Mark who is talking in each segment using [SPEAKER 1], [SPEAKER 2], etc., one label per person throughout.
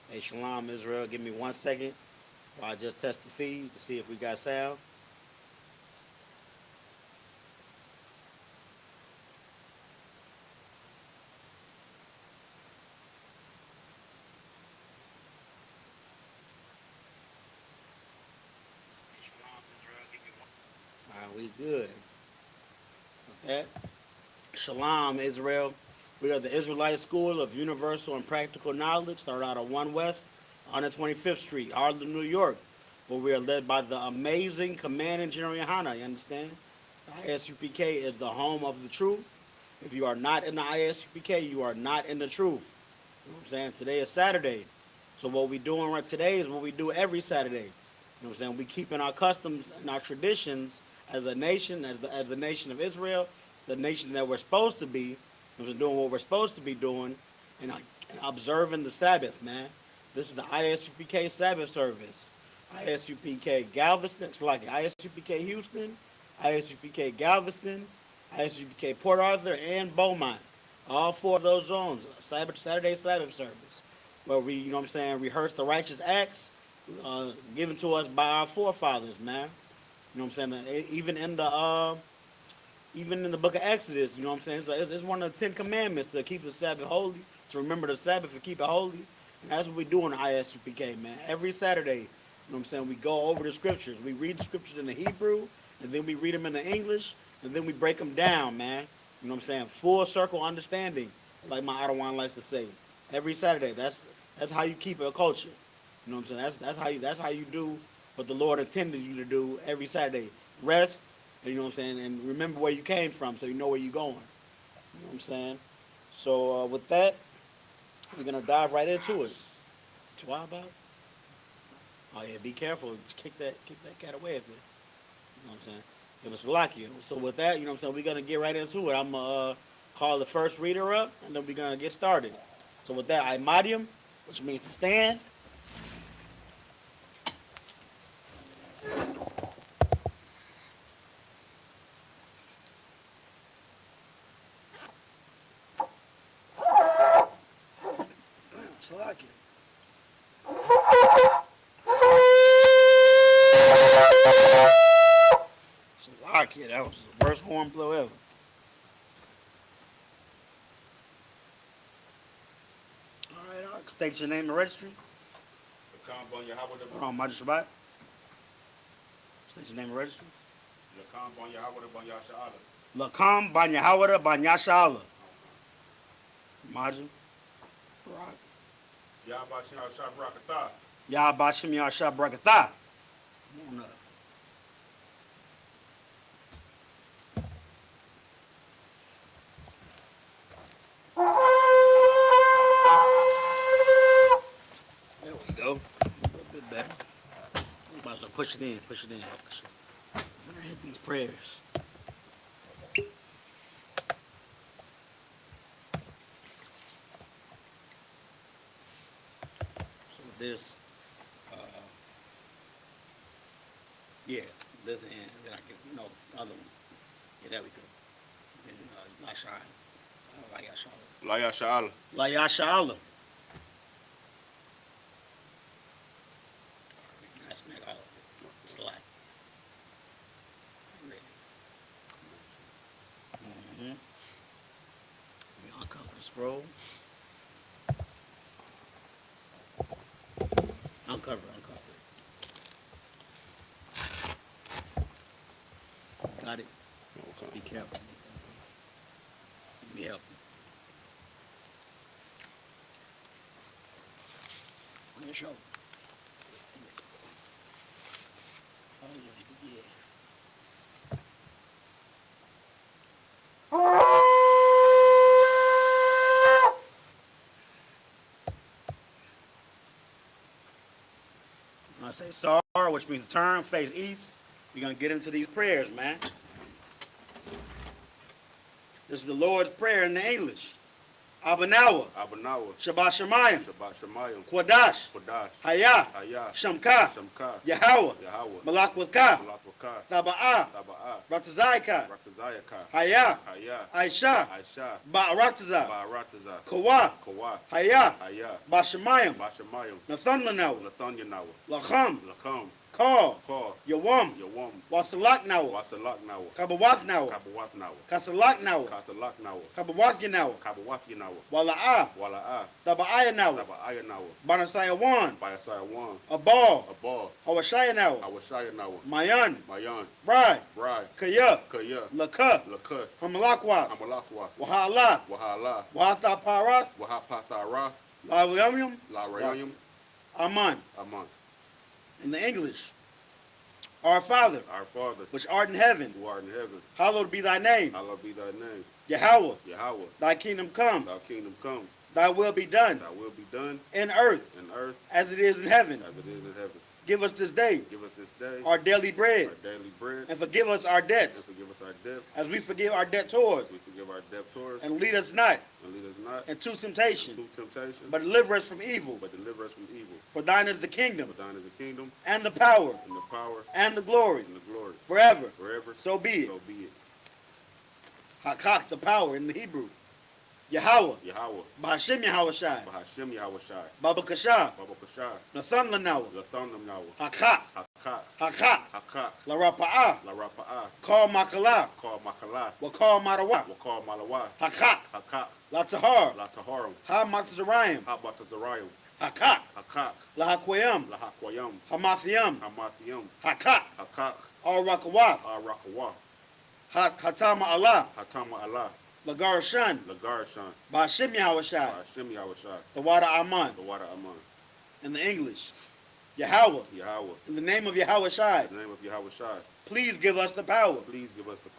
[SPEAKER 1] Hey, Shalom, Israel. Give me 1 second while I just test the feed to see if we got sound. All right, we good. Okay. Shalom, Israel. We are the Israelite School of Universal and Practical Knowledge, started out on 1 West, 125th Street, Harlem, New York, where we are led by the amazing Commanding General YAHANNA, you understand? The I.S.U.P.K is the home of the truth. If you are not in the I.S.U.P.K, you are not in the truth. You know what I'm saying? Today is Saturday. So what we doing right today is what we do every Saturday. You know what I'm saying? We keeping our customs and our traditions as a nation, as the nation of Israel, the nation that we're supposed to be, doing what we're supposed to be doing, and observing the Sabbath, man. This is the I.S.U.P.K Sabbath service. I.S.U.P.K Galveston, it's like I.S.U.P.K Houston, I.S.U.P.K Galveston, I.S.U.P.K Port Arthur, and Beaumont. All 4 of those zones, Saturday Sabbath service, where we, you know what I'm saying, rehearse the righteous acts given to us by our forefathers, man. You know what I'm saying? Even in the book of Exodus, you know what I'm saying? So it's one of the 10 commandments to keep the Sabbath holy, to remember the Sabbath and keep it holy. And that's what we do in the I.S.U.P.K, man. Every Saturday, you know what I'm saying, we go over the scriptures. We read the scriptures in the Hebrew, and then we read them in the English, and then we break them down, man. You know what I'm saying? Full circle understanding, like my Adawan likes to say. Every Saturday, that's how you keep a culture. You know what I'm saying? That's how you do what the Lord intended you to do every Saturday. Rest, and, you know what I'm saying, and remember where you came from so you know where you're going. You know what I'm saying? So with that, we're gonna dive right into it. What about? Oh yeah, be careful. Just kick that cat away if you. You know what I'm saying? It was lucky. So with that, you know what I'm saying, we're gonna get right into it. I'm gonna call the first reader up, and then we're gonna get started. So with that, I Madium, which means to stand. Slack it. Slack it. That was the worst horn blow ever. All right, state your name and registry. Hold on, Majid Shabbat. State your name and registry. Lakam Ban Yahawada Ban Yashala. Majid. Rock. Yahbashim Yashab Brakatah. Come on up. There we go. A little bit better. I'm about to push it in. I'm gonna hit these prayers. So with this, yeah, this and then I get, the other one. Yeah, there we go. Then La Yashala. La Yashala. Let's make all of it. It's like. Mm-hmm. We uncover the scroll. Uncover it. Got it? Okay. Be careful. Let me help you. On your shoulder. Oh, yeah. I say Sar, which means turn, face east. We're going to get into these prayers, man. This is the Lord's Prayer in the English. Abanawa. Shabbat Shemayim. Quadash. Hayah. Shamka. Yahweh. BLACKWATCH.
[SPEAKER 2] Sabaka,
[SPEAKER 1] Taba'a,
[SPEAKER 2] Taba'a,
[SPEAKER 1] Ratazayka,
[SPEAKER 2] Rakazayaka,
[SPEAKER 1] Haya,
[SPEAKER 2] Haya,
[SPEAKER 1] Aisha,
[SPEAKER 2] Aisha,
[SPEAKER 1] Ba'arataza,
[SPEAKER 2] Ba'arataza,
[SPEAKER 1] Kawa,
[SPEAKER 2] Kawa,
[SPEAKER 1] Haya,
[SPEAKER 2] Haya,
[SPEAKER 1] Bashamayim,
[SPEAKER 2] Bashamayim,
[SPEAKER 1] Nathunlanawa,
[SPEAKER 2] Lathanyanawa,
[SPEAKER 1] Lacham,
[SPEAKER 2] Lakam,
[SPEAKER 1] Call,
[SPEAKER 2] Kaw,
[SPEAKER 1] Yawam,
[SPEAKER 2] Yawam,
[SPEAKER 1] Wasalaknawa,
[SPEAKER 2] Wasalaknawa,
[SPEAKER 1] Kabawathnawa,
[SPEAKER 2] Kabawatnawa,
[SPEAKER 1] Kasalaknawa,
[SPEAKER 2] Kasalaknawa,
[SPEAKER 1] Kabawathganawa,
[SPEAKER 2] Kabawathinawa,
[SPEAKER 1] Wala'a,
[SPEAKER 2] Wala'a,
[SPEAKER 1] Taba'ayanawa,
[SPEAKER 2] Taba'ayanawa,
[SPEAKER 1] Banasayawan,
[SPEAKER 2] Bayasayawan,
[SPEAKER 1] Abal,
[SPEAKER 2] Abal,
[SPEAKER 1] Hawashayanawa,
[SPEAKER 2] Awashayanawa,
[SPEAKER 1] Mayan,
[SPEAKER 2] Mayan,
[SPEAKER 1] Bride,
[SPEAKER 2] Bride,
[SPEAKER 1] Kaya,
[SPEAKER 2] Kaya,
[SPEAKER 1] Laka,
[SPEAKER 2] Lakut,
[SPEAKER 1] Hamalakwa,
[SPEAKER 2] Amalakwa,
[SPEAKER 1] Wahala,
[SPEAKER 2] Wahala,
[SPEAKER 1] Wahataparath,
[SPEAKER 2] Wahapatara,
[SPEAKER 1] Lawayam,
[SPEAKER 2] Larayam,
[SPEAKER 1] Aman.
[SPEAKER 2] Aman.
[SPEAKER 1] In the English, Our Father,
[SPEAKER 2] Our Father,
[SPEAKER 1] which art in heaven,
[SPEAKER 2] who art in heaven,
[SPEAKER 1] hallowed be thy name.
[SPEAKER 2] hallowed be thy name.
[SPEAKER 1] Yahweh,
[SPEAKER 2] Yahweh,
[SPEAKER 1] thy kingdom come,
[SPEAKER 2] thy kingdom come,
[SPEAKER 1] thy will be done,
[SPEAKER 2] thy will be done
[SPEAKER 1] in earth
[SPEAKER 2] in earth
[SPEAKER 1] as it is in heaven.
[SPEAKER 2] as it is in heaven.
[SPEAKER 1] Give us this day
[SPEAKER 2] Give us this day
[SPEAKER 1] our daily bread,
[SPEAKER 2] our daily bread,
[SPEAKER 1] and forgive us our
[SPEAKER 2] and
[SPEAKER 1] debts,
[SPEAKER 2] forgive us our debts,
[SPEAKER 1] as we forgive our debtors.
[SPEAKER 2] we forgive our debtors,
[SPEAKER 1] And lead us not
[SPEAKER 2] and lead us not
[SPEAKER 1] into temptation,
[SPEAKER 2] into temptation,
[SPEAKER 1] but deliver us from evil.
[SPEAKER 2] but deliver us from evil.
[SPEAKER 1] For thine is the kingdom,
[SPEAKER 2] For thine is the kingdom,
[SPEAKER 1] and the power,
[SPEAKER 2] and the power,
[SPEAKER 1] and the glory,
[SPEAKER 2] and the glory,
[SPEAKER 1] forever.
[SPEAKER 2] forever.
[SPEAKER 1] So be it.
[SPEAKER 2] So be it.
[SPEAKER 1] Hakak, the power in the Hebrew. Yahweh,
[SPEAKER 2] Yahweh,
[SPEAKER 1] Bahashem Yahawashi,
[SPEAKER 2] Bahashem Yahawashi,
[SPEAKER 1] Baba Kashah,
[SPEAKER 2] Baba Kashah,
[SPEAKER 1] Nathan Lanawa,
[SPEAKER 2] Lathanam Nawa,
[SPEAKER 1] Hakak,
[SPEAKER 2] Hakak,
[SPEAKER 1] Hakak,
[SPEAKER 2] Hakak,
[SPEAKER 1] La Rapa'ah,
[SPEAKER 2] La Rapa'ah,
[SPEAKER 1] Call Makala,
[SPEAKER 2] Call Makala,
[SPEAKER 1] Wakal Marawa,
[SPEAKER 2] Wakal Malawa,
[SPEAKER 1] Hakak,
[SPEAKER 2] Hakak,
[SPEAKER 1] La Tahar,
[SPEAKER 2] La Taharim,
[SPEAKER 1] Ha Matazarayim,
[SPEAKER 2] Habatazarayim,
[SPEAKER 1] Hakak,
[SPEAKER 2] Hakak,
[SPEAKER 1] La Hakwayam,
[SPEAKER 2] La Hakwayam,
[SPEAKER 1] Hamathiam,
[SPEAKER 2] Hamathiam,
[SPEAKER 1] Hakak,
[SPEAKER 2] Hakak,
[SPEAKER 1] Al Rakawath,
[SPEAKER 2] Arakawa,
[SPEAKER 1] Hatama Allah,
[SPEAKER 2] Hatama Allah,
[SPEAKER 1] Lagarashan,
[SPEAKER 2] Lagarshan,
[SPEAKER 1] Bahashem Yahawashi,
[SPEAKER 2] Bahashem Yahawashi,
[SPEAKER 1] the water Aman.
[SPEAKER 2] the water Aman,
[SPEAKER 1] In the English, Yahweh,
[SPEAKER 2] Yahweh,
[SPEAKER 1] in the name of Yahawashi,
[SPEAKER 2] in the name of Yahawashi,
[SPEAKER 1] please give us the power
[SPEAKER 2] please give us the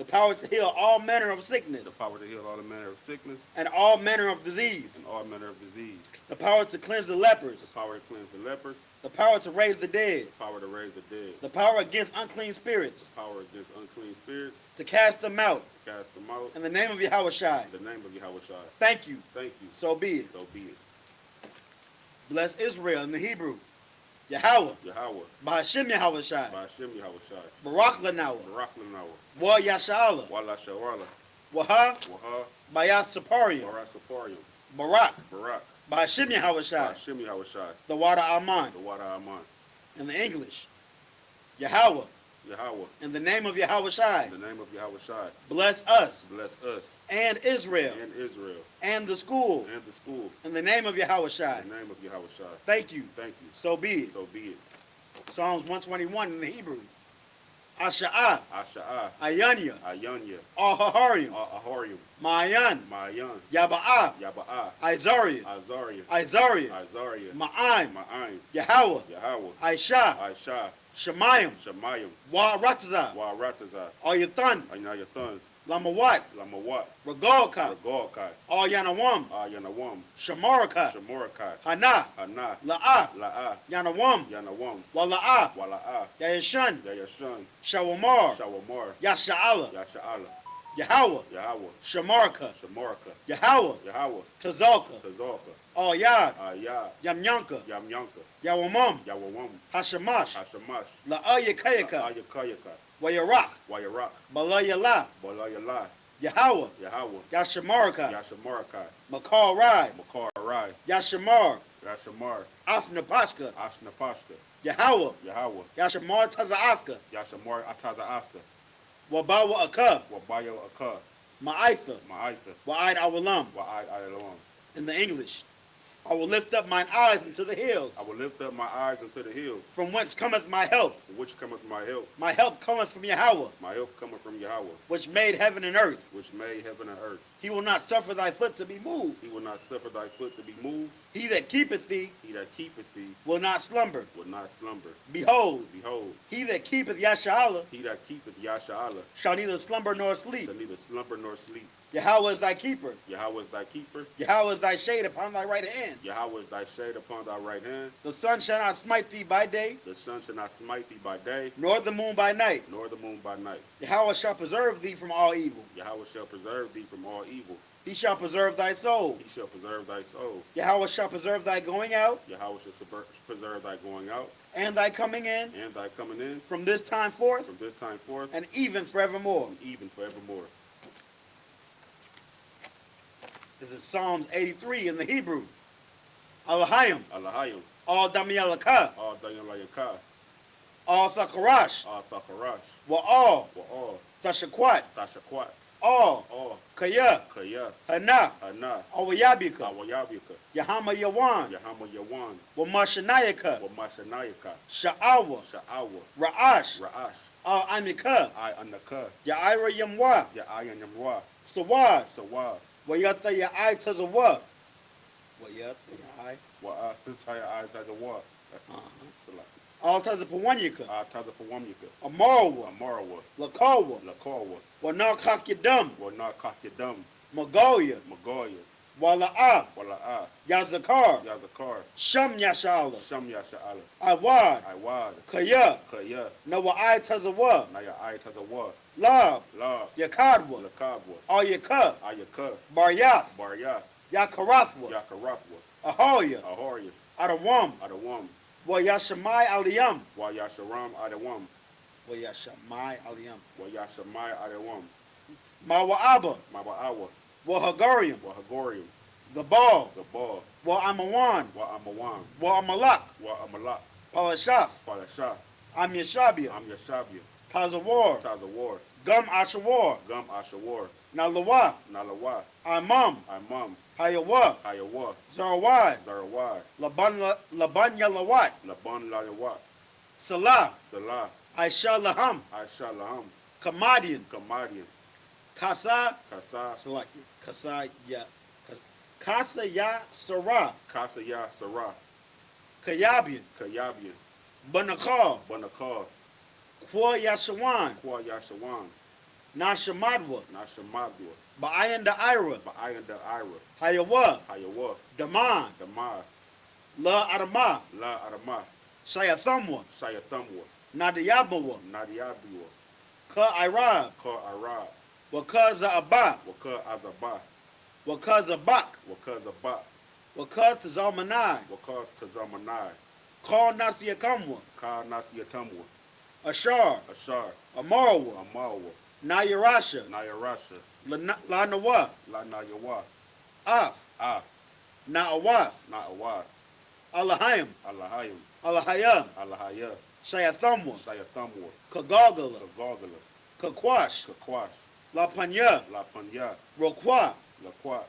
[SPEAKER 1] power to heal all manner of
[SPEAKER 2] the
[SPEAKER 1] sickness
[SPEAKER 2] power to heal all the manner of sickness
[SPEAKER 1] and all manner of disease,
[SPEAKER 2] and all manner of disease,
[SPEAKER 1] the power to cleanse the
[SPEAKER 2] the
[SPEAKER 1] lepers,
[SPEAKER 2] power to cleanse the lepers,
[SPEAKER 1] the power to raise the dead,
[SPEAKER 2] the power to raise the dead,
[SPEAKER 1] the power against unclean spirits,
[SPEAKER 2] the power against unclean spirits,
[SPEAKER 1] to cast them out.
[SPEAKER 2] to cast them out,
[SPEAKER 1] In the name of Yahawashi,
[SPEAKER 2] in the name of Yahawashi.
[SPEAKER 1] thank you.
[SPEAKER 2] Thank you.
[SPEAKER 1] So be it.
[SPEAKER 2] So be it.
[SPEAKER 1] Bless Israel in the Hebrew. Yahweh,
[SPEAKER 2] Yahweh,
[SPEAKER 1] Bahashem Yahawashi,
[SPEAKER 2] Bahashem Yahawashi,
[SPEAKER 1] Barak Lanawa,
[SPEAKER 2] Baraklanawa,
[SPEAKER 1] Wa Yasha'ala,
[SPEAKER 2] Wala Shawala,
[SPEAKER 1] Waha,
[SPEAKER 2] Waha,
[SPEAKER 1] Bayath Saparium,
[SPEAKER 2] Barasaparium,
[SPEAKER 1] Barak,
[SPEAKER 2] Barak,
[SPEAKER 1] Bahashem Yahawashi,
[SPEAKER 2] Bahashem Yahawashi,
[SPEAKER 1] the water Aman.
[SPEAKER 2] the water Aman,
[SPEAKER 1] In the English, Yahweh,
[SPEAKER 2] Yahweh,
[SPEAKER 1] in the name of Yahawashi,
[SPEAKER 2] in the name of Yahawashi,
[SPEAKER 1] bless us
[SPEAKER 2] bless us
[SPEAKER 1] and Israel
[SPEAKER 2] and Israel
[SPEAKER 1] and the school.
[SPEAKER 2] and the school,
[SPEAKER 1] In the name of Yahawashi,
[SPEAKER 2] in the name of Yahawashi.
[SPEAKER 1] thank you.
[SPEAKER 2] Thank you.
[SPEAKER 1] So be it.
[SPEAKER 2] So be it.
[SPEAKER 1] Psalms 121 in the Hebrew. Asha'ah,
[SPEAKER 2] Asha'ah,
[SPEAKER 1] Ayanya,
[SPEAKER 2] Ayanya,
[SPEAKER 1] Ahaharium,
[SPEAKER 2] Ahorium,
[SPEAKER 1] Ma'ayan,
[SPEAKER 2] Mayan,
[SPEAKER 1] Yaba'ah,
[SPEAKER 2] Yaba'ah,
[SPEAKER 1] Izariah,
[SPEAKER 2] Azariah,
[SPEAKER 1] Izariah,
[SPEAKER 2] Azariah,
[SPEAKER 1] Ma'aim,
[SPEAKER 2] Ma'aim,
[SPEAKER 1] Yahweh,
[SPEAKER 2] Yahweh,
[SPEAKER 1] Aisha,
[SPEAKER 2] Aisha,
[SPEAKER 1] Shemayim,
[SPEAKER 2] Shemayim,
[SPEAKER 1] Wa'aratazah,
[SPEAKER 2] Wa'aratazah,
[SPEAKER 1] Ayathan,
[SPEAKER 2] Ayathan,
[SPEAKER 1] Lamawat,
[SPEAKER 2] Lamawat,
[SPEAKER 1] Regalkai,
[SPEAKER 2] Regalkai,
[SPEAKER 1] Yanawam,
[SPEAKER 2] Yanawam,
[SPEAKER 1] Shamarakai,
[SPEAKER 2] Shamorakai,
[SPEAKER 1] Hana,
[SPEAKER 2] Hana,
[SPEAKER 1] La'ah,
[SPEAKER 2] La'ah,
[SPEAKER 1] Yanawam,
[SPEAKER 2] Yanawam,
[SPEAKER 1] Wala'ah,
[SPEAKER 2] Wala'ah,
[SPEAKER 1] Yayashan,
[SPEAKER 2] Yayashan,
[SPEAKER 1] Shawamar,
[SPEAKER 2] Shawamar,
[SPEAKER 1] Yasha'ala,
[SPEAKER 2] Yasha'ala,
[SPEAKER 1] Yahweh,
[SPEAKER 2] Yahweh,
[SPEAKER 1] Shamarka,
[SPEAKER 2] Shamarka,
[SPEAKER 1] Yahweh,
[SPEAKER 2] Yahweh,
[SPEAKER 1] Tazalka,
[SPEAKER 2] Tazalka,
[SPEAKER 1] Yad,
[SPEAKER 2] Ayah,
[SPEAKER 1] Yamyanka,
[SPEAKER 2] Yamyanka,
[SPEAKER 1] Yawamam,
[SPEAKER 2] Yawawam,
[SPEAKER 1] Hashamash,
[SPEAKER 2] Hashamash,
[SPEAKER 1] La'ayakayaka,
[SPEAKER 2] Ayakayaka,
[SPEAKER 1] Wayarak,
[SPEAKER 2] Wayarak,
[SPEAKER 1] Balayala,
[SPEAKER 2] Balayala,
[SPEAKER 1] Yahweh,
[SPEAKER 2] Yahweh,
[SPEAKER 1] Yashamarka,
[SPEAKER 2] Yashamarakai,
[SPEAKER 1] Makar Rai,
[SPEAKER 2] Makar Rai,
[SPEAKER 1] Yashamar,
[SPEAKER 2] Yashamar,
[SPEAKER 1] Afnapashka,
[SPEAKER 2] Ashnapashka,
[SPEAKER 1] Yahweh,
[SPEAKER 2] Yahweh,
[SPEAKER 1] Yashamar Tazaafka,
[SPEAKER 2] Yashamar Ataza
[SPEAKER 1] Wabawa Aka,
[SPEAKER 2] Wabayo Aka,
[SPEAKER 1] Ma'aitha,
[SPEAKER 2] Ma'aitha,
[SPEAKER 1] Wa'id Awalam.
[SPEAKER 2] Wa'ai Ayalam.
[SPEAKER 1] In the English, I will lift up mine eyes into the hills,
[SPEAKER 2] I will lift up my eyes unto the hills,
[SPEAKER 1] from whence cometh my help.
[SPEAKER 2] from which cometh my help.
[SPEAKER 1] My help cometh from Yahweh,
[SPEAKER 2] My help cometh from Yahweh,
[SPEAKER 1] which made heaven and earth.
[SPEAKER 2] which made heaven and earth.
[SPEAKER 1] He will not suffer thy foot to be moved.
[SPEAKER 2] He will not suffer thy foot to be moved.
[SPEAKER 1] He that keepeth thee
[SPEAKER 2] He that keepeth thee
[SPEAKER 1] will not slumber.
[SPEAKER 2] will not slumber.
[SPEAKER 1] Behold,
[SPEAKER 2] Behold,
[SPEAKER 1] he that keepeth Yasha'ala
[SPEAKER 2] he that keepeth Yasha'ala
[SPEAKER 1] shall neither slumber nor sleep.
[SPEAKER 2] shall neither slumber nor sleep.
[SPEAKER 1] Yahweh is thy keeper.
[SPEAKER 2] Yahweh is thy keeper.
[SPEAKER 1] Yahweh is thy shade upon thy right hand.
[SPEAKER 2] Yahweh is thy shade upon thy right hand.
[SPEAKER 1] The sun shall not smite thee by day,
[SPEAKER 2] The sun shall not smite thee by day,
[SPEAKER 1] nor the moon by night.
[SPEAKER 2] nor the moon by night.
[SPEAKER 1] Yahweh shall preserve thee from all evil.
[SPEAKER 2] Yahweh shall preserve thee from all evil.
[SPEAKER 1] He shall preserve thy soul.
[SPEAKER 2] He shall preserve thy soul.
[SPEAKER 1] Yahweh shall preserve thy going out
[SPEAKER 2] Yahweh shall preserve thy going out
[SPEAKER 1] and thy coming in
[SPEAKER 2] and thy coming in
[SPEAKER 1] from this time forth
[SPEAKER 2] from this time forth
[SPEAKER 1] and even forevermore.
[SPEAKER 2] and even forevermore.
[SPEAKER 1] This is Psalms 83 in the Hebrew. Alahayim,
[SPEAKER 2] Alahayim,
[SPEAKER 1] all Damiyalaka,
[SPEAKER 2] all Dayalayaka,
[SPEAKER 1] all Thakarash,
[SPEAKER 2] all Thakarash,
[SPEAKER 1] all
[SPEAKER 2] Wa'al,
[SPEAKER 1] Tashakwat,
[SPEAKER 2] Tashakwat,
[SPEAKER 1] all
[SPEAKER 2] all
[SPEAKER 1] Kaya,
[SPEAKER 2] Kaya,
[SPEAKER 1] Hana,
[SPEAKER 2] Hana,
[SPEAKER 1] Awayabika,
[SPEAKER 2] Awayabika,
[SPEAKER 1] Yahama Yawan,
[SPEAKER 2] Yahama Yawan,
[SPEAKER 1] Wamashanayaka,
[SPEAKER 2] Wamashanayaka,
[SPEAKER 1] Sha'awa,
[SPEAKER 2] Sha'awa,
[SPEAKER 1] Ra'ash,
[SPEAKER 2] Ra'ash,
[SPEAKER 1] Al Amika,
[SPEAKER 2] I Anaka,
[SPEAKER 1] Ya'ira Yamwa,
[SPEAKER 2] Ya'ayan Yamwa,
[SPEAKER 1] Sawad,
[SPEAKER 2] Sawad,
[SPEAKER 1] Wayata Ya'i Tazawa, Wayata Ya'i,
[SPEAKER 2] Wa'a, Taya Eyes as a Wa,
[SPEAKER 1] All Tazapawanyaka,
[SPEAKER 2] Tazapawamyaka,
[SPEAKER 1] Amarawa,
[SPEAKER 2] Amarawa,
[SPEAKER 1] Lakawa,
[SPEAKER 2] Lakawa,
[SPEAKER 1] Wanakak Yadam,
[SPEAKER 2] Wanakakadam,
[SPEAKER 1] Magoya,
[SPEAKER 2] Magoya,
[SPEAKER 1] Wala'a,
[SPEAKER 2] Wala'a,
[SPEAKER 1] Yazakar,
[SPEAKER 2] Yazakar,
[SPEAKER 1] Sham Yashala,
[SPEAKER 2] Sham Yasha'ala,
[SPEAKER 1] Awad,
[SPEAKER 2] Iwad,
[SPEAKER 1] Kaya,
[SPEAKER 2] Kaya,
[SPEAKER 1] Nawa'i Tazawa,
[SPEAKER 2] Naya Eye Tazawa,
[SPEAKER 1] Lab,
[SPEAKER 2] Lab,
[SPEAKER 1] Yakadwa,
[SPEAKER 2] Lakabwa,
[SPEAKER 1] Ayaka,
[SPEAKER 2] Ayaka,
[SPEAKER 1] Baryath,
[SPEAKER 2] Barya,
[SPEAKER 1] Yakarathwa,
[SPEAKER 2] Yakarapwa,
[SPEAKER 1] Ahoya,
[SPEAKER 2] Ahoria,
[SPEAKER 1] Adawam,
[SPEAKER 2] Adawam,
[SPEAKER 1] Wayashamai Aliyam,
[SPEAKER 2] Wayasharam Adawam,
[SPEAKER 1] Wayashamai Aliyam,
[SPEAKER 2] Wayashamai Adawam,
[SPEAKER 1] Mawa'aba,
[SPEAKER 2] Maba'awa,
[SPEAKER 1] Wahagariam,
[SPEAKER 2] Wahagorium,
[SPEAKER 1] Gabal,
[SPEAKER 2] Gabal,
[SPEAKER 1] Wa'amawan,
[SPEAKER 2] Wa'amawan,
[SPEAKER 1] Wa'amalak,
[SPEAKER 2] Wa'amalak,
[SPEAKER 1] Palashaf,
[SPEAKER 2] Palasha,
[SPEAKER 1] Amyashabia,
[SPEAKER 2] Amyashabia,
[SPEAKER 1] Tazawar,
[SPEAKER 2] Tazawar,
[SPEAKER 1] Gum Ashawar,
[SPEAKER 2] Gum Ashawar,
[SPEAKER 1] Nalawa,
[SPEAKER 2] Nalawa,
[SPEAKER 1] Imam,
[SPEAKER 2] Imam,
[SPEAKER 1] Hayawa,
[SPEAKER 2] Hayawa,
[SPEAKER 1] Zarawad,
[SPEAKER 2] Zarawad,
[SPEAKER 1] Laban Yalawat,
[SPEAKER 2] Laban Layawat,
[SPEAKER 1] Salah,
[SPEAKER 2] Salah,
[SPEAKER 1] Aisha Laham,
[SPEAKER 2] Aisha Laham,
[SPEAKER 1] Kamadian,
[SPEAKER 2] Kamadian,
[SPEAKER 1] Kasa,
[SPEAKER 2] Kasa,
[SPEAKER 1] Salaki, Kasa Ya Sarah,
[SPEAKER 2] Kasaya Sarah,
[SPEAKER 1] Kayabian,
[SPEAKER 2] Kayabian,
[SPEAKER 1] Banakar,
[SPEAKER 2] Banakar,
[SPEAKER 1] Kwa Yashawan,
[SPEAKER 2] Kwa Yashawan,
[SPEAKER 1] Nashamadwa,
[SPEAKER 2] Nashamadwa,
[SPEAKER 1] Ba'ayan da Ira,
[SPEAKER 2] Ba'ayan da Ira,
[SPEAKER 1] Hayawa,
[SPEAKER 2] Hayawa,
[SPEAKER 1] Daman,
[SPEAKER 2] Damar,
[SPEAKER 1] La Adama,
[SPEAKER 2] La Adama,
[SPEAKER 1] Shayathamwa,
[SPEAKER 2] Shayathamwa,
[SPEAKER 1] Nadiyabawa,
[SPEAKER 2] Nadiabiwa,
[SPEAKER 1] Ka Irab,
[SPEAKER 2] Ka Arab,
[SPEAKER 1] Waka Za'aba,
[SPEAKER 2] Waka Azabah,
[SPEAKER 1] Waka Zabak,
[SPEAKER 2] Waka Zabak,
[SPEAKER 1] Waka Tazamanai,
[SPEAKER 2] Waka Tazamanai,
[SPEAKER 1] Ka Nasiyakamwa,
[SPEAKER 2] Ka Nasiyatamwa,
[SPEAKER 1] Ashar,
[SPEAKER 2] Ashar,
[SPEAKER 1] Amarawa,
[SPEAKER 2] Amawa,
[SPEAKER 1] Nayarasha,
[SPEAKER 2] Nayarasha,
[SPEAKER 1] Lanawa,
[SPEAKER 2] La Nayawa,
[SPEAKER 1] Af,
[SPEAKER 2] Ah,
[SPEAKER 1] Na'awaf,
[SPEAKER 2] Na'awad,
[SPEAKER 1] Alahayim,
[SPEAKER 2] Allahayim,
[SPEAKER 1] Alahayam,
[SPEAKER 2] Allahaya,
[SPEAKER 1] Shayathamwa,
[SPEAKER 2] Shayathamwa,
[SPEAKER 1] Kagagala,
[SPEAKER 2] Kagagala,
[SPEAKER 1] Kakwash,
[SPEAKER 2] Kakwash,
[SPEAKER 1] La Panya,
[SPEAKER 2] La Panya,
[SPEAKER 1] Rokwa,
[SPEAKER 2] Laquat,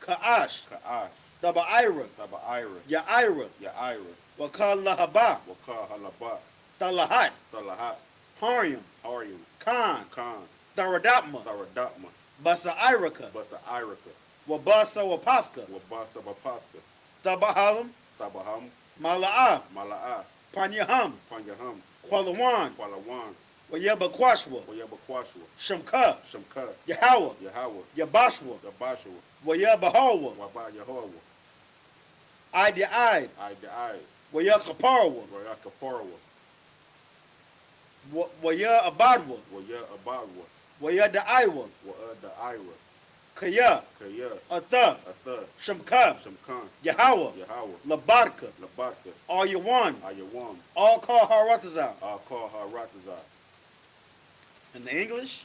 [SPEAKER 1] Ka'ash,
[SPEAKER 2] Ka'ash,
[SPEAKER 1] Daba'ira,
[SPEAKER 2] Taba Ira,
[SPEAKER 1] Ya'ira,
[SPEAKER 2] Ya'ira,
[SPEAKER 1] Waka Lahaba,
[SPEAKER 2] Waka Halaba,
[SPEAKER 1] Talahat,
[SPEAKER 2] Talahat,
[SPEAKER 1] Hariam,
[SPEAKER 2] Haryam,
[SPEAKER 1] Khan,
[SPEAKER 2] Khan,
[SPEAKER 1] Tharadapma,
[SPEAKER 2] Tharadapma,
[SPEAKER 1] Basa Iraka,
[SPEAKER 2] Basa Irika,
[SPEAKER 1] Wabasa Wapafka,
[SPEAKER 2] Wabasa Bapasta,
[SPEAKER 1] Tabahalam,
[SPEAKER 2] Tabaham,
[SPEAKER 1] Mala'ah,
[SPEAKER 2] Mala'a,
[SPEAKER 1] Panyaham,
[SPEAKER 2] Panyaham,
[SPEAKER 1] Kwalawan,
[SPEAKER 2] Palawan,
[SPEAKER 1] Wayaba Kwashwa,
[SPEAKER 2] Wayabakwashwa,
[SPEAKER 1] Shamka,
[SPEAKER 2] Shamka,
[SPEAKER 1] Yahweh,
[SPEAKER 2] Yahweh,
[SPEAKER 1] Yabashwa,
[SPEAKER 2] Gabashwa,
[SPEAKER 1] Wayaba Hawa,
[SPEAKER 2] Waba Yahweh,
[SPEAKER 1] Ide Ide,
[SPEAKER 2] Ide,
[SPEAKER 1] Wayakaparwa,
[SPEAKER 2] Wayakaparwa,
[SPEAKER 1] Waya Abadwa,
[SPEAKER 2] Waya Abadwa,
[SPEAKER 1] Waya Da'iwa,
[SPEAKER 2] Wa'ada Ira,
[SPEAKER 1] Kaya,
[SPEAKER 2] Kaya,
[SPEAKER 1] Atha,
[SPEAKER 2] Atha,
[SPEAKER 1] Shamka,
[SPEAKER 2] Shamkan,
[SPEAKER 1] Yahweh,
[SPEAKER 2] Yahweh,
[SPEAKER 1] Labarka,
[SPEAKER 2] Labarka,
[SPEAKER 1] All Yawan,
[SPEAKER 2] Ayawam,
[SPEAKER 1] all call Haratazah.
[SPEAKER 2] I'll call her Ratazah.
[SPEAKER 1] In the English,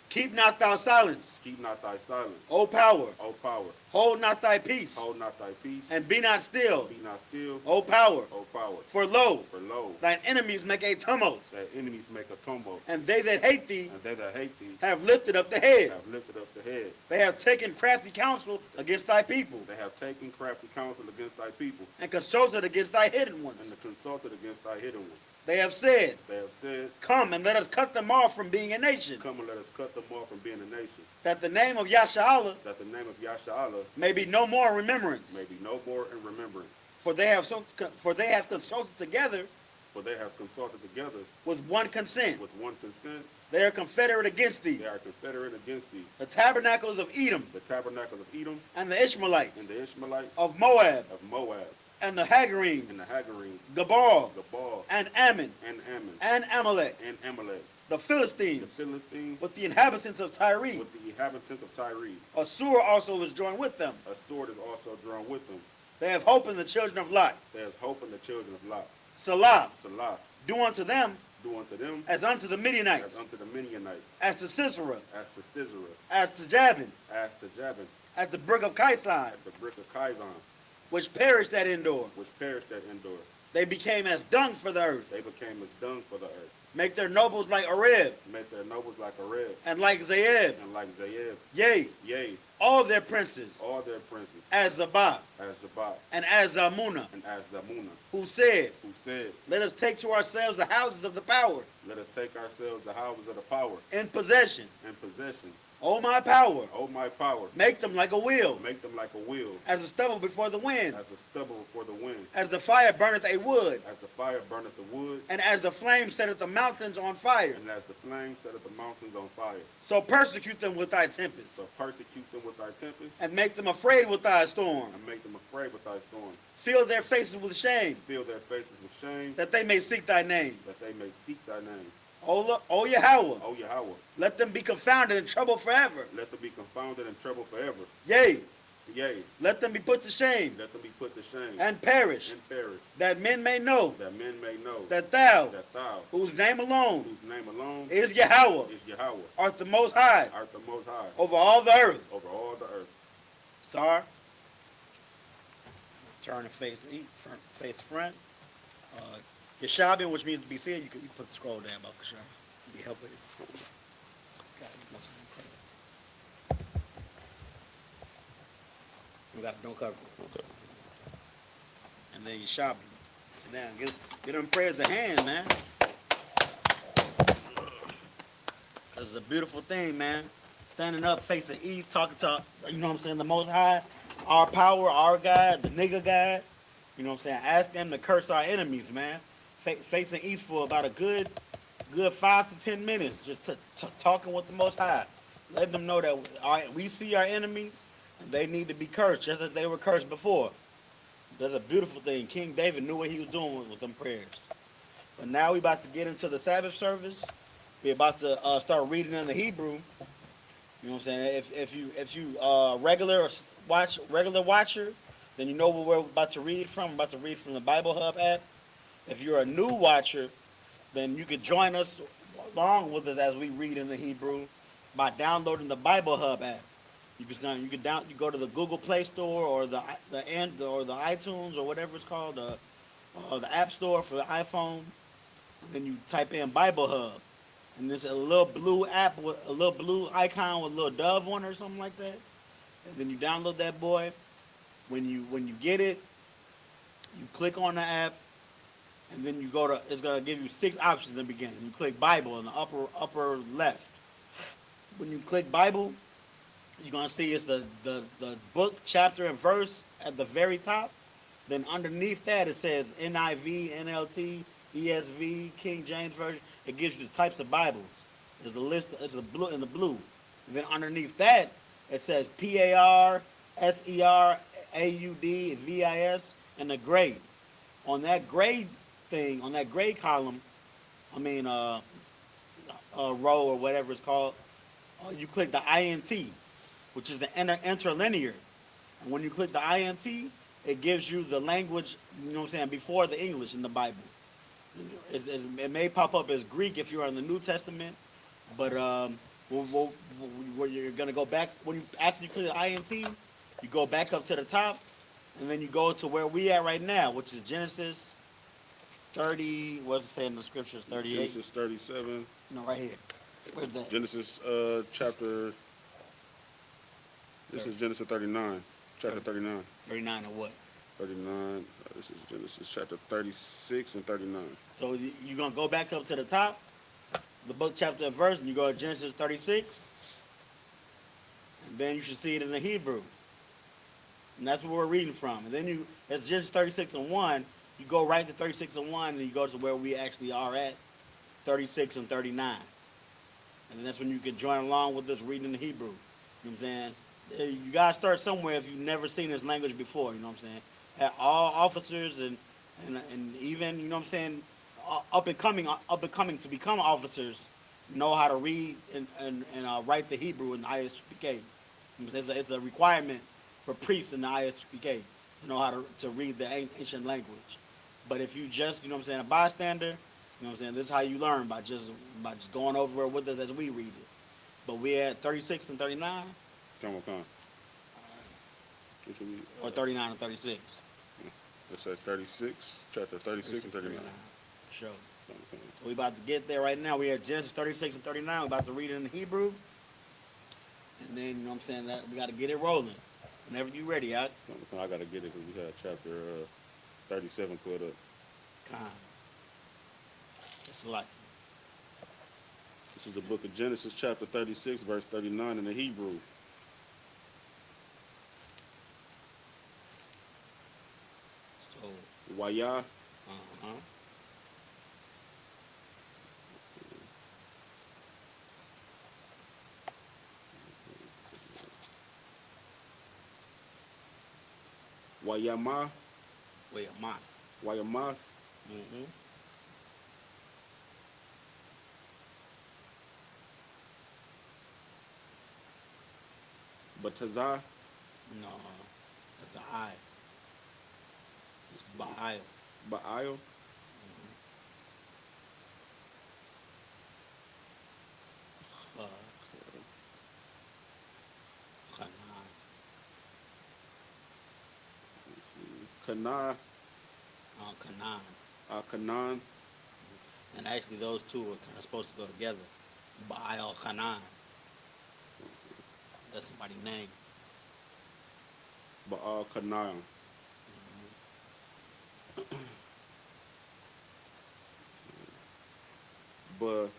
[SPEAKER 1] keep not thou silence,
[SPEAKER 2] Keep not thy silence,
[SPEAKER 1] O power,
[SPEAKER 2] O power,
[SPEAKER 1] hold not thy peace,
[SPEAKER 2] hold not thy peace,
[SPEAKER 1] and be not still,
[SPEAKER 2] be not still,
[SPEAKER 1] O power,
[SPEAKER 2] O power,
[SPEAKER 1] for lo,
[SPEAKER 2] for lo,
[SPEAKER 1] thine enemies make a tumult,
[SPEAKER 2] thy enemies make a tumult,
[SPEAKER 1] and they that hate thee
[SPEAKER 2] and they that hate thee
[SPEAKER 1] have lifted up the head.
[SPEAKER 2] have lifted up the head.
[SPEAKER 1] They have taken crafty counsel against thy people,
[SPEAKER 2] They have taken crafty counsel against thy people,
[SPEAKER 1] and consulted against thy hidden
[SPEAKER 2] and
[SPEAKER 1] ones.
[SPEAKER 2] consulted against thy hidden ones.
[SPEAKER 1] They have said,
[SPEAKER 2] They have said,
[SPEAKER 1] come and let us cut them off from being a nation,
[SPEAKER 2] come and let us cut them off from being a nation,
[SPEAKER 1] that the name of Yashala
[SPEAKER 2] that the name of Yasha'Allah
[SPEAKER 1] may be no more in remembrance.
[SPEAKER 2] may be no more in remembrance.
[SPEAKER 1] For they have consulted together
[SPEAKER 2] For they have consulted together
[SPEAKER 1] with one consent.
[SPEAKER 2] with one consent.
[SPEAKER 1] They are confederate against thee.
[SPEAKER 2] They are confederate against thee.
[SPEAKER 1] The tabernacles of Edom
[SPEAKER 2] The tabernacles of Edom
[SPEAKER 1] and the Ishmaelites,
[SPEAKER 2] and the Ishmaelites
[SPEAKER 1] of Moab
[SPEAKER 2] of Moab
[SPEAKER 1] and the Hagarenes,
[SPEAKER 2] and the Hagarenes,
[SPEAKER 1] Gabal
[SPEAKER 2] Gabal
[SPEAKER 1] and Ammon
[SPEAKER 2] and Ammon
[SPEAKER 1] and Amalek,
[SPEAKER 2] and Amalek,
[SPEAKER 1] the
[SPEAKER 2] the
[SPEAKER 1] Philistines,
[SPEAKER 2] Philistines
[SPEAKER 1] with the inhabitants of Tyre,
[SPEAKER 2] with the inhabitants of Tyre.
[SPEAKER 1] A sword also is joined with them.
[SPEAKER 2] A sword is also drawn with them.
[SPEAKER 1] They have hope in the children of Lot.
[SPEAKER 2] There is hope in the children of Lot.
[SPEAKER 1] Salah,
[SPEAKER 2] Salah,
[SPEAKER 1] do unto them
[SPEAKER 2] do unto them
[SPEAKER 1] as unto the
[SPEAKER 2] as
[SPEAKER 1] Midianites,
[SPEAKER 2] unto the Midianites,
[SPEAKER 1] as to Sisera,
[SPEAKER 2] as to Sisera,
[SPEAKER 1] as to Jabin,
[SPEAKER 2] as to Jabin,
[SPEAKER 1] as the brook of Kison,
[SPEAKER 2] at the brick of Kizon,
[SPEAKER 1] which perished at Endor.
[SPEAKER 2] which perished at Endor.
[SPEAKER 1] They became as dung for the earth.
[SPEAKER 2] They became as dung for the earth.
[SPEAKER 1] Make their nobles like Areb,
[SPEAKER 2] Make their nobles like Areb,
[SPEAKER 1] and like Zaeb.
[SPEAKER 2] and like Zayeb.
[SPEAKER 1] Yea,
[SPEAKER 2] Yea,
[SPEAKER 1] all their princes,
[SPEAKER 2] all their princes,
[SPEAKER 1] as Zabah,
[SPEAKER 2] as Sabbath,
[SPEAKER 1] and as Zamunah,
[SPEAKER 2] and as Zamunah,
[SPEAKER 1] who said,
[SPEAKER 2] who said,
[SPEAKER 1] let us take to ourselves the houses of the power
[SPEAKER 2] let us take ourselves the houses of the power
[SPEAKER 1] in possession.
[SPEAKER 2] and possession.
[SPEAKER 1] O my power,
[SPEAKER 2] O my power,
[SPEAKER 1] make them like a wheel,
[SPEAKER 2] make them like a wheel,
[SPEAKER 1] as the stubble before the wind,
[SPEAKER 2] as the stubble before the wind,
[SPEAKER 1] as the fire burneth a wood,
[SPEAKER 2] as the fire burneth the wood,
[SPEAKER 1] and as the flame setteth the mountains on fire.
[SPEAKER 2] and as the flame setteth the mountains on fire.
[SPEAKER 1] So persecute them with thy tempest,
[SPEAKER 2] So persecute them with thy tempest,
[SPEAKER 1] and make them afraid with thy storm.
[SPEAKER 2] and make them afraid with thy storm.
[SPEAKER 1] Fill their faces with shame,
[SPEAKER 2] Fill their faces with shame,
[SPEAKER 1] that they may seek thy name.
[SPEAKER 2] that they may seek thy name.
[SPEAKER 1] O Yahweh,
[SPEAKER 2] O Yahweh,
[SPEAKER 1] let them be confounded and troubled forever.
[SPEAKER 2] let them be confounded and troubled forever.
[SPEAKER 1] Yea,
[SPEAKER 2] Yea,
[SPEAKER 1] let them be put to shame
[SPEAKER 2] let them be put to shame
[SPEAKER 1] and perish,
[SPEAKER 2] and perish,
[SPEAKER 1] that men may know
[SPEAKER 2] that men may know
[SPEAKER 1] that thou,
[SPEAKER 2] that thou,
[SPEAKER 1] whose name alone
[SPEAKER 2] whose name alone
[SPEAKER 1] is Yahweh,
[SPEAKER 2] is Yahweh,
[SPEAKER 1] art the most high
[SPEAKER 2] art the most high
[SPEAKER 1] over all the earth.
[SPEAKER 2] over all the earth.
[SPEAKER 1] Sar, turn and face front. Yeshabin, which means to be seen, you put the scroll down, Buck Shah. Be helping it. God, you must have been crazy. We got don't cover.
[SPEAKER 2] Okay.
[SPEAKER 1] And then Yeshabin. Sit down. Get them prayers a hand, man. Cause it's a beautiful thing, man. Standing up, facing east, talking to, you know what I'm saying, the Most High, our power, our God, the nigga God. You know what I'm saying? Ask them to curse our enemies, man. Facing east for about a good 5 to 10 minutes, just talking with the Most High. Letting them know that we see our enemies, and they need to be cursed, just as they were cursed before. That's a beautiful thing. King David knew what he was doing with them prayers. But now we about to get into the Sabbath service. We're about to start reading in the Hebrew. You know what I'm saying? If you regular watcher, then you know what we're about to read from. We're about to read from the Bible Hub app. If you're a new watcher, then you could join us along with us as we read in the Hebrew by downloading the Bible Hub app. You go to the Google Play Store or the iTunes or whatever it's called, the App Store for the iPhone. And then you type in Bible Hub, and there's a little blue app with a little blue icon with a little dove on it or something like that. And then you download that boy. When you get it, you click on the app, and then you it's gonna give you 6 options in the beginning. You click Bible in the upper left. When you click Bible, you're gonna see it's the book, chapter, and verse at the very top. Then underneath that it says NIV, NLT, ESV, King James Version. It gives you the types of Bibles. There's a list. It's the blue in the blue. And then underneath that it says PAR, SER, AUD, and VIS, and the grade. On that grade thing, on that grade column, row or whatever it's called, you click the INT, which is the interlinear. And when you click the INT, it gives you the language, you know what I'm saying, before the English in the Bible. It may pop up as Greek if you're in the New Testament, but you're going to go back, after you click the INT, you go back up to the top, and then you go to where we at right now, which is Genesis 30, what's it say in the scriptures, 38?
[SPEAKER 2] Genesis 37.
[SPEAKER 1] No, right here. Where's that?
[SPEAKER 2] Genesis chapter. This is Genesis 39. Chapter 39.
[SPEAKER 1] 39 or what?
[SPEAKER 2] 39. This is Genesis chapter 36 and 39.
[SPEAKER 1] So you're going to go back up to the top, the book, chapter, and verse, and you go to Genesis 36, and then you should see it in the Hebrew. And that's what we're reading from. And then it's Genesis 36 and 1. You go right to 36 and 1, and you go to where we actually are at, 36 and 39. And that's when you can join along with us reading the Hebrew. You know what I'm saying? You got to start somewhere if you've never seen this language before, you know what I'm saying? All officers and even, you know what I'm saying, up and coming to become officers, know how to read and write the Hebrew in the I.S.U.P.K. It's a requirement for priests in the I.S.U.P.K. to know how to read the ancient language. But if you just, you know what I'm saying, a bystander, you know what I'm saying, this is how you learn by just going over it with us as we read it. But we at 36 and 39,
[SPEAKER 2] Come on, come on. What should we,
[SPEAKER 1] or 39 and 36.
[SPEAKER 2] let's say 36, chapter 36 and 39.
[SPEAKER 1] Sure.
[SPEAKER 2] Come on, come on.
[SPEAKER 1] So we about to get there right now. We at Genesis 36 and 39. We're about to read it in Hebrew. And then, you know what I'm saying, that we got to get it rolling. Whenever you ready, I
[SPEAKER 2] Come on, come on. I gotta get it because we had chapter 37 put up.
[SPEAKER 1] Con. It's like,
[SPEAKER 2] This is the book of Genesis, chapter 36, verse 39 in the Hebrew.
[SPEAKER 1] so,
[SPEAKER 2] Wayah,
[SPEAKER 1] uh-huh.
[SPEAKER 2] Wayama,
[SPEAKER 1] Wait a month.
[SPEAKER 2] Wayamath,
[SPEAKER 1] Mm-hmm.
[SPEAKER 2] Batazah,
[SPEAKER 1] No, that's an I. It's Ba'il.
[SPEAKER 2] Ba'il,
[SPEAKER 1] Hanan.
[SPEAKER 2] Kana,
[SPEAKER 1] Canaan.
[SPEAKER 2] Kanan,
[SPEAKER 1] And actually, those two are kind of supposed to go together. Ba'il Hanan. That's somebody's name.
[SPEAKER 2] Baal Kanan. Let's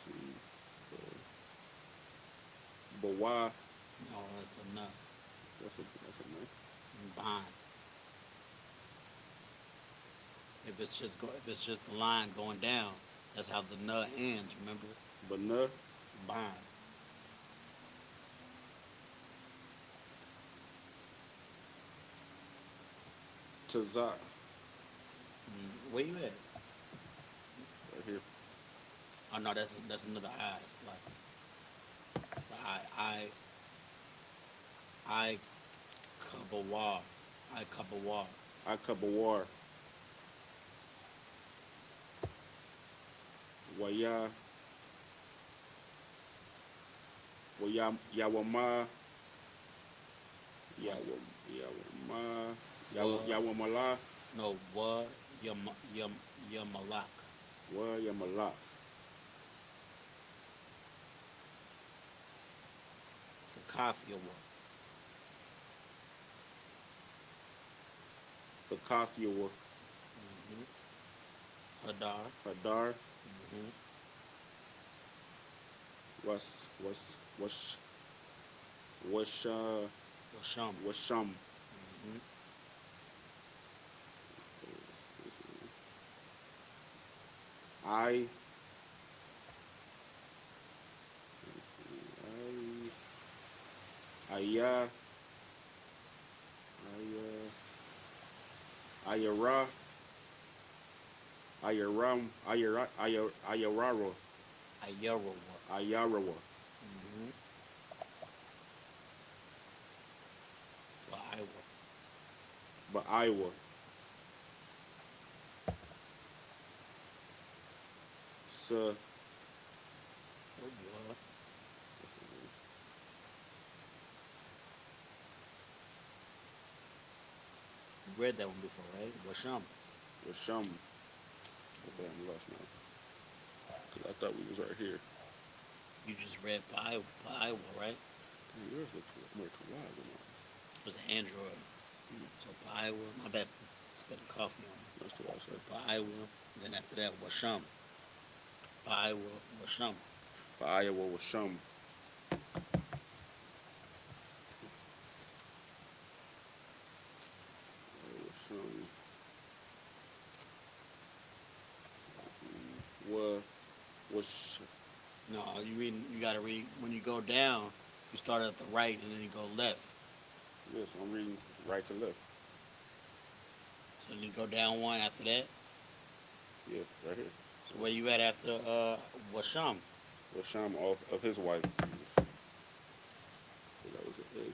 [SPEAKER 2] see, Bawa,
[SPEAKER 1] No, that's enough.
[SPEAKER 2] that's a name.
[SPEAKER 1] Bond. If it's just the line going down, that's how the nut ends. Remember,
[SPEAKER 2] Bana,
[SPEAKER 1] bond.
[SPEAKER 2] Tazah,
[SPEAKER 1] Where you at?
[SPEAKER 2] right here.
[SPEAKER 1] Oh no, that's another I. It's like it's I Kabawar. I Kabawar.
[SPEAKER 2] Akabawar, Waya, Yawama, Yawamala,
[SPEAKER 1] No, Yamalak.
[SPEAKER 2] Yamala,
[SPEAKER 1] It's a coffee award.
[SPEAKER 2] Thakafiawa,
[SPEAKER 1] Hadar.
[SPEAKER 2] Hadar,
[SPEAKER 1] Mm-hmm. Washam.
[SPEAKER 2] Washam,
[SPEAKER 1] Mm-hmm.
[SPEAKER 2] I, Aya, Ayara, Ayaram, Ayararo,
[SPEAKER 1] Ayarawa.
[SPEAKER 2] Ayarawa,
[SPEAKER 1] Mm-hmm. Iowa.
[SPEAKER 2] but Iowa, Sa,
[SPEAKER 1] Oh, yeah. You read that one before, right? Washam.
[SPEAKER 2] Washam. Okay, I'm lost now. Cause I thought we was right here.
[SPEAKER 1] You just read Iowa, right?
[SPEAKER 2] Dang, yours looks more too wide than mine.
[SPEAKER 1] It was an Android. So Iowa, my bad. Spit the coffee on me.
[SPEAKER 2] That's what I said.
[SPEAKER 1] Iowa. Then after that, Washam. Iowa, Washam.
[SPEAKER 2] But Iowa was Shum. Was
[SPEAKER 1] No, you gotta read, when you go down, you start at the right and then you go left.
[SPEAKER 2] yes, I'm reading right to left.
[SPEAKER 1] So then you go down one after that.
[SPEAKER 2] Yeah, right here.
[SPEAKER 1] So where you at after Washam?
[SPEAKER 2] Well, Sham of his wife. So that was an ex.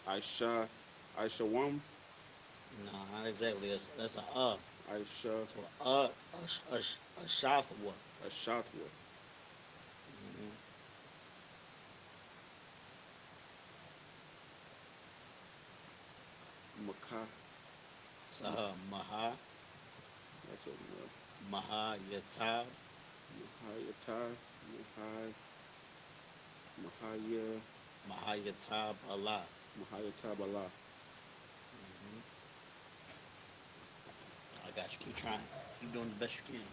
[SPEAKER 2] Aisha
[SPEAKER 1] No, not exactly. That's a
[SPEAKER 2] Aisha
[SPEAKER 1] So a shafwa.
[SPEAKER 2] Ashatwa. Makah.
[SPEAKER 1] Maha
[SPEAKER 2] That's a
[SPEAKER 1] Maha Yatab
[SPEAKER 2] Mahayata. Mahaya.
[SPEAKER 1] Maha Yatab Allah.
[SPEAKER 2] Mahayata Bala.
[SPEAKER 1] I got you. Keep trying. Keep doing the best you can.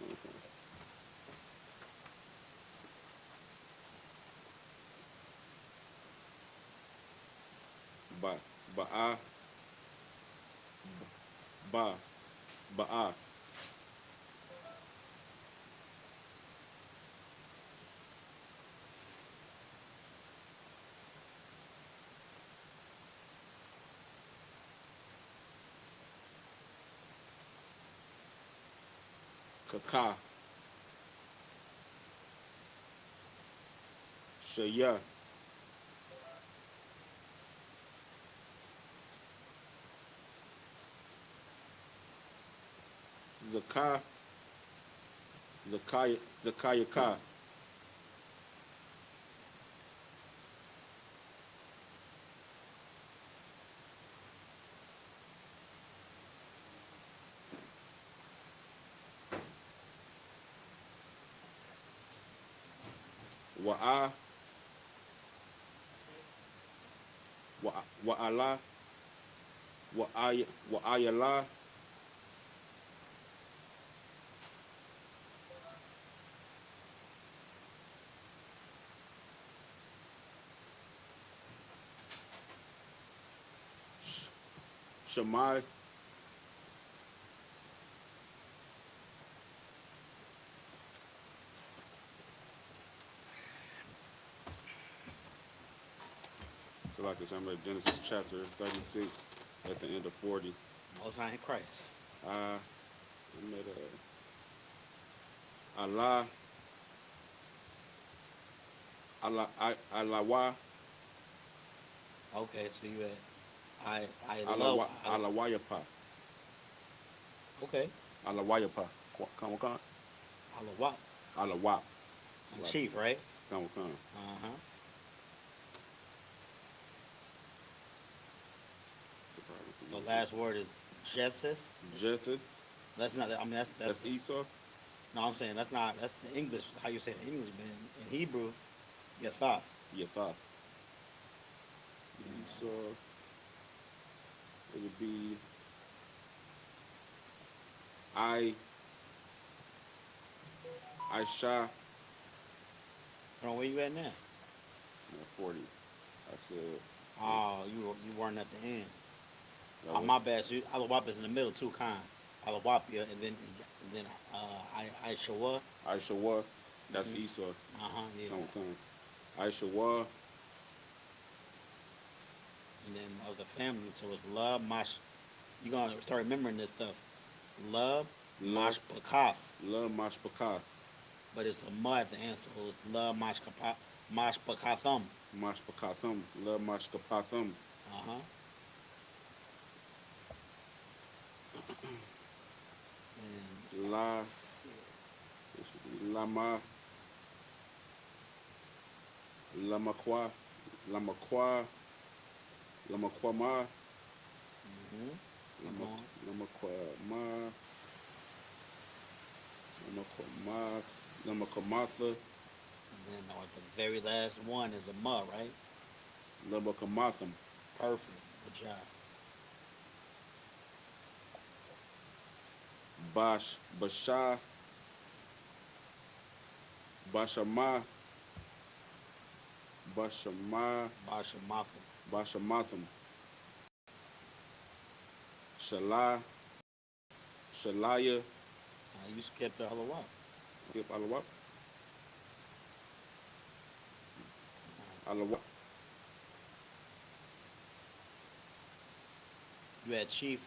[SPEAKER 2] Ba. Ba'a. Ba. Ba'a. Kaka. Shaya. Zakah. Zakayaka. Wa'a. Wa'ala. Wa'ayala. Shamai. So like it's I'm at Genesis chapter 36 at the end of 40.
[SPEAKER 1] Most High in Christ.
[SPEAKER 2] I'm at Allah. Alawa.
[SPEAKER 1] Okay, so you at I love.
[SPEAKER 2] Alawayapa.
[SPEAKER 1] Okay,
[SPEAKER 2] Alawayapa. Come on.
[SPEAKER 1] Alawat.
[SPEAKER 2] Alawa.
[SPEAKER 1] Chief, right?
[SPEAKER 2] Come on.
[SPEAKER 1] Uh-huh. The last word is Jetheth.
[SPEAKER 2] Jetheth.
[SPEAKER 1] That's not. I mean, that's.
[SPEAKER 2] That's Esau.
[SPEAKER 1] No, I'm saying that's not. That's the English. How you say it in English, man? In Hebrew, Yathaf.
[SPEAKER 2] Yathah. Esau. It would be Aisha.
[SPEAKER 1] Hold on, where you at now?
[SPEAKER 2] 40. I said.
[SPEAKER 1] Oh, you weren't at the end.
[SPEAKER 2] that
[SPEAKER 1] Oh,
[SPEAKER 2] was-
[SPEAKER 1] my bad. So Alawap is in the middle too, kind. Alawapia, and then Aishawa.
[SPEAKER 2] Aishawa. That's Esau.
[SPEAKER 1] Yeah.
[SPEAKER 2] Come. Aishawa.
[SPEAKER 1] And then of the family, so it's Love Mash. You're gonna start remembering this stuff. Love Mash Pakath,
[SPEAKER 2] Love Mashpaka.
[SPEAKER 1] but it's a mud at the end, so it's Love Mash Pakathum.
[SPEAKER 2] Mashpakathum. Love Mashkapathum.
[SPEAKER 1] Uh-huh. And
[SPEAKER 2] La. It should be Lama. Lamakwa. Lamakwama.
[SPEAKER 1] keep going.
[SPEAKER 2] Lamakwama.
[SPEAKER 1] And then the very last one is a ma, right?
[SPEAKER 2] Lamakamatham.
[SPEAKER 1] Perfect. Good job.
[SPEAKER 2] Basha. Bashama. Bashamatham. Shalaya.
[SPEAKER 1] You skipped the Halawat.
[SPEAKER 2] Skip Alawap. Alawap.
[SPEAKER 1] You had Chief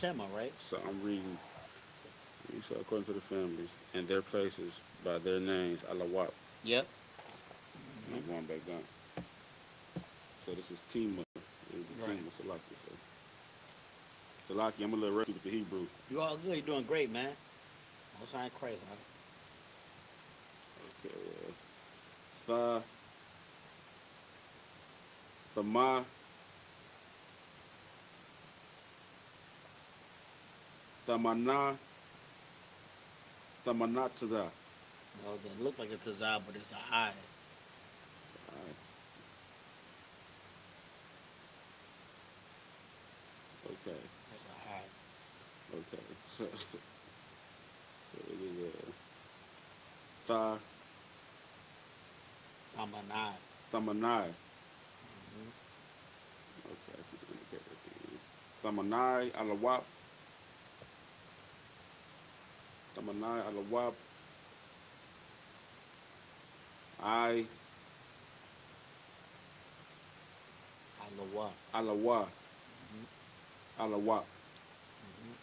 [SPEAKER 1] Tema, right?
[SPEAKER 2] So I'm reading Esau according to the families and their places by their names. I.S.U.P.K.
[SPEAKER 1] Yep.
[SPEAKER 2] I'm going back down. So this is Tima. This is the
[SPEAKER 1] Right.
[SPEAKER 2] Tima Salaki. So Salaki, I'm a little rusty with the Hebrew.
[SPEAKER 1] You all good. You're doing great, man. Most I ain't crazy, man.
[SPEAKER 2] Okay. Thama. Thamana. Thamanataza.
[SPEAKER 1] No, it look like it's a Zah, but it's an I.
[SPEAKER 2] Okay.
[SPEAKER 1] It's an I.
[SPEAKER 2] Okay. So it is
[SPEAKER 1] Tamanai.
[SPEAKER 2] Thamanai.
[SPEAKER 1] Mm-hmm.
[SPEAKER 2] Okay, I see the indicator again. Thamanai Alawap. Thamanai Alawap.
[SPEAKER 1] Alawa.
[SPEAKER 2] Alawa.
[SPEAKER 1] Mm-hmm.
[SPEAKER 2] Alawap.
[SPEAKER 1] Mm-hmm.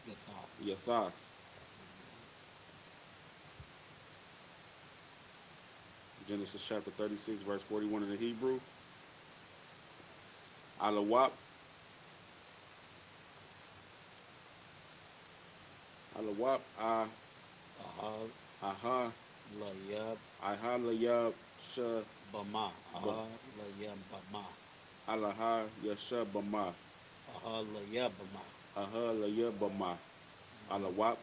[SPEAKER 1] Get off.
[SPEAKER 2] Yathar. Genesis chapter 36, verse 41 in the Hebrew. Alawap. Alawap.
[SPEAKER 1] Ahal.
[SPEAKER 2] Aha.
[SPEAKER 1] Layab.
[SPEAKER 2] Aha layab. Sha.
[SPEAKER 1] Bama. Ahal. Layab. Bama.
[SPEAKER 2] Alaha. Yasha bama.
[SPEAKER 1] Ahal. Layab. Bama.
[SPEAKER 2] Aha layab bama. Alawap.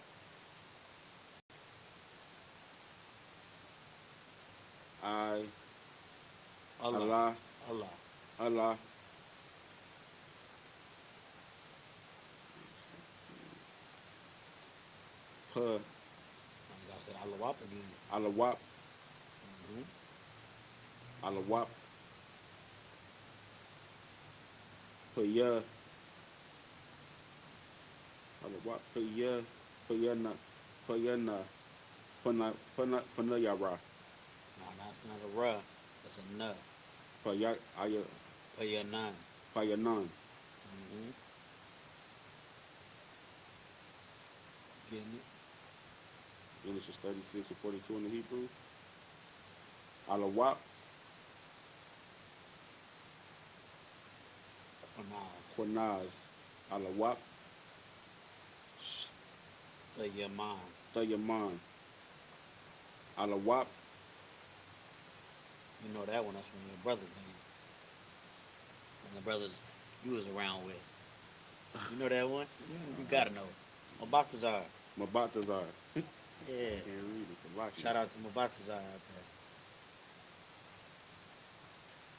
[SPEAKER 1] Allah.
[SPEAKER 2] Allah.
[SPEAKER 1] Allah.
[SPEAKER 2] Allah. Pa.
[SPEAKER 1] You gotta say Alawap again.
[SPEAKER 2] Alawap.
[SPEAKER 1] Mm-hmm.
[SPEAKER 2] Alawap. Paya. Alawap. Paya. Payana. Payana. Panayara.
[SPEAKER 1] No, that's not a ra. That's a na.
[SPEAKER 2] Paya. Aya.
[SPEAKER 1] Payanan.
[SPEAKER 2] Payanan.
[SPEAKER 1] Mm-hmm. Getting it?
[SPEAKER 2] Genesis 36 and 42 in the Hebrew. Alawap.
[SPEAKER 1] Panaz.
[SPEAKER 2] Quanaz. Alawap.
[SPEAKER 1] Tayaman.
[SPEAKER 2] Tayaman. Alawap.
[SPEAKER 1] You know that one. That's one of your brothers' name. And the brothers you was around with. You know that one? You gotta know. Mabatazar.
[SPEAKER 2] Mabatazar.
[SPEAKER 1] Yeah.
[SPEAKER 2] Can't read it. Salaki.
[SPEAKER 1] Shout out to Mabatazar out there.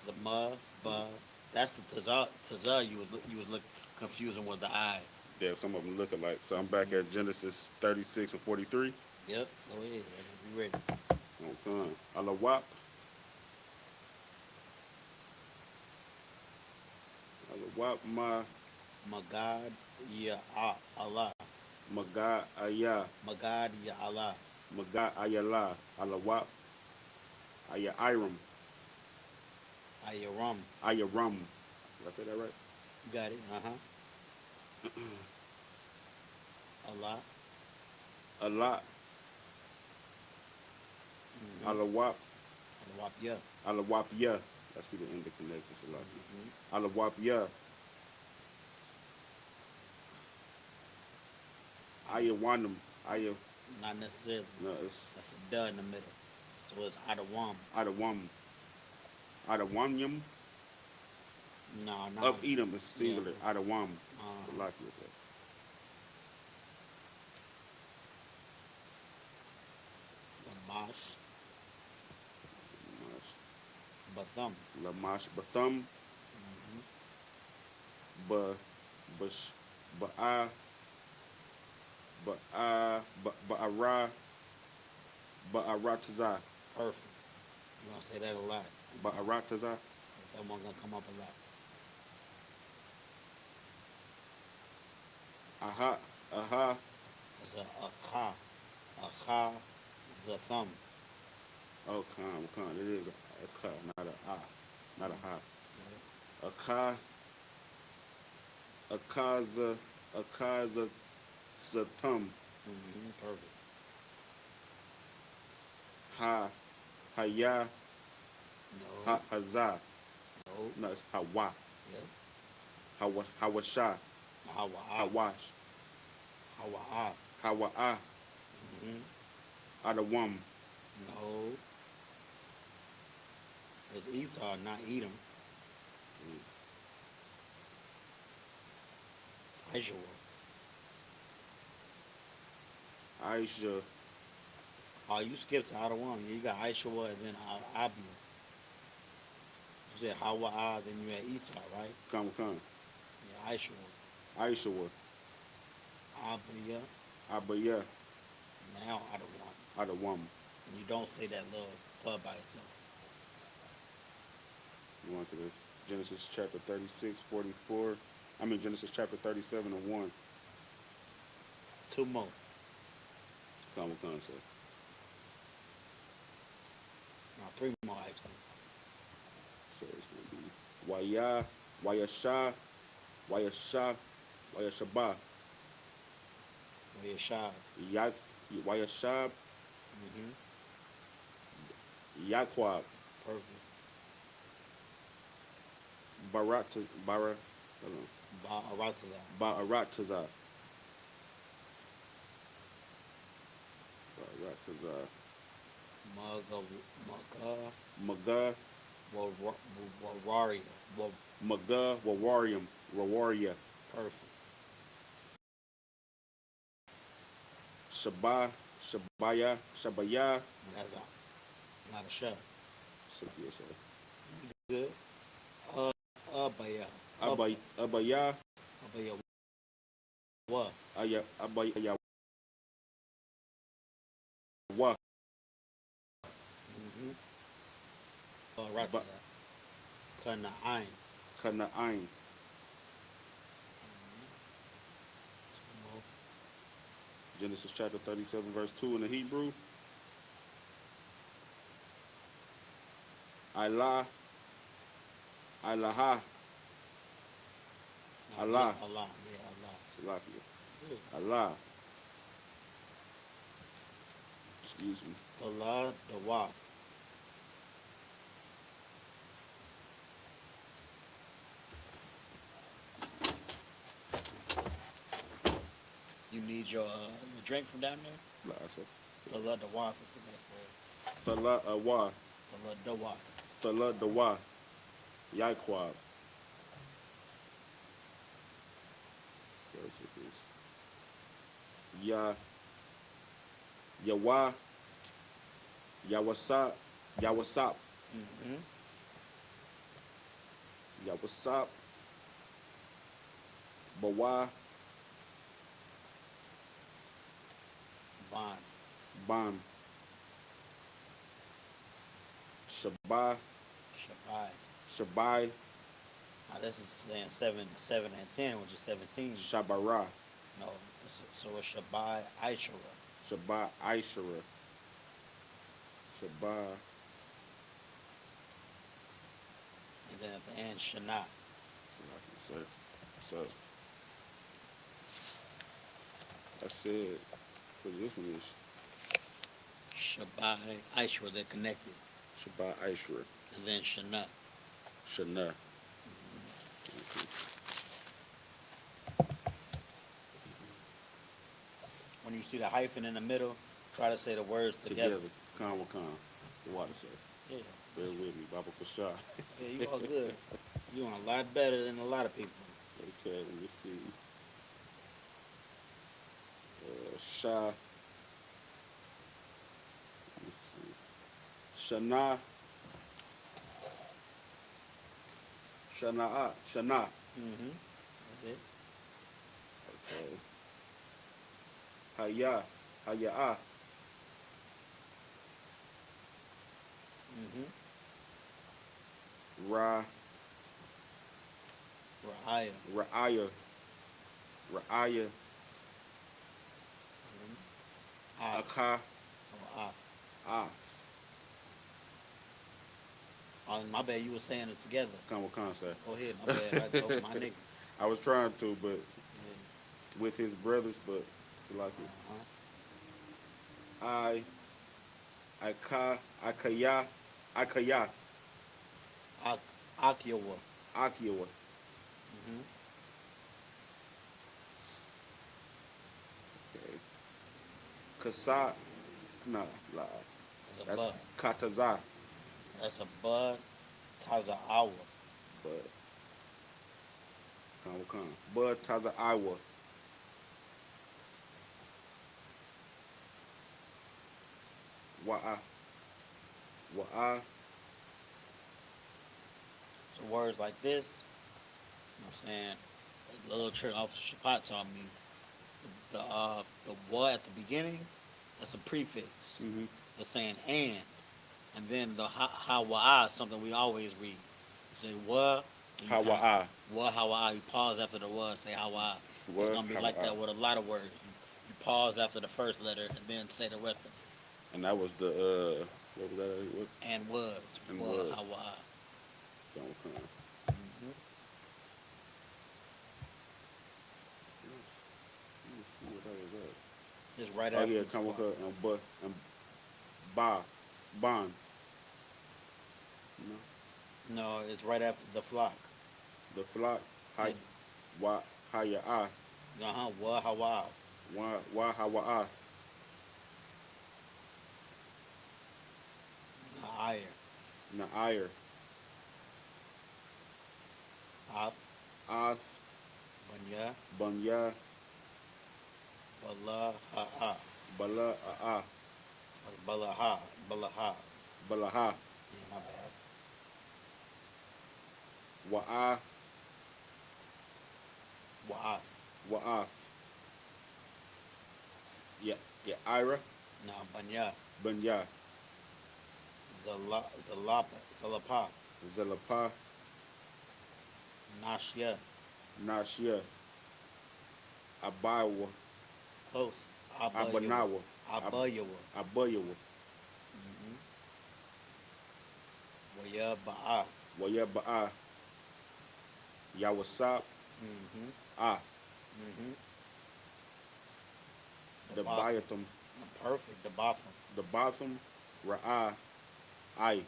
[SPEAKER 1] The ma, ba. That's the tazar you was look confusing with the I.
[SPEAKER 2] Yeah, some of them look alike. So I'm back at Genesis 36 and 43.
[SPEAKER 1] Yep. Go ahead. You ready?
[SPEAKER 2] Okay. Alawap. Alawap ma.
[SPEAKER 1] Magad ya Allah.
[SPEAKER 2] Magad ayah.
[SPEAKER 1] Magad ya Allah.
[SPEAKER 2] Magad ayala. Alawap. Ayairam.
[SPEAKER 1] Ayaram.
[SPEAKER 2] Ayaram. Did I say that right?
[SPEAKER 1] You got it. Allah.
[SPEAKER 2] Allah.
[SPEAKER 1] Mm-hmm.
[SPEAKER 2] Alawap.
[SPEAKER 1] Alawap ya.
[SPEAKER 2] Alawap ya. I see the end of connection. Salaki.
[SPEAKER 1] Mm-hmm.
[SPEAKER 2] Alawap ya. Ayawanam.
[SPEAKER 1] Not necessarily.
[SPEAKER 2] No, it's
[SPEAKER 1] That's a duh in the middle. So it's Adawam.
[SPEAKER 2] Adawam. Adawamyam.
[SPEAKER 1] No, no.
[SPEAKER 2] Of Edom is singular.
[SPEAKER 1] Yeah.
[SPEAKER 2] Adawam. Salaki is that.
[SPEAKER 1] Lamash. Bathum.
[SPEAKER 2] Lamash Bathum.
[SPEAKER 1] Mm-hmm.
[SPEAKER 2] Ba'arataza.
[SPEAKER 1] Perfect. You're gonna say that a lot.
[SPEAKER 2] Ba'arataza.
[SPEAKER 1] That one's gonna come up a lot.
[SPEAKER 2] Aha. Aha.
[SPEAKER 1] It's a akha. Akha zathum.
[SPEAKER 2] Oh, con. It is a ka, not a ah, not a ha. A ka. A kaza. A kaza. Satum.
[SPEAKER 1] Perfect.
[SPEAKER 2] Haya.
[SPEAKER 1] No.
[SPEAKER 2] Hazah.
[SPEAKER 1] No.
[SPEAKER 2] No, it's Hawa.
[SPEAKER 1] Yep.
[SPEAKER 2] Hawasha.
[SPEAKER 1] Hawa.
[SPEAKER 2] Hawash.
[SPEAKER 1] Hawa.
[SPEAKER 2] Hawa'a. Adawam.
[SPEAKER 1] No. It's Esau, not Edom. I.S.U.P.K.
[SPEAKER 2] Aisha.
[SPEAKER 1] Oh, you skipped to Adawam. You got I.S.U.P.K. and then Abia. You said Hawa, then you had Esau, right?
[SPEAKER 2] Come.
[SPEAKER 1] Yeah, I.S.U.P.K.
[SPEAKER 2] Aisha.
[SPEAKER 1] Abia.
[SPEAKER 2] Abaya.
[SPEAKER 1] Now Adawam.
[SPEAKER 2] Adawam.
[SPEAKER 1] And you don't say that little club by itself.
[SPEAKER 2] You want to this? Genesis chapter 36, 44. Genesis chapter 37 and 1.
[SPEAKER 1] 2 more.
[SPEAKER 2] Common concept.
[SPEAKER 1] No, 3 more actually.
[SPEAKER 2] So it's going to be Waya, Wayasha, Wayasha, Wayashaba,
[SPEAKER 1] Yeshab.
[SPEAKER 2] Wayashab, Yaquab,
[SPEAKER 1] Perfect. Ba'aratazah.
[SPEAKER 2] Ba'aratazah. Maga,
[SPEAKER 1] Wawaria.
[SPEAKER 2] Maga, Wawarium,
[SPEAKER 1] Perfect.
[SPEAKER 2] Shabaya,
[SPEAKER 1] That's not a shot.
[SPEAKER 2] yes, sir.
[SPEAKER 1] Good. Abaya.
[SPEAKER 2] Abaya,
[SPEAKER 1] Abaya. What?
[SPEAKER 2] Abaya, Wa,
[SPEAKER 1] Ratazah. Kana'ain.
[SPEAKER 2] Kana'ain, Genesis chapter 37, verse 2 in the Hebrew. Allah, Allah, Allah,
[SPEAKER 1] Allah. Yeah, Allah.
[SPEAKER 2] Allah. Excuse me.
[SPEAKER 1] Allah, the Wath. You need your drink from down there? Allah, the Wath is the next word.
[SPEAKER 2] Tala Awa,
[SPEAKER 1] Allah, the Wath.
[SPEAKER 2] Tala Dawa, Yaquab. Yawa, Yawasap, Yawasap, Yawasap, Bawa, Ban, Shabai, Shabai,
[SPEAKER 1] Now this is saying 7 and 10, which is 17.
[SPEAKER 2] Shabara,
[SPEAKER 1] No, so it's Shabai Aishara.
[SPEAKER 2] Shabai Aishara, Shabai,
[SPEAKER 1] And then at the end, Shana.
[SPEAKER 2] So I said, what this one is
[SPEAKER 1] Shabai Aishara, they're connected.
[SPEAKER 2] Shabai Aishara,
[SPEAKER 1] And then Shana.
[SPEAKER 2] Shana.
[SPEAKER 1] When you see the hyphen in the middle, try to say the words together.
[SPEAKER 2] Con with con. The water say.
[SPEAKER 1] Yeah.
[SPEAKER 2] Bear with me, Baba for sure.
[SPEAKER 1] Yeah, you all good. You doing a lot better than a lot of people.
[SPEAKER 2] Okay, let me see. Shah. Let me see. Shana. Shana'a. Shana.
[SPEAKER 1] That's it.
[SPEAKER 2] Okay. Haya. Haya'a. Ra.
[SPEAKER 1] Ra'aya.
[SPEAKER 2] Ra'aya. Ra'aya. Aka.
[SPEAKER 1] Or Af.
[SPEAKER 2] Ah.
[SPEAKER 1] Oh, my bad, you were saying it together.
[SPEAKER 2] Come with concept.
[SPEAKER 1] Go ahead, my bad. I told my nigga.
[SPEAKER 2] I was trying to, but
[SPEAKER 1] Yeah.
[SPEAKER 2] with his brothers, but Salaki. Ikaya,
[SPEAKER 1] Akiowa.
[SPEAKER 2] Akiwa.
[SPEAKER 1] Mm-hmm.
[SPEAKER 2] Okay. Kasa, nah, la.
[SPEAKER 1] That's a
[SPEAKER 2] That's
[SPEAKER 1] bud.
[SPEAKER 2] Kataza,
[SPEAKER 1] That's a bud. Taza awa.
[SPEAKER 2] but Kan. Bud Taza Iowa. Wa'a. Wa'a.
[SPEAKER 1] So words like this, you know what I'm saying? A little trick off Shabbat taught me. The what at the beginning, that's a prefix.
[SPEAKER 2] Mm-hmm.
[SPEAKER 1] It's saying and then the ha is something we always read. You say what,
[SPEAKER 2] Hawa'a.
[SPEAKER 1] what hawa. You pause after the what, say hawa. It's
[SPEAKER 2] What?
[SPEAKER 1] gonna be like
[SPEAKER 2] Hawa'a.
[SPEAKER 1] that with a lot of words. You pause after the first letter and then say the rest of it.
[SPEAKER 2] And that was the, what was that? What?
[SPEAKER 1] And was
[SPEAKER 2] And
[SPEAKER 1] what
[SPEAKER 2] was.
[SPEAKER 1] hawa.
[SPEAKER 2] Kan.
[SPEAKER 1] Mm-hmm.
[SPEAKER 2] Let me see what that was at.
[SPEAKER 1] It's right
[SPEAKER 2] Oh
[SPEAKER 1] after.
[SPEAKER 2] yeah,
[SPEAKER 1] the
[SPEAKER 2] come with
[SPEAKER 1] flock.
[SPEAKER 2] her and but and bond. No,
[SPEAKER 1] No, it's right after the flock.
[SPEAKER 2] the flock. Hi,
[SPEAKER 1] And,
[SPEAKER 2] wa haya'a.
[SPEAKER 1] what hawa.
[SPEAKER 2] Wa hawa'a.
[SPEAKER 1] Na'ayr.
[SPEAKER 2] Na'ayr.
[SPEAKER 1] Af.
[SPEAKER 2] Af.
[SPEAKER 1] Banya.
[SPEAKER 2] Bunya.
[SPEAKER 1] Bala ha'a.
[SPEAKER 2] Bala'a.
[SPEAKER 1] Balaha. Balaha.
[SPEAKER 2] Balaha.
[SPEAKER 1] Yeah, my bad.
[SPEAKER 2] Wa'a.
[SPEAKER 1] Wa'af.
[SPEAKER 2] Wa'af. Yeah, Ira.
[SPEAKER 1] Nah, Banya.
[SPEAKER 2] Bunya.
[SPEAKER 1] Zalapa. Zalapa.
[SPEAKER 2] Zalapa.
[SPEAKER 1] Nashya.
[SPEAKER 2] Nashia. Abawa.
[SPEAKER 1] Close.
[SPEAKER 2] Abanawa.
[SPEAKER 1] Abayawa.
[SPEAKER 2] Abayawa.
[SPEAKER 1] Mm-hmm. Waya ba'a.
[SPEAKER 2] Wayaba'a. Yawasap.
[SPEAKER 1] Mm-hmm.
[SPEAKER 2] Ah.
[SPEAKER 1] Mm-hmm.
[SPEAKER 2] The Bayatum.
[SPEAKER 1] Perfect. The Botham.
[SPEAKER 2] The Botham. Ra'a. I.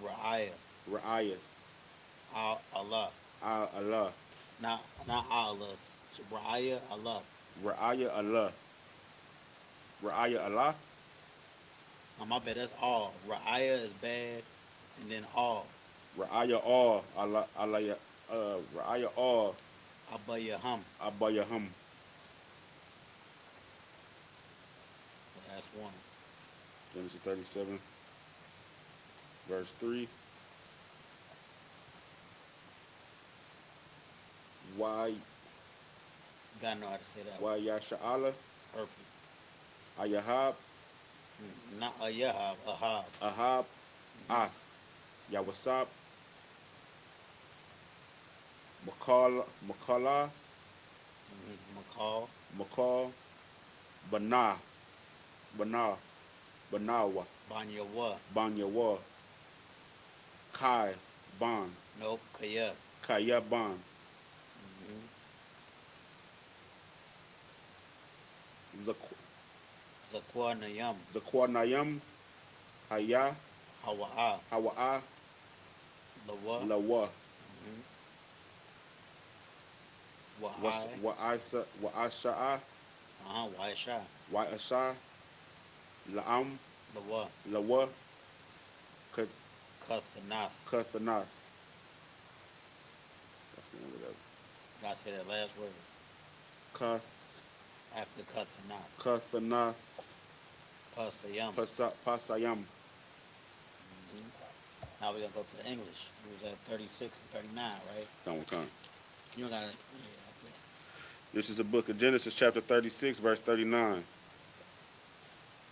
[SPEAKER 1] Ra'aya.
[SPEAKER 2] Ra'aya.
[SPEAKER 1] Allah.
[SPEAKER 2] Allah.
[SPEAKER 1] Not Allah. Ra'aya Allah.
[SPEAKER 2] Ra'aya Allah. Ra'aya Allah.
[SPEAKER 1] Oh, my bad. That's all. Ra'aya is bad. And then all.
[SPEAKER 2] Ra'aya all. Allah. Allah. Ra'aya all.
[SPEAKER 1] Abayaham.
[SPEAKER 2] Abayahum.
[SPEAKER 1] That's one.
[SPEAKER 2] Genesis 37. Verse 3. Why?
[SPEAKER 1] You gotta know how to say that.
[SPEAKER 2] Why Yasha'ala?
[SPEAKER 1] Perfect.
[SPEAKER 2] Ayahab.
[SPEAKER 1] Not Ayahab. Ahab.
[SPEAKER 2] Ahab. Ah. Yawasap. Makala.
[SPEAKER 1] McCall.
[SPEAKER 2] Makal. Bana. Banawa.
[SPEAKER 1] Banyawa.
[SPEAKER 2] Banyawa. Kai. Ban.
[SPEAKER 1] Nope. Kaya.
[SPEAKER 2] Kaya Ban.
[SPEAKER 1] Zakwa Nayam.
[SPEAKER 2] Zakwanayam. Haya.
[SPEAKER 1] Hawa'a.
[SPEAKER 2] Hawa'a.
[SPEAKER 1] Lawa.
[SPEAKER 2] Lawa.
[SPEAKER 1] Wa'ai.
[SPEAKER 2] Wa'asha'a.
[SPEAKER 1] Wa'isha.
[SPEAKER 2] Wa'asha. La'am.
[SPEAKER 1] Lawa.
[SPEAKER 2] Lawa.
[SPEAKER 1] Kathanath.
[SPEAKER 2] Kathanath. That's the end of that.
[SPEAKER 1] Gotta say that last word.
[SPEAKER 2] Kath.
[SPEAKER 1] After Kathanath.
[SPEAKER 2] Kathanath.
[SPEAKER 1] Pasayam.
[SPEAKER 2] Pasayam.
[SPEAKER 1] Now we're gonna go to the English. We was at 36 and 39, right?
[SPEAKER 2] Don't come.
[SPEAKER 1] You don't gotta.
[SPEAKER 2] This is the book of Genesis, chapter 36, verse 39.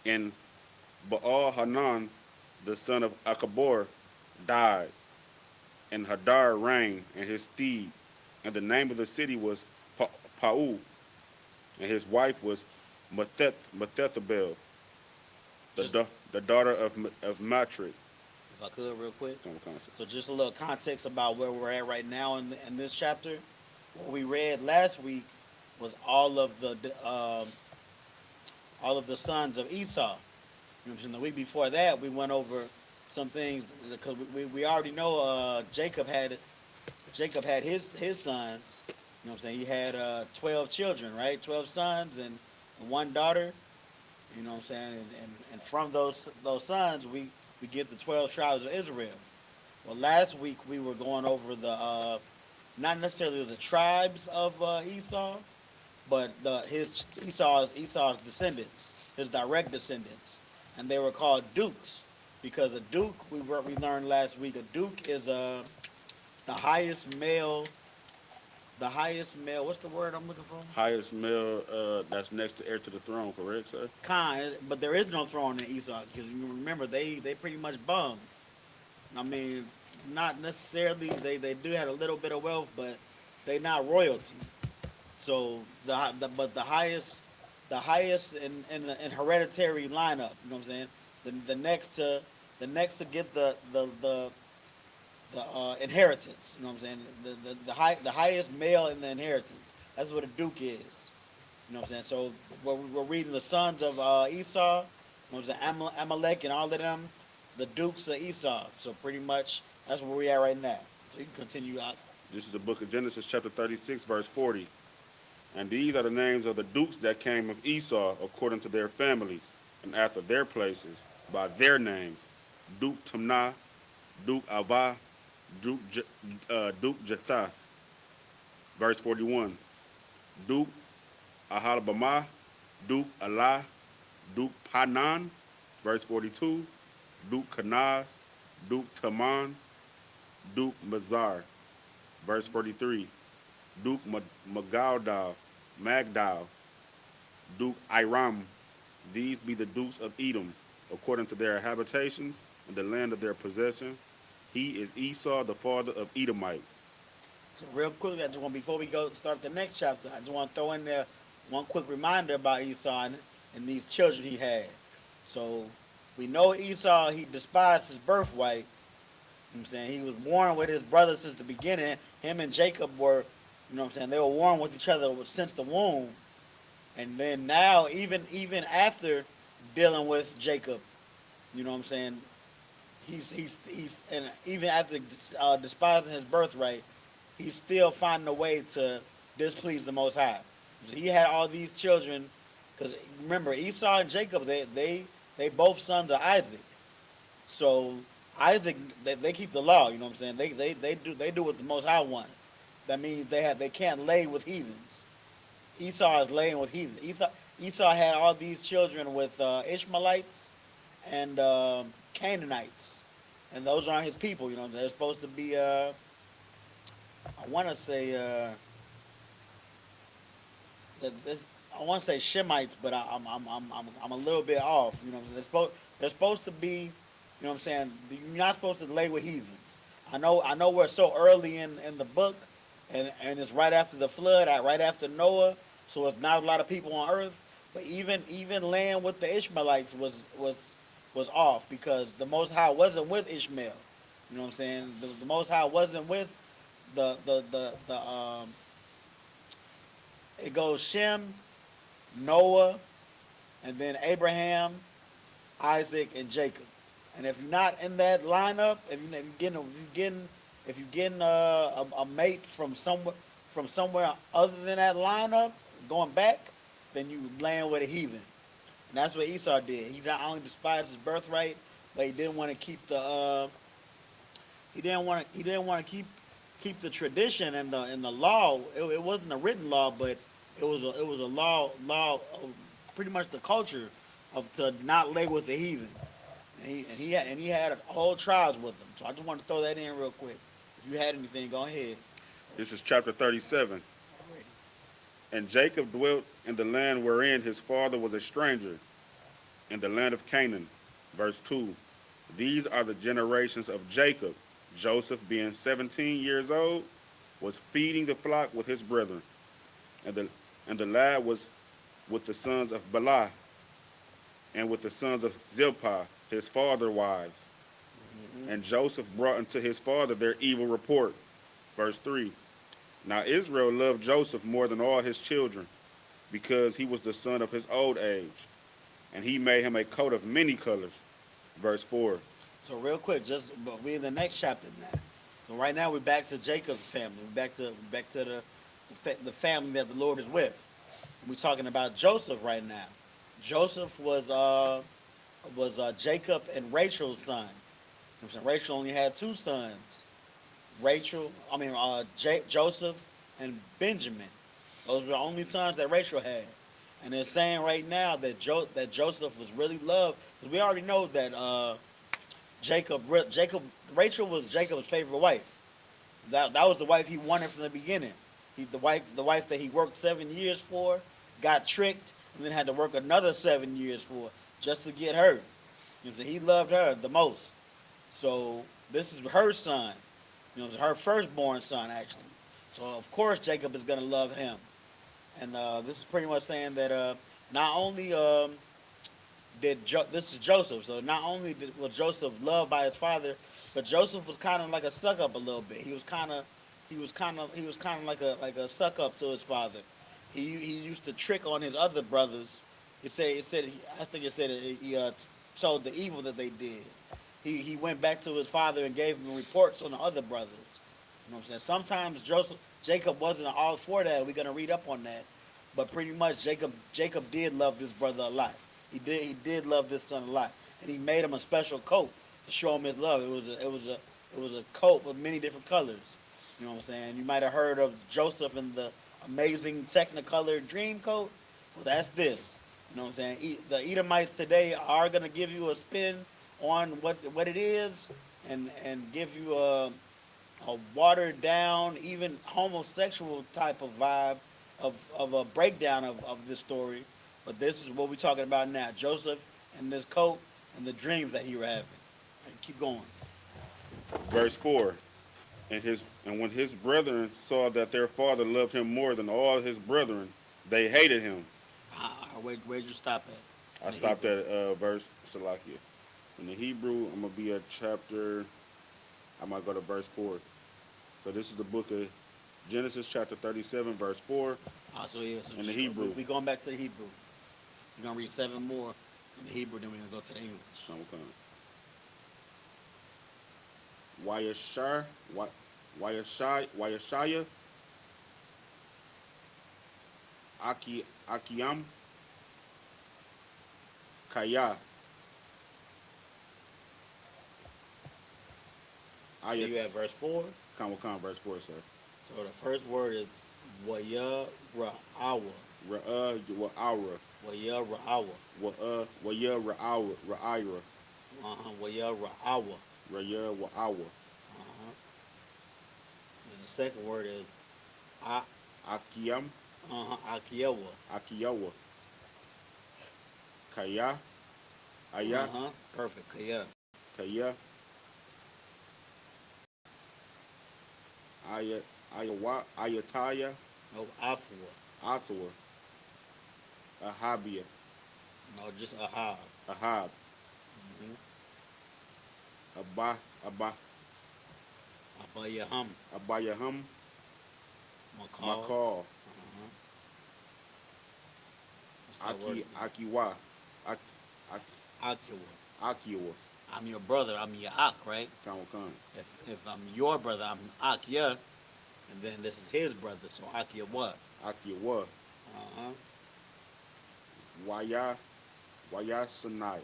[SPEAKER 2] And Baal-Hanan, the son of Akabor, died, and Hadar reigned, and his steed. And the name of the city was Pa'u, and his wife was Methethabel, the daughter of Matred.
[SPEAKER 1] If I could, real quick.
[SPEAKER 2] Don't come.
[SPEAKER 1] So just a little context about where we're at right now in this chapter. What we read last week was all of all of the sons of Esau. You know what I'm saying? The week before that, we went over some things because we already know Jacob had his sons. You know what I'm saying? He had 12 children, right? 12 sons and one daughter. You know what I'm saying? And from those sons, we get the 12 tribes of Israel. Well, last week we were going over the not necessarily the tribes of Esau, but his Esau's descendants, his direct descendants, and they were called dukes because a duke we learned last week. A duke is the highest male. The highest male. What's the word I'm looking for?
[SPEAKER 2] Highest male that's next to heir to the throne, correct, sir?
[SPEAKER 1] Kind, but there is no throne in Esau because you remember they pretty much bums. I mean, not necessarily. They do have a little bit of wealth, but they not royalty. So but the highest in hereditary lineup. You know what I'm saying? The next to get the inheritance. You know what I'm saying? The highest male in the inheritance. That's what a duke is. You know what I'm saying? So we're reading the sons of Esau. You know what I'm saying? Amalek and all of them, the dukes of Esau. So pretty much that's where we are right now. So you can continue out.
[SPEAKER 2] This is the book of Genesis, chapter 36, verse 40. And these are the names of the dukes that came of Esau according to their families and after their places by their names: Duke Timnah, Duke Avah, Duke Jetha. Verse 41. Duke Ahalabamah, Duke Allah, Duke Panan. Verse 42. Duke Kanaz, Duke Taman, Duke Mazar. Verse 43. Duke Magdal, Duke Iram. These be the dukes of Edom, according to their habitations and the land of their possession. He is Esau, the father of Edomites.
[SPEAKER 1] So real quick, I just want before we go start the next chapter, I just want to throw in there one quick reminder about Esau and these children he had. So we know Esau, he despised his birthright. You know what I'm saying? He was warring with his brothers since the beginning. Him and Jacob were, you know what I'm saying, they were warring with each other since the womb. And then now, even after dealing with Jacob, you know what I'm saying, he's and even after despising his birthright, he's still finding a way to displease the Most High. He had all these children, because remember Esau and Jacob, they both sons of Isaac. So Isaac, they keep the law. You know what I'm saying? They do what the Most High wants. That means they can't lay with heathens. Esau is laying with heathens. Esau had all these children with Ishmaelites and Canaanites, and those aren't his people. You know, they're supposed to be. I want to say. I want to say Shemites, but I'm a little bit off. You know, they're supposed to be. You know what I'm saying? You're not supposed to lay with heathens. I know we're so early in the book, and it's right after the flood, right after Noah, so it's not a lot of people on earth. But even laying with the Ishmaelites was off because the Most High wasn't with Ishmael. You know what I'm saying? The Most High wasn't with the it goes Shem, Noah, and then Abraham, Isaac, and Jacob. And if you're not in that lineup, if you're getting a mate from somewhere other than that lineup, going back, then you laying with a heathen. And that's what Esau did. He not only despised his birthright, but he didn't want to keep the keep the tradition and the law. It wasn't a written law, but it was a law pretty much the culture of to not lay with the heathen. And he had whole tribes with him. So I just wanted to throw that in real quick. If you had anything, go ahead.
[SPEAKER 2] This is chapter 37. And Jacob dwelt in the land wherein his father was a stranger, in the land of Canaan. Verse 2. These are the generations of Jacob. Joseph, being 17 years old, was feeding the flock with his brethren. And the lad was with the sons of Bela and with the sons of Zilpah, his father's wives. And Joseph brought unto his father their evil report. Verse 3. Now Israel loved Joseph more than all his children, because he was the son of his old age. and he made him a coat of many colors. Verse 4.
[SPEAKER 1] So real quick, but we're in the next chapter now. So right now we're back to Jacob's family. We're back to the family that the Lord is with. We're talking about Joseph right now. Joseph was Jacob and Rachel's son. So Rachel only had two sons. Joseph and Benjamin. Those were the only sons that Rachel had. And they're saying right now that Joseph was really loved. Because we already know that Rachel was Jacob's favorite wife. That was the wife he wanted from the beginning. The wife that he worked 7 years for, got tricked, and then had to work another 7 years for just to get her. You know, so he loved her the most. So this is her son. You know, it's her firstborn son actually. So of course Jacob is gonna love him. And this is pretty much saying that not only this is Joseph. So not only was Joseph loved by his father, but Joseph was kind of like a suck up a little bit. He was kind of like a suck up to his father. He used to trick on his other brothers. I think it said he showed the evil that they did. He went back to his father and gave him reports on the other brothers. You know what I'm saying? Sometimes Jacob wasn't all for that. We're gonna read up on that. But pretty much Jacob did love this brother a lot. He did love this son a lot, and he made him a special coat to show him his love. It was a coat with many different colors. You know what I'm saying? You might have heard of Joseph in the amazing Technicolor dream coat. Well, that's this. You know what I'm saying? The Edomites today are gonna give you a spin on what it is, and give you a watered down, even homosexual type of vibe of a breakdown of this story. But this is what we're talking about now. Joseph and this coat and the dreams that he was having. Right, keep going.
[SPEAKER 2] Verse 4. And when his brethren saw that their father loved him more than all his brethren, they hated him.
[SPEAKER 1] Where'd you stop at?
[SPEAKER 2] I stopped at verse Salakia. In the Hebrew, I'm going to be at chapter, I might go to verse 4. So this is the book of Genesis chapter 37, verse 4.
[SPEAKER 1] So
[SPEAKER 2] in the Hebrew.
[SPEAKER 1] We're going back to the Hebrew. We're going to read 7 more in the Hebrew, then we're going to go to the English.
[SPEAKER 2] Wayashaya, Akiam, Kaya.
[SPEAKER 1] You have verse 4?
[SPEAKER 2] Come, verse 4, sir.
[SPEAKER 1] So the first word is Waya Ra'awa.
[SPEAKER 2] Wa'aura.
[SPEAKER 1] Waya Ra'awa.
[SPEAKER 2] Waya Ra'aura.
[SPEAKER 1] Waya Ra'awa.
[SPEAKER 2] Raya Wa'awa.
[SPEAKER 1] And the second word is
[SPEAKER 2] Akiam.
[SPEAKER 1] Akiyawa.
[SPEAKER 2] Akiyawa. Kaya. Aya.
[SPEAKER 1] Perfect. Kaya.
[SPEAKER 2] Kaya. Ayataya.
[SPEAKER 1] No, Afua.
[SPEAKER 2] Athor. Ahabia.
[SPEAKER 1] No, just Ahab.
[SPEAKER 2] Ahab.
[SPEAKER 1] Abayaham.
[SPEAKER 2] Abayaham.
[SPEAKER 1] Makal.
[SPEAKER 2] Akiwa. Akiwa.
[SPEAKER 1] I'm your brother. I'm Ya'ak, right?
[SPEAKER 2] Come.
[SPEAKER 1] If I'm your brother, I'm Akya, and then this is his brother, so Akya what?
[SPEAKER 2] Akiwa. Waya Sanaya.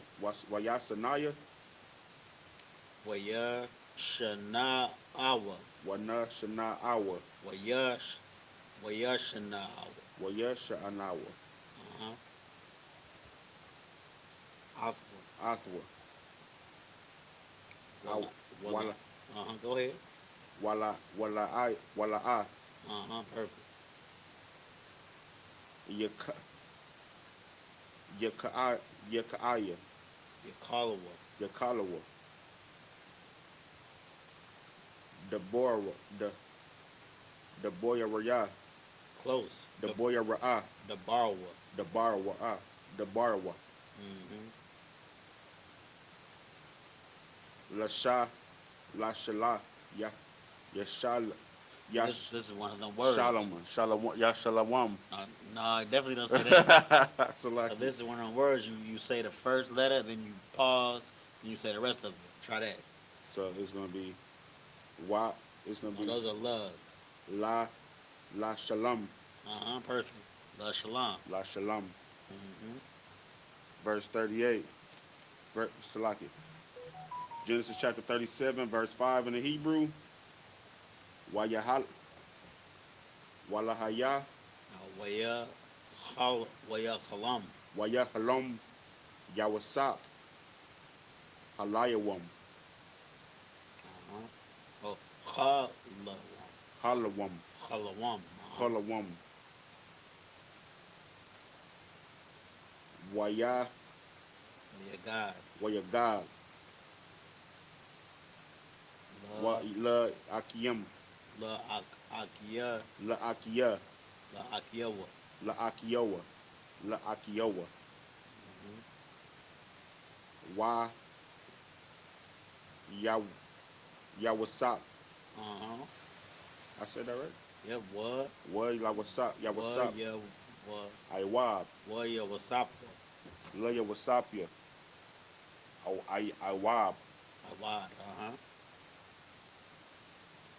[SPEAKER 2] Waya Sanaya.
[SPEAKER 1] Waya Shana Awa.
[SPEAKER 2] Wana Shana Awa.
[SPEAKER 1] Waya Shana Awa.
[SPEAKER 2] Waya Shanawa. Athwa.
[SPEAKER 1] Wala. Go ahead.
[SPEAKER 2] Wala
[SPEAKER 1] Perfect.
[SPEAKER 2] Yakaaya. Yakalawa. Deborah.
[SPEAKER 1] Close.
[SPEAKER 2] Deborah. Deborah. Lashala. Yashala. Yash
[SPEAKER 1] This is one of them words.
[SPEAKER 2] Shalom. Shalom. Yashalawam.
[SPEAKER 1] No, I definitely don't say that. So
[SPEAKER 2] Salaki.
[SPEAKER 1] this is one of them words you say the first letter, then you pause, then you say the rest of it. Try that.
[SPEAKER 2] So it's gonna be wa. It's gonna
[SPEAKER 1] No,
[SPEAKER 2] be
[SPEAKER 1] those are loves.
[SPEAKER 2] la la shalom.
[SPEAKER 1] Perfect. La shalom.
[SPEAKER 2] La shalom.
[SPEAKER 1] Mm-hmm.
[SPEAKER 2] Verse 38. Salaki. Genesis chapter 37, verse 5 in the Hebrew. Wayahal Walahaya
[SPEAKER 1] Waya chalam.
[SPEAKER 2] Wayahalom Yawasap Halayawam
[SPEAKER 1] Oh, chalawam.
[SPEAKER 2] Halawam
[SPEAKER 1] Chalawam.
[SPEAKER 2] Halawam Waya
[SPEAKER 1] Yeah, God.
[SPEAKER 2] Wayagad Wa La Akiyam
[SPEAKER 1] La akia.
[SPEAKER 2] La Akiya
[SPEAKER 1] La akiyawa.
[SPEAKER 2] La Akiyowa La Akiyowa Wa Yaw Yawasap. I said that right?
[SPEAKER 1] Yeah, what?
[SPEAKER 2] Wa Yawasap Yawasap
[SPEAKER 1] Yeah, what?
[SPEAKER 2] Iwab
[SPEAKER 1] Yeah, what's up?
[SPEAKER 2] La Yawasapya Iwab
[SPEAKER 1] Awad.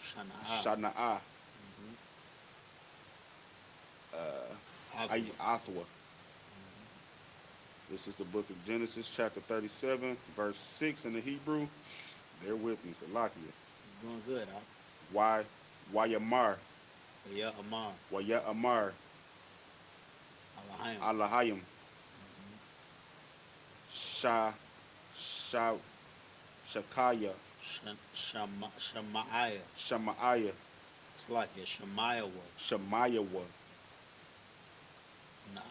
[SPEAKER 1] Shana'a.
[SPEAKER 2] Shana'a
[SPEAKER 1] Aswa.
[SPEAKER 2] Athwa. This is the book of Genesis, chapter 37, verse 6 in the Hebrew. Bear with me, Salakia.
[SPEAKER 1] Doing good, huh?
[SPEAKER 2] Wayamar,
[SPEAKER 1] Yeah, Amar.
[SPEAKER 2] Wayamar,
[SPEAKER 1] Alahayim.
[SPEAKER 2] Alahayim, Shakaya,
[SPEAKER 1] Shemaiah.
[SPEAKER 2] Shamaiah,
[SPEAKER 1] It's like it. Shemaiah was.
[SPEAKER 2] Shemayawa,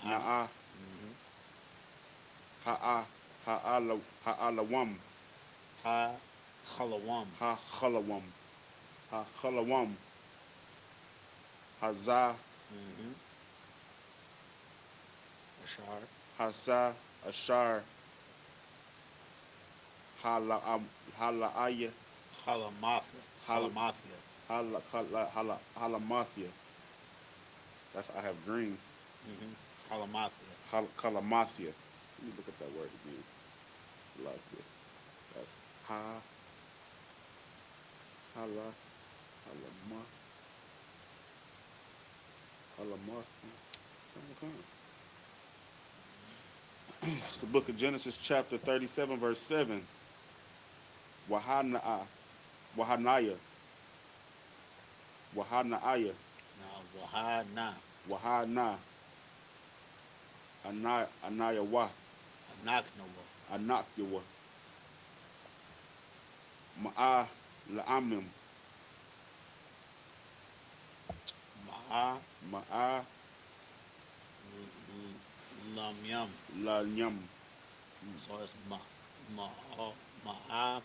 [SPEAKER 2] Na'a, Ha'alawam,
[SPEAKER 1] Ha Chalawam.
[SPEAKER 2] Ha'chalawam, Ha'chalawam, Hazah,
[SPEAKER 1] Ashar.
[SPEAKER 2] Hasa, Ashar, Hala'aya,
[SPEAKER 1] Halamathia. Halamathia.
[SPEAKER 2] Halamathia. That's I have green.
[SPEAKER 1] Halamathia.
[SPEAKER 2] Kalamathia. Let me look at that word again. It's like this. That's Halamathia. It's the book of Genesis, chapter 37, verse 7. Wahanaya. Wahanaya.
[SPEAKER 1] Now, Wahana.
[SPEAKER 2] Wahana. Anayawa.
[SPEAKER 1] Anaknawa.
[SPEAKER 2] Anakyawa. Ma'a la'amim. Ma'a
[SPEAKER 1] Lamyam.
[SPEAKER 2] la'nyam.
[SPEAKER 1] So it's Ma'a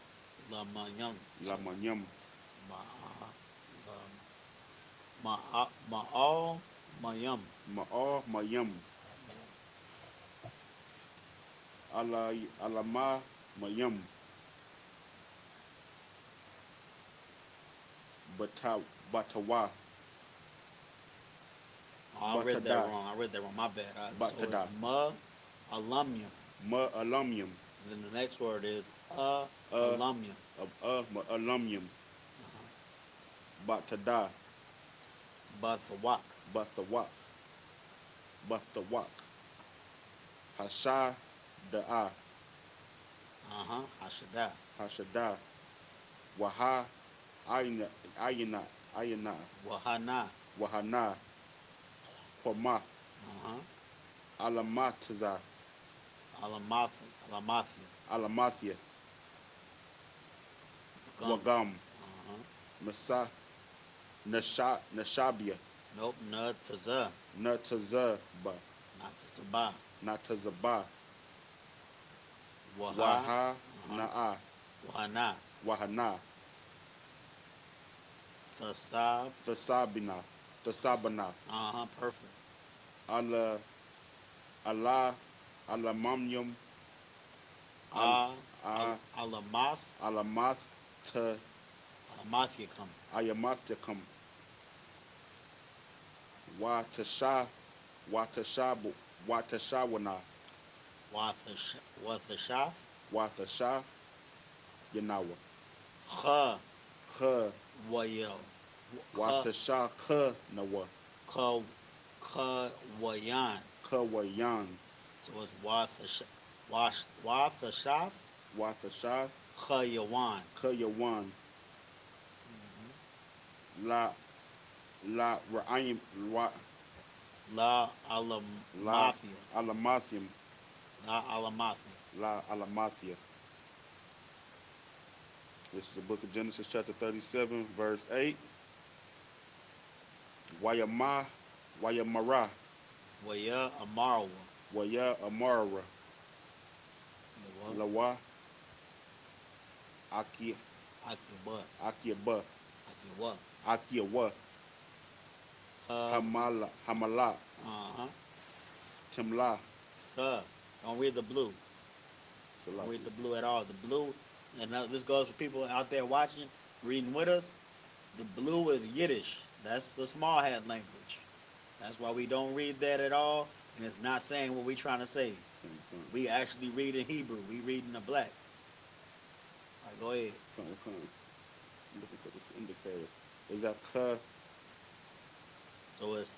[SPEAKER 1] Lamanyam.
[SPEAKER 2] Lamanyam.
[SPEAKER 1] Ma'a Mayam.
[SPEAKER 2] Ma'a mayam. Alama mayam. Batawa.
[SPEAKER 1] I read that
[SPEAKER 2] Batada.
[SPEAKER 1] wrong. My bad. So
[SPEAKER 2] Batada.
[SPEAKER 1] it's Ma Alumnium.
[SPEAKER 2] Ma'alumium.
[SPEAKER 1] Then the next word is Alumnium.
[SPEAKER 2] Ma'alumium. Batada.
[SPEAKER 1] Bathawak.
[SPEAKER 2] Bathawak. Hasha da'a.
[SPEAKER 1] Hashada.
[SPEAKER 2] Hashada. Waha ayina.
[SPEAKER 1] Wahana.
[SPEAKER 2] Wahana. Homa. Alamataza.
[SPEAKER 1] Alamathia.
[SPEAKER 2] Alamathia. Wagam. Masa. Nashabia.
[SPEAKER 1] Nope. Nataza.
[SPEAKER 2] Nataza.
[SPEAKER 1] Natasaba.
[SPEAKER 2] Natazaba.
[SPEAKER 1] Waha.
[SPEAKER 2] Waha. Na'a.
[SPEAKER 1] Wahana.
[SPEAKER 2] Wahana.
[SPEAKER 1] Thasab.
[SPEAKER 2] Tasabina. Tasabana.
[SPEAKER 1] Perfect.
[SPEAKER 2] Allah. Alamamyum.
[SPEAKER 1] Alamath.
[SPEAKER 2] Alamath.
[SPEAKER 1] Alamathia come.
[SPEAKER 2] Ayamatyakum. Watasha, Watashabu, Watashawana,
[SPEAKER 1] Wathashaf.
[SPEAKER 2] Watasha, Yanawa.
[SPEAKER 1] Cha
[SPEAKER 2] Ka,
[SPEAKER 1] wayo. Cha
[SPEAKER 2] Watasha, Ka, Nawa.
[SPEAKER 1] ka ka wayan.
[SPEAKER 2] Kawayan,
[SPEAKER 1] So it's Wathashaf.
[SPEAKER 2] Watasha,
[SPEAKER 1] Cha yawan.
[SPEAKER 2] Kayawan, La, Ra'ayim,
[SPEAKER 1] La
[SPEAKER 2] La,
[SPEAKER 1] alamathia.
[SPEAKER 2] Alamathium,
[SPEAKER 1] La alamathia.
[SPEAKER 2] La Alamathia. This is the book of Genesis, chapter 37, verse 8. Wayamara,
[SPEAKER 1] Waya amarwa.
[SPEAKER 2] Waya Amara, Lawa, Aki,
[SPEAKER 1] Akiba.
[SPEAKER 2] Akiaba,
[SPEAKER 1] Akiwa.
[SPEAKER 2] Akiawa, Hamala,
[SPEAKER 1] Uh-huh.
[SPEAKER 2] Timla.
[SPEAKER 1] Sir. Don't read the blue. Don't read the blue at all. The blue, and now this goes for people out there watching, reading with us. The blue is Yiddish. That's the small hat language. That's why we don't read that at all, and it's not saying what we're trying to say. We actually read in Hebrew. We read in the black. All right, go ahead.
[SPEAKER 2] Come. I'm looking for this indicator. Is that Ka,
[SPEAKER 1] So it's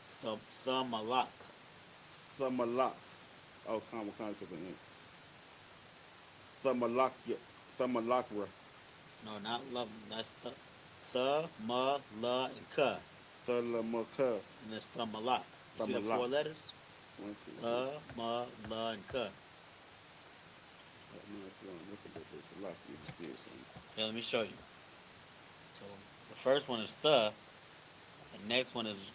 [SPEAKER 1] Thamalak.
[SPEAKER 2] Thamalak? Oh, what kind of something in Thamalakra,
[SPEAKER 1] No, not love. That's Ma, La, and Ka.
[SPEAKER 2] Thalamaka.
[SPEAKER 1] And that's Thamalak. You see the
[SPEAKER 2] Thamalak.
[SPEAKER 1] 4 letters?
[SPEAKER 2] 1, 2, 3.
[SPEAKER 1] Ma, La, and Ka.
[SPEAKER 2] Look at this. A lot of you just did something.
[SPEAKER 1] Yeah, let me show you. So the first one is the next one is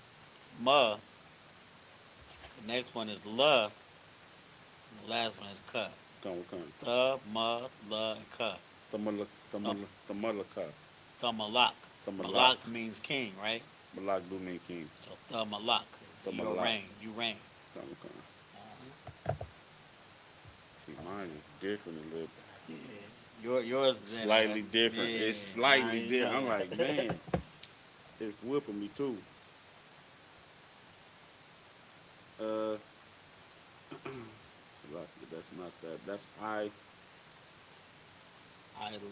[SPEAKER 1] ma, the next one is la, and the last one is ka.
[SPEAKER 2] Come.
[SPEAKER 1] The, ma, la, and ka.
[SPEAKER 2] Thamalaka.
[SPEAKER 1] Thamalak.
[SPEAKER 2] Thamalak.
[SPEAKER 1] Malak means king, right?
[SPEAKER 2] Malak do mean king.
[SPEAKER 1] So Thamalak. You
[SPEAKER 2] Thamalak.
[SPEAKER 1] reign. You reign.
[SPEAKER 2] Come.
[SPEAKER 1] Uh-huh.
[SPEAKER 2] See, mine is different a little bit.
[SPEAKER 1] Yeah. Yours is
[SPEAKER 2] Slightly different.
[SPEAKER 1] Yeah,
[SPEAKER 2] It's slightly
[SPEAKER 1] I
[SPEAKER 2] different.
[SPEAKER 1] know.
[SPEAKER 2] I'm like, man, it's whipping me too. That's not that. That's
[SPEAKER 1] I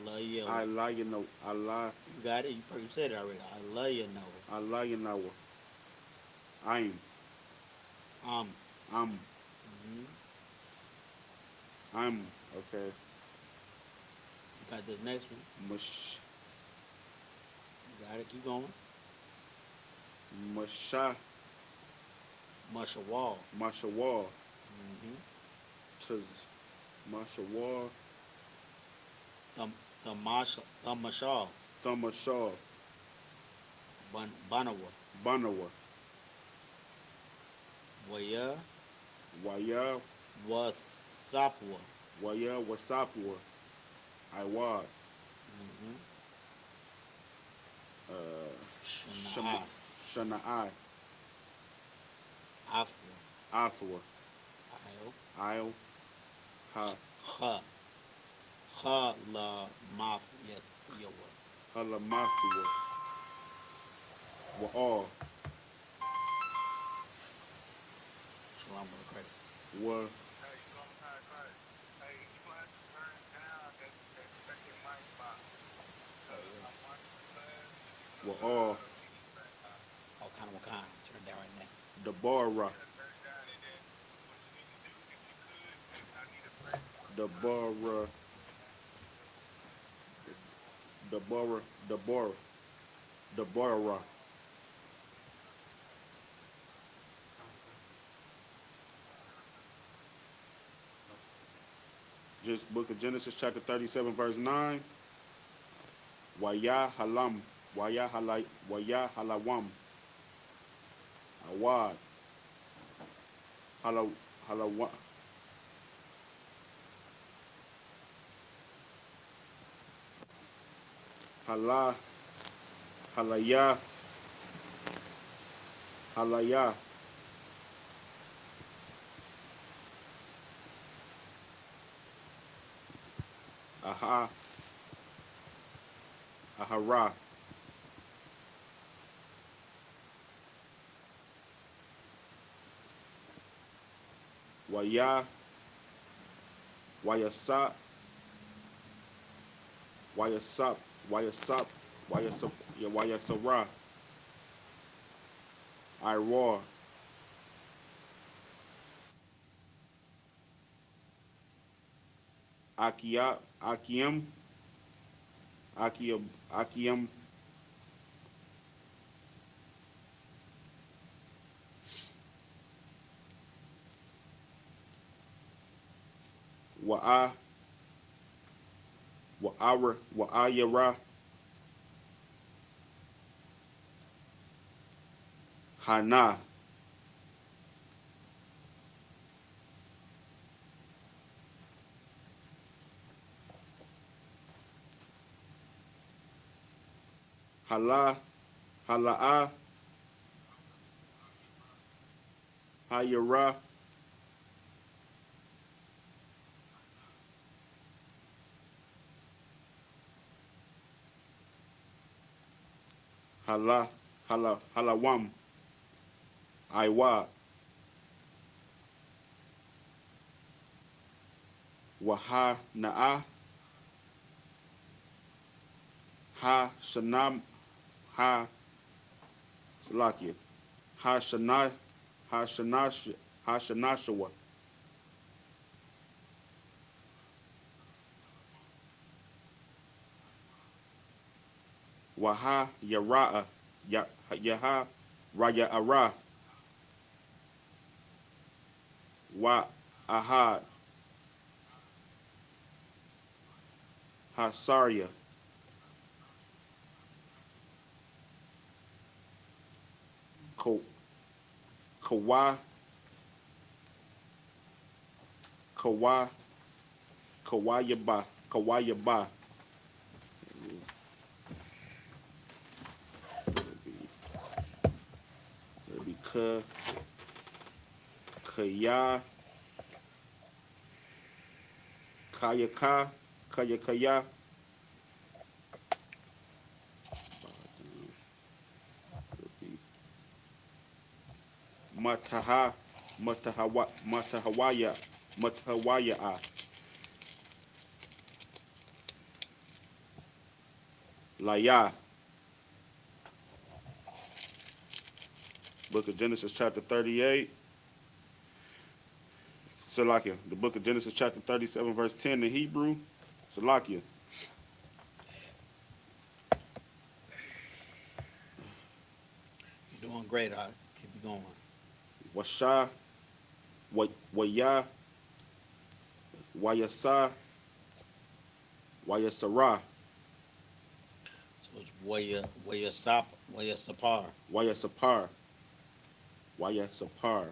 [SPEAKER 1] love you.
[SPEAKER 2] I lie, you know. I lie.
[SPEAKER 1] You got it. You said it already. I love you, know.
[SPEAKER 2] I lie, you know. I'm.
[SPEAKER 1] Mm-hmm.
[SPEAKER 2] I'm. Okay.
[SPEAKER 1] You got this next one.
[SPEAKER 2] Mush.
[SPEAKER 1] You got it. Keep going.
[SPEAKER 2] Masha.
[SPEAKER 1] Mashawal.
[SPEAKER 2] Mashawal.
[SPEAKER 1] Mm-hmm.
[SPEAKER 2] Tuz. Mashawal.
[SPEAKER 1] Thamashal.
[SPEAKER 2] Thamashal.
[SPEAKER 1] Banawa.
[SPEAKER 2] Banawa.
[SPEAKER 1] Waya.
[SPEAKER 2] Waya.
[SPEAKER 1] Wasapwa.
[SPEAKER 2] Waya Wasapua. Iwad.
[SPEAKER 1] Mm-hmm.
[SPEAKER 2] Shana'i. Shana'i.
[SPEAKER 1] Afwa.
[SPEAKER 2] Afwa. Io. Ha.
[SPEAKER 1] Ha. Ha la maf yawa.
[SPEAKER 2] Halamafia. Wa'al.
[SPEAKER 1] Shalom with Christ.
[SPEAKER 2] Wa. Wa'al.
[SPEAKER 1] What kind? Turn down right now.
[SPEAKER 2] Deborah. Deborah. Deborah. Deborah. Deborah. Just book of Genesis chapter 37 verse 9. Wayahalam. Wayahalawam. Awad. Halawa. Hala. Halaya. Halaya. Aha. Ahara. Waya, YAHSUP, YAHSUP, YAHSUP, YAHSUP, YAHSURA, IROAR, Akiem, Akiem, Wa'ayara, Hana, Hala'a, Hayara, Halawam, Iwa, Wahana'a, Ha Shanam, Ha Salakia, Ha Shana, Ha Shanash, Ha Shanashawa, Waha Yara'a, Yaha Raya Ara, Wa Ahad, Hasaria, Ko Kawa, Kawa, Kawayaba, Kawayaba. It'll be Kaya, Kayaka, Kayakaya, Mataha, Matahawaya, Matahawaya, Laya. Book of Genesis chapter 38. Salakia. The book of Genesis chapter 37 verse 10 in Hebrew. Salakia.
[SPEAKER 1] You're doing great. I keep it going.
[SPEAKER 2] Washa, Waya, Wayasa, Wayasara,
[SPEAKER 1] So it's Waya Sapar.
[SPEAKER 2] Wayasapar, Wayasapar. Wayasapar.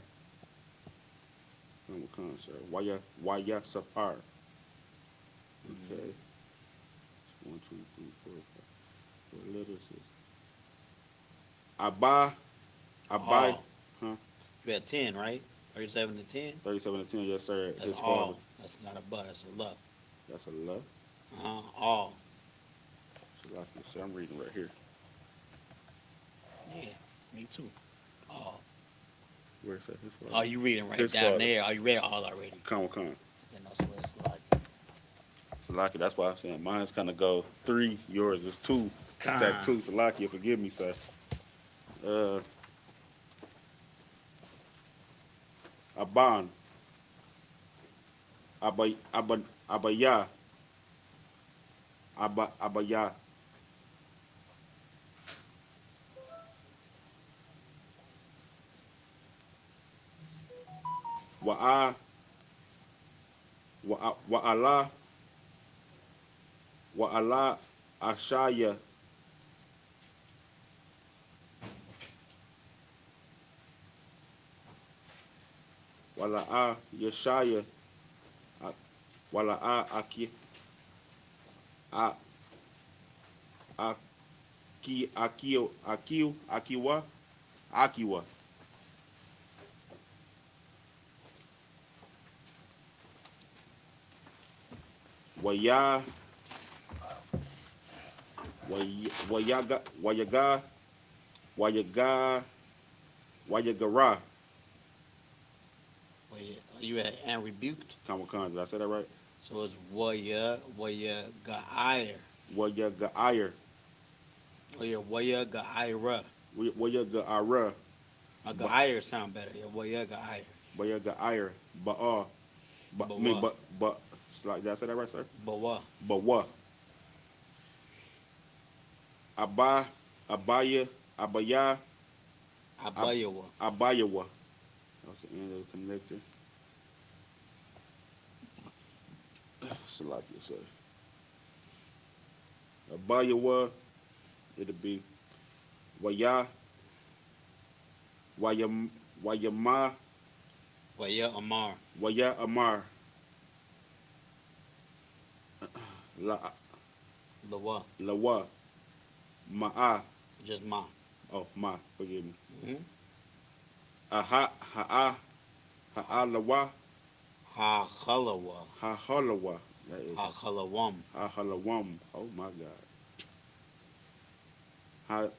[SPEAKER 2] Okay. 1, 2, 3, 4, 5. What letters is Abba, Abai,
[SPEAKER 1] All.
[SPEAKER 2] huh?
[SPEAKER 1] You had 10, right? 37 to 10?
[SPEAKER 2] 37 to 10, yes, sir.
[SPEAKER 1] That's
[SPEAKER 2] His father.
[SPEAKER 1] all. That's not a but, that's a love.
[SPEAKER 2] That's a love.
[SPEAKER 1] All.
[SPEAKER 2] Salakia. So I'm reading right here.
[SPEAKER 1] Yeah, me too. All.
[SPEAKER 2] Where is that? His father.
[SPEAKER 1] Oh, you reading right
[SPEAKER 2] His
[SPEAKER 1] down
[SPEAKER 2] father.
[SPEAKER 1] there. Oh, you read all already.
[SPEAKER 2] Come.
[SPEAKER 1] Then that's what it's like.
[SPEAKER 2] Salakia, that's why I'm saying mine's kind of go 3, yours is 2. Stack 2. Salakia, forgive me, sir. Aban, Abaya, Abaya, Wa'ala, Ashaya, Wala'a Yeshaya, Wala'a Akiwa, Waya, Wayaga, Wayagara,
[SPEAKER 1] Wait, you had and rebuked.
[SPEAKER 2] Kamakan, did I say that right?
[SPEAKER 1] So it's waya ga'ir.
[SPEAKER 2] Waya ga'ir.
[SPEAKER 1] Waya ga'ira.
[SPEAKER 2] Waya ga'ara.
[SPEAKER 1] Ga'ir sound better. Yeah, waya ga'ir.
[SPEAKER 2] Waya ga'ir. Ba'a.
[SPEAKER 1] Bawa.
[SPEAKER 2] But, did I say that right, sir?
[SPEAKER 1] Bawa.
[SPEAKER 2] Bawa. Abaya.
[SPEAKER 1] Abayawa.
[SPEAKER 2] Abayawa. That's the end of the connector. Salakia, sir. Abayawa. It'll be Waya. Wayama.
[SPEAKER 1] Waya Amar.
[SPEAKER 2] Waya Amar.
[SPEAKER 1] Lawa.
[SPEAKER 2] Lawa. Ma'a.
[SPEAKER 1] Just ma.
[SPEAKER 2] Oh, Ma. Forgive me.
[SPEAKER 1] Mm-hmm.
[SPEAKER 2] Ha'alawa.
[SPEAKER 1] Ha-khalawa.
[SPEAKER 2] Ha'halawa. That is
[SPEAKER 1] Ha-khalawam.
[SPEAKER 2] Ha'halawam. Oh my God.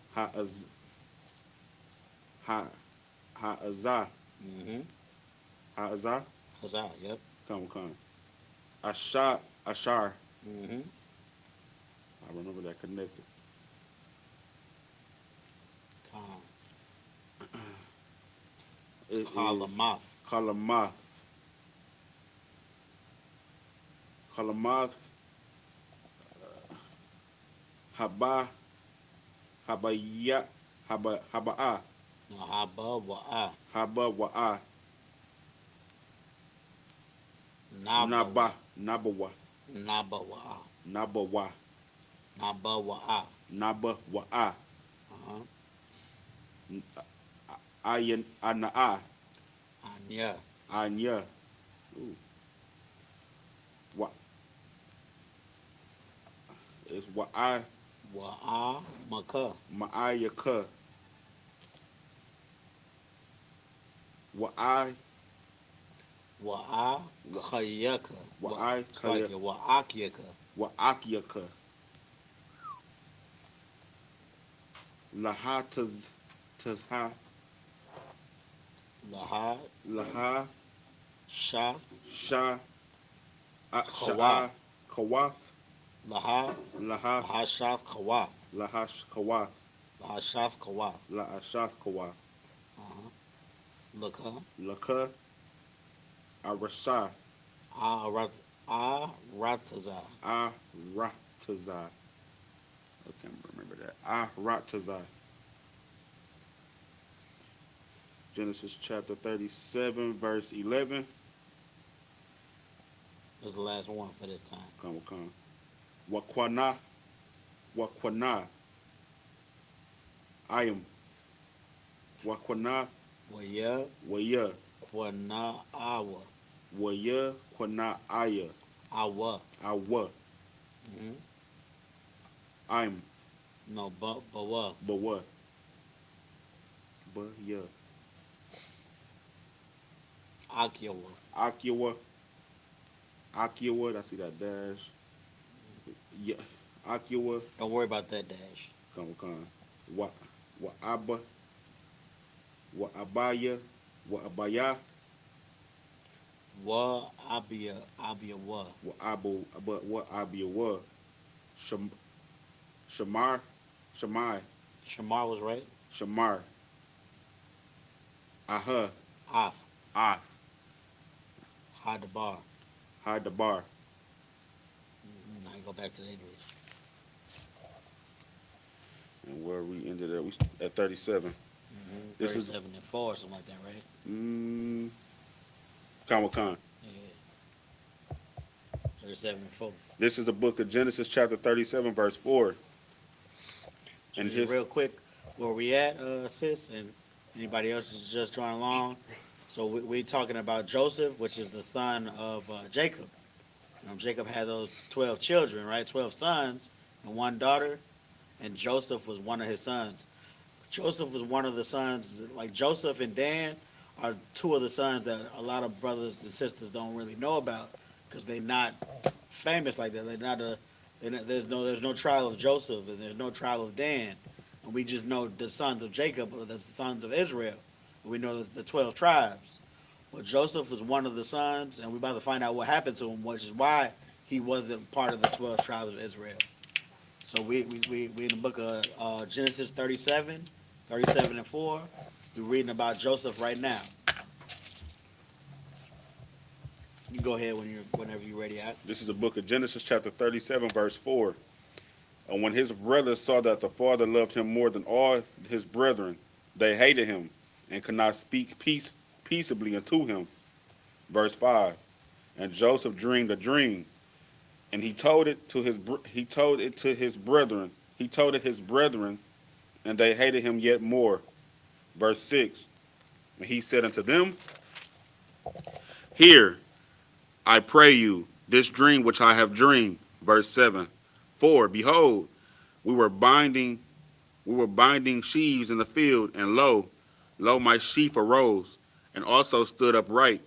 [SPEAKER 2] Ha'azah.
[SPEAKER 1] Mm-hmm.
[SPEAKER 2] Ha'azah.
[SPEAKER 1] Huzzah, yep.
[SPEAKER 2] Come. Ashar.
[SPEAKER 1] Mm-hmm.
[SPEAKER 2] I remember that connected.
[SPEAKER 1] Khan.
[SPEAKER 2] It is
[SPEAKER 1] Kalamath.
[SPEAKER 2] Kalamath. Kalamath. Habaya. Haba'a.
[SPEAKER 1] No, haba wa'a.
[SPEAKER 2] Haba wa'a.
[SPEAKER 1] Naba.
[SPEAKER 2] Nabawa.
[SPEAKER 1] Naba wa'a.
[SPEAKER 2] Nabawa.
[SPEAKER 1] Naba wa'a.
[SPEAKER 2] Naba wa'a.
[SPEAKER 1] Uh-huh.
[SPEAKER 2] Ayan ana'a.
[SPEAKER 1] Anya.
[SPEAKER 2] Anya. Ooh. What? It's wa'a.
[SPEAKER 1] Wa'a maka.
[SPEAKER 2] Ma'ayaka. Wa'a.
[SPEAKER 1] Wa'a khayaka.
[SPEAKER 2] Wa'a
[SPEAKER 1] Wa'akyaka.
[SPEAKER 2] Wa'akyaka. Laha tazha.
[SPEAKER 1] Laha.
[SPEAKER 2] Laha.
[SPEAKER 1] Shaf.
[SPEAKER 2] Sha.
[SPEAKER 1] Khawath.
[SPEAKER 2] Kawath.
[SPEAKER 1] Laha.
[SPEAKER 2] Laha.
[SPEAKER 1] Laha shaf khawath.
[SPEAKER 2] Laha kawath.
[SPEAKER 1] Laha shaf khawath.
[SPEAKER 2] Laha shaf kawath.
[SPEAKER 1] Uh-huh. Laka.
[SPEAKER 2] Laka. Arasha.
[SPEAKER 1] Arataza.
[SPEAKER 2] Arataza. I can't remember that. Arataza. Genesis chapter 37, verse 11.
[SPEAKER 1] That's the last one for this time.
[SPEAKER 2] Come. Wakwana. I am. Wakwana.
[SPEAKER 1] Waya.
[SPEAKER 2] Waya.
[SPEAKER 1] Kwana awa.
[SPEAKER 2] Waya. Kwana aya.
[SPEAKER 1] Awa.
[SPEAKER 2] Awa.
[SPEAKER 1] Mm-hmm.
[SPEAKER 2] I'm.
[SPEAKER 1] No, but what?
[SPEAKER 2] But what? But yeah.
[SPEAKER 1] Akyawa.
[SPEAKER 2] Akiwa. I see that dash. Yeah. Akiwa.
[SPEAKER 1] Don't worry about that dash.
[SPEAKER 2] Come. Wa Abba. Wa Abaya. Wa Abaya.
[SPEAKER 1] Wa abia wa.
[SPEAKER 2] Wa Abu. But what Abia wa. Shamar. Shamai.
[SPEAKER 1] Shamar was right.
[SPEAKER 2] Shamar. Aha.
[SPEAKER 1] Af.
[SPEAKER 2] Af.
[SPEAKER 1] Hadabar.
[SPEAKER 2] Hadabar.
[SPEAKER 1] Now you go back to the English.
[SPEAKER 2] And where we ended up, we at 37.
[SPEAKER 1] Mm-hmm.
[SPEAKER 2] This is
[SPEAKER 1] 37 and 4 or something like that, right?
[SPEAKER 2] Kamakan.
[SPEAKER 1] Yeah. 37 and 4.
[SPEAKER 2] This is the book of Genesis, chapter 37, verse 4. And
[SPEAKER 1] Just real quick, where we at, sis, and anybody else is just joining along. So we talking about Joseph, which is the son of Jacob. Jacob had those 12 children, right? 12 sons and one daughter, and Joseph was one of his sons. Joseph was one of the sons, like Joseph and Dan are two of the sons that a lot of brothers and sisters don't really know about because they're not famous like that. There's no tribe of Joseph and there's no tribe of Dan. And we just know the sons of Jacob or the sons of Israel. And we know the 12 tribes. Well, Joseph was one of the sons, and we're about to find out what happened to him, which is why he wasn't part of the 12 tribes of Israel. So we in the book of Genesis 37, 37 and 4. We're reading about Joseph right now. You go ahead whenever you're ready.
[SPEAKER 2] This is the book of Genesis, chapter 37, verse 4. And when his brothers saw that the father loved him more than all his brethren, they hated him and could not speak peaceably unto him. Verse 5. And Joseph dreamed a dream, and he told it to his brethren. He told it his brethren, and they hated him yet more. Verse 6. And he said unto them, Hear, I pray you, this dream which I have dreamed. Verse 7. For behold, we were binding sheaves in the field, and lo, my sheaf arose, and also stood upright.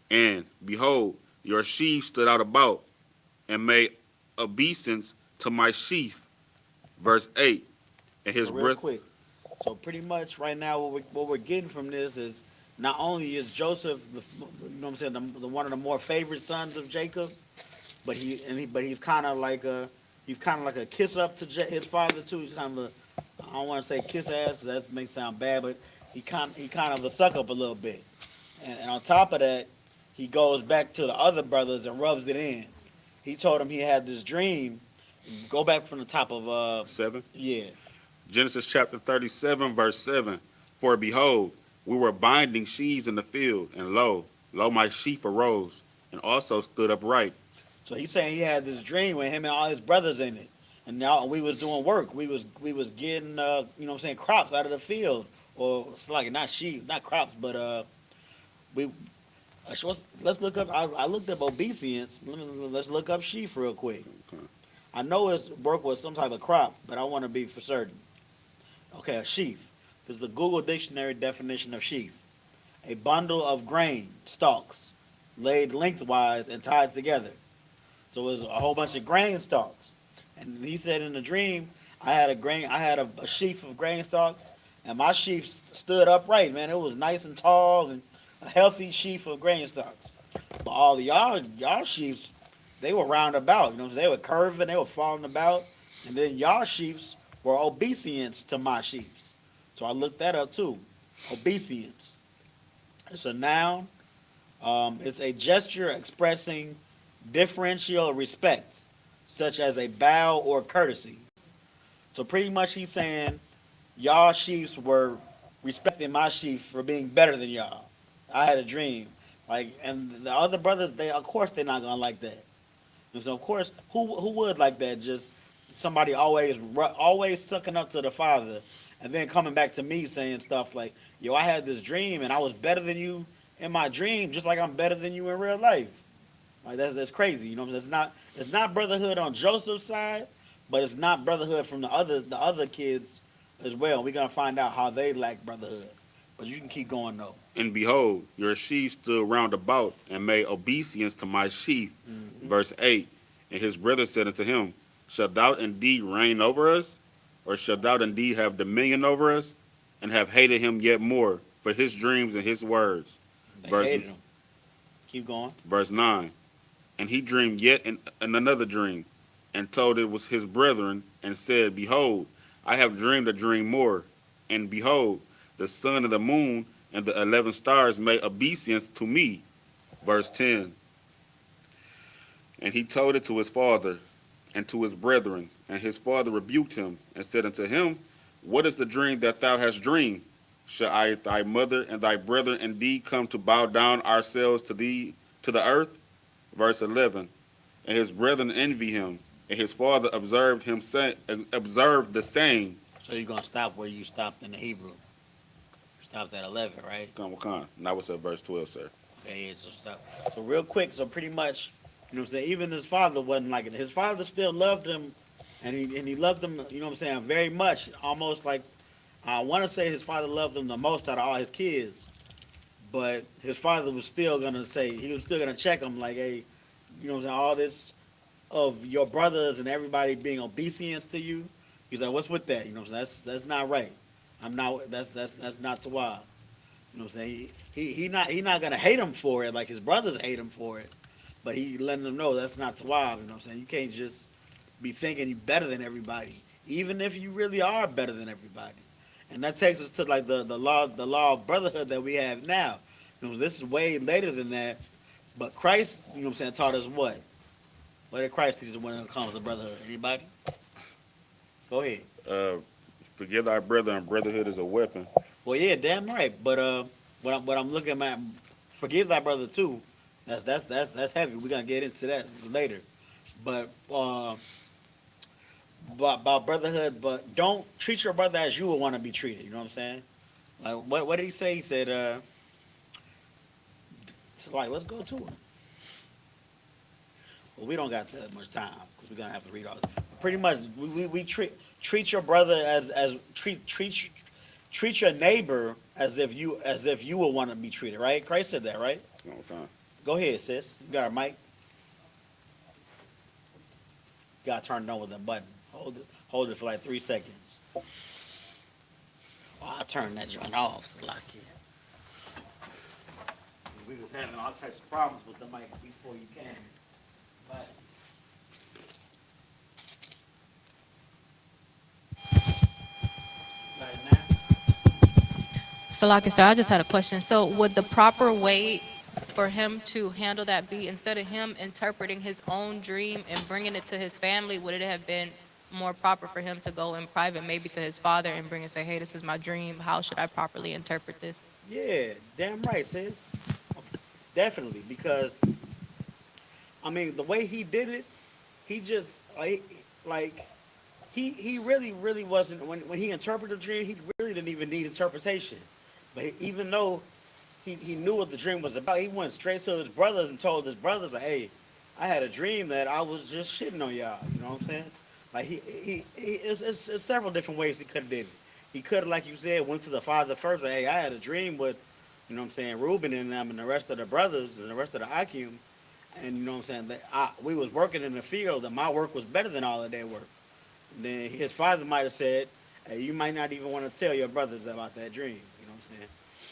[SPEAKER 2] And behold, your sheaf stood out about, and made obeisance to my sheaf. Verse 8. And his
[SPEAKER 1] So real quick. So pretty much right now, what we're getting from this is not only is Joseph, you know what I'm saying, the one of the more favorite sons of Jacob, but he's kind of like a kiss up to his father too. He's kind of I don't want to say kiss ass because that may sound bad, but he kind of a suck up a little bit. And on top of that, he goes back to the other brothers and rubs it in. He told him he had this dream. Go back from the top of
[SPEAKER 2] 7.
[SPEAKER 1] Yeah.
[SPEAKER 2] Genesis chapter 37, verse 7. For behold, we were binding sheaves in the field, and lo, my sheaf arose, and also stood upright.
[SPEAKER 1] So he's saying he had this dream with him and all his brothers in it, and now we was doing work. We was getting you know what I'm saying, crops out of the field, or it's like not sheep, not crops, but we. Let's look up. I looked up obeisance. Let's look up sheaf real quick.
[SPEAKER 2] Okay.
[SPEAKER 1] I know his work was some type of crop, but I want to be for certain. Okay, a sheaf. This is the Google Dictionary definition of sheaf. A bundle of grain stalks laid lengthwise and tied together. So it was a whole bunch of grain stalks. And he said in the dream, I had a sheaf of grain stalks, and my sheaf stood upright, man. It was nice and tall and a healthy sheaf of grain stalks. But all of y'all sheaves, they were round about, you know, so they were curving, they were falling about, and then y'all sheaves were obeisance to my sheaves. So I looked that up too. Obeisance. It's a noun. It's a gesture expressing differential respect, such as a bow or courtesy. So pretty much he's saying y'all sheaves were respecting my sheaf for being better than y'all. I had a dream. And the other brothers, of course they're not gonna like that. And so of course, who would like that? Just somebody always sucking up to the father, and then coming back to me saying stuff like, "Yo, I had this dream, and I was better than you in my dream, just like I'm better than you in real life." Like that's crazy, you know. It's not brotherhood on Joseph's side, but it's not brotherhood from the other kids as well. We're gonna find out how they lack brotherhood. But you can keep going though.
[SPEAKER 2] And behold, your sheaf stood round about, and made obeisance to my sheaf.
[SPEAKER 1] Mm-hmm.
[SPEAKER 2] Verse 8. And his brother said unto him, Shalt thou indeed reign over us? Or shalt thou indeed have dominion over us? And have hated him yet more for his dreams and his words.
[SPEAKER 1] They hated him. Keep going.
[SPEAKER 2] Verse 9. And he dreamed yet in another dream, and told it was his brethren, and said, Behold, I have dreamed a dream more. And behold, the sun and the moon and the 11 stars made obeisance to me. Verse 10. And he told it to his father and to his brethren. And his father rebuked him, and said unto him, What is the dream that thou hast dreamed? Shall I, thy mother and thy brethren, indeed come to bow down ourselves to thee to the earth? Verse 11. And his brethren envy him, and his father observed the same.
[SPEAKER 1] So you're gonna stop where you stopped in the Hebrew. You stopped at 11, right?
[SPEAKER 2] Now it's at verse 12, sir.
[SPEAKER 1] Okay, yeah, so stop. So real quick, so pretty much, you know what I'm saying, even his father wasn't like it. His father still loved him, and he loved him, you know what I'm saying, very much. Almost like, I want to say his father loved him the most out of all his kids. But his father was still going to say, he was still going to check him like, hey, you know what I'm saying, all this of your brothers and everybody being obeisance to you. He's like, what's with that? You know what I'm saying, that's not right. That's not to why. You know what I'm saying? He not gonna hate him for it like his brothers hate him for it, but he letting them know that's not Tawab. You know what I'm saying? You can't just be thinking you better than everybody, even if you really are better than everybody. And that takes us to like the law of brotherhood that we have now. You know, this is way later than that, but Christ, you know what I'm saying, taught us what? What did Christ teach us when it comes to brotherhood? Anybody? Go ahead.
[SPEAKER 2] Uh, Forgive thy brother, and brotherhood is a weapon.
[SPEAKER 1] Well, yeah, damn right. But what I'm looking at, forgive thy brother too. That's heavy. We're gonna get into that later. But about brotherhood, but don't treat your brother as you would want to be treated. You know what I'm saying? Like what did he say? He said, so like let's go to it. Well, we don't got that much time because we're gonna have to read all. Pretty much, we treat your brother as treat your neighbor as if you would want to be treated. Right? Christ said that, right?
[SPEAKER 2] Long time.
[SPEAKER 1] Go ahead, sis. You got a mic. You gotta turn it on with the button. Hold it for like 3 seconds. Oh, I turned that joint off, Slacky. We was having all types of problems with the mic before you came. But right now.
[SPEAKER 3] Salaki, sir, I just had a question. So would the proper way for him to handle that be, instead of him interpreting his own dream and bringing it to his family, would it have been more proper for him to go in private, maybe to his father, and bring and say, hey, this is my dream. How should I properly interpret this?
[SPEAKER 1] Yeah, damn right, sis. Definitely, because I mean the way he did it, he just like he really wasn't when he interpreted the dream. He really didn't even need interpretation. But even though he knew what the dream was about, he went straight to his brothers and told his brothers like, "Hey, I had a dream that I was just shitting on y'all." You know what I'm saying? Like it's several different ways he could have did it. He could have, like you said, went to the father first. Like, hey, I had a dream with, you know what I'm saying, Reuben and them and the rest of the brothers and the rest of the IQ. And you know what I'm saying, that we was working in the field and my work was better than all of their work. And then his father might have said, hey, you might not even want to tell your brothers about that dream. You know what I'm saying?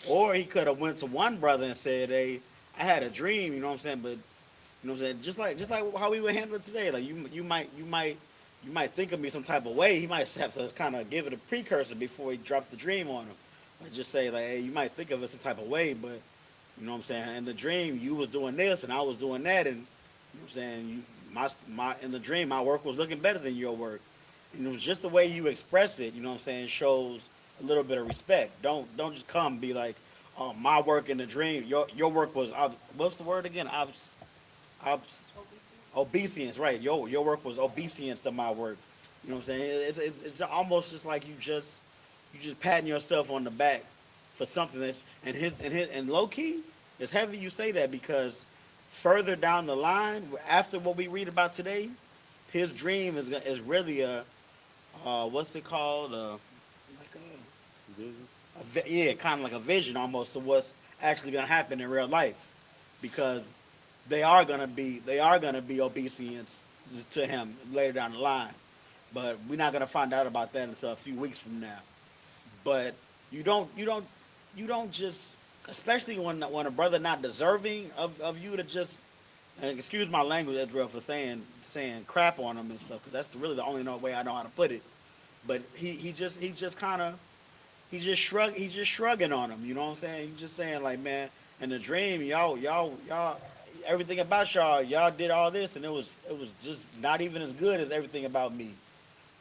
[SPEAKER 1] Or he could have went to one brother and said, hey, I had a dream. You know what I'm saying? But you know what I'm saying? Just like how we would handle it today. Like you might think of me some type of way. He might have to kind of give it a precursor before he dropped the dream on him. Like just say like, hey, you might think of it some type of way, but you know what I'm saying? In the dream, you was doing this and I was doing that, and you know what I'm saying? My in the dream, my work was looking better than your work. You know, just the way you express it, you know what I'm saying, shows a little bit of respect. Don't just come and be like, oh, my work in the dream, your work was what's the word again? Obeisance, right? Your work was obeisance to my work. You know what I'm saying? It's almost just like you just patting yourself on the back for something that and low key, it's heavy you say that because further down the line, after what we read about today, his dream is really a what's it called? Like yeah, kind of like a vision almost of what's actually gonna happen in real life, because they are gonna be obedience to him later down the line, but we're not gonna find out about that until a few weeks from now. But you don't just, especially when a brother not deserving of you to just, and excuse my language, Israel, for saying crap on him and stuff, because that's really the only way I know how to put it. But he's just shrugging on him. You know what I'm saying? He's just saying like, man, in the dream, y'all, everything about y'all did all this, and it was just not even as good as everything about me.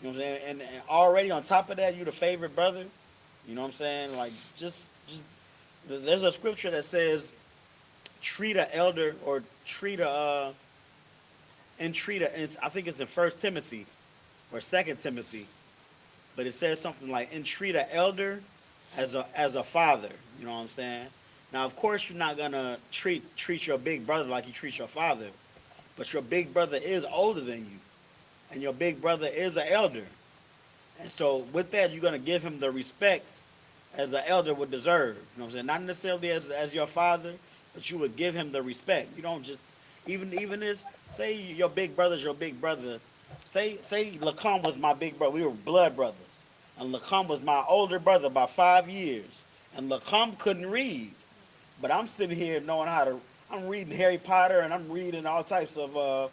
[SPEAKER 1] You know what I'm saying? And already on top of that, you the favorite brother. You know what I'm saying? Like just there's a scripture that says treat an elder or treat a I think it's in 1 Timothy or 2 Timothy, but it says something like entreat an elder as a father. You know what I'm saying? Now, of course, you're not gonna treat your big brother like you treat your father, but your big brother is older than you, and your big brother is an elder, and so with that, you're gonna give him the respect as an elder would deserve. You know what I'm saying? Not necessarily as your father, but you would give him the respect. You don't just even if say your big brother's your big brother. Say Lacombe was my big brother. We were blood brothers, and Lacombe was my older brother by 5 years. And Lacombe couldn't read. But I'm sitting here knowing how to. I'm reading Harry Potter and I'm reading all types of. I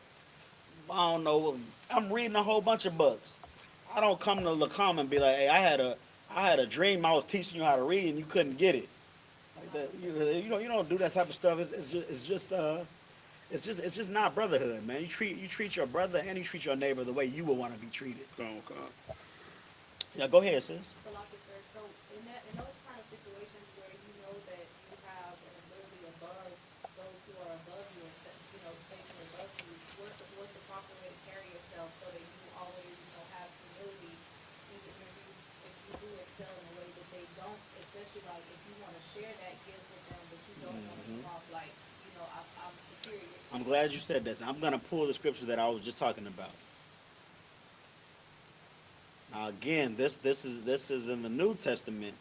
[SPEAKER 1] don't know. I'm reading a whole bunch of books. I don't come to Lacombe and be like, "Hey, I had a dream. I was teaching you how to read and you couldn't get it." Like that. You don't do that type of stuff. It's just not brotherhood, man. You treat your brother and you treat your neighbor the way you would want to be treated.
[SPEAKER 2] Come, come.
[SPEAKER 1] Yeah, go ahead, sis.
[SPEAKER 3] So like it says, so in those kind of situations where you know that you have an ability above those who are above you, and you know Satan above you, what's the proper way to carry yourself so that you always have humility, even if you do excel in a way that they don't, especially like if you want to share that gift with them, but you don't want to come off like I'm superior.
[SPEAKER 1] I'm glad you said this. I'm gonna pull the scripture that I was just talking about. Now again, this is in the New Testament,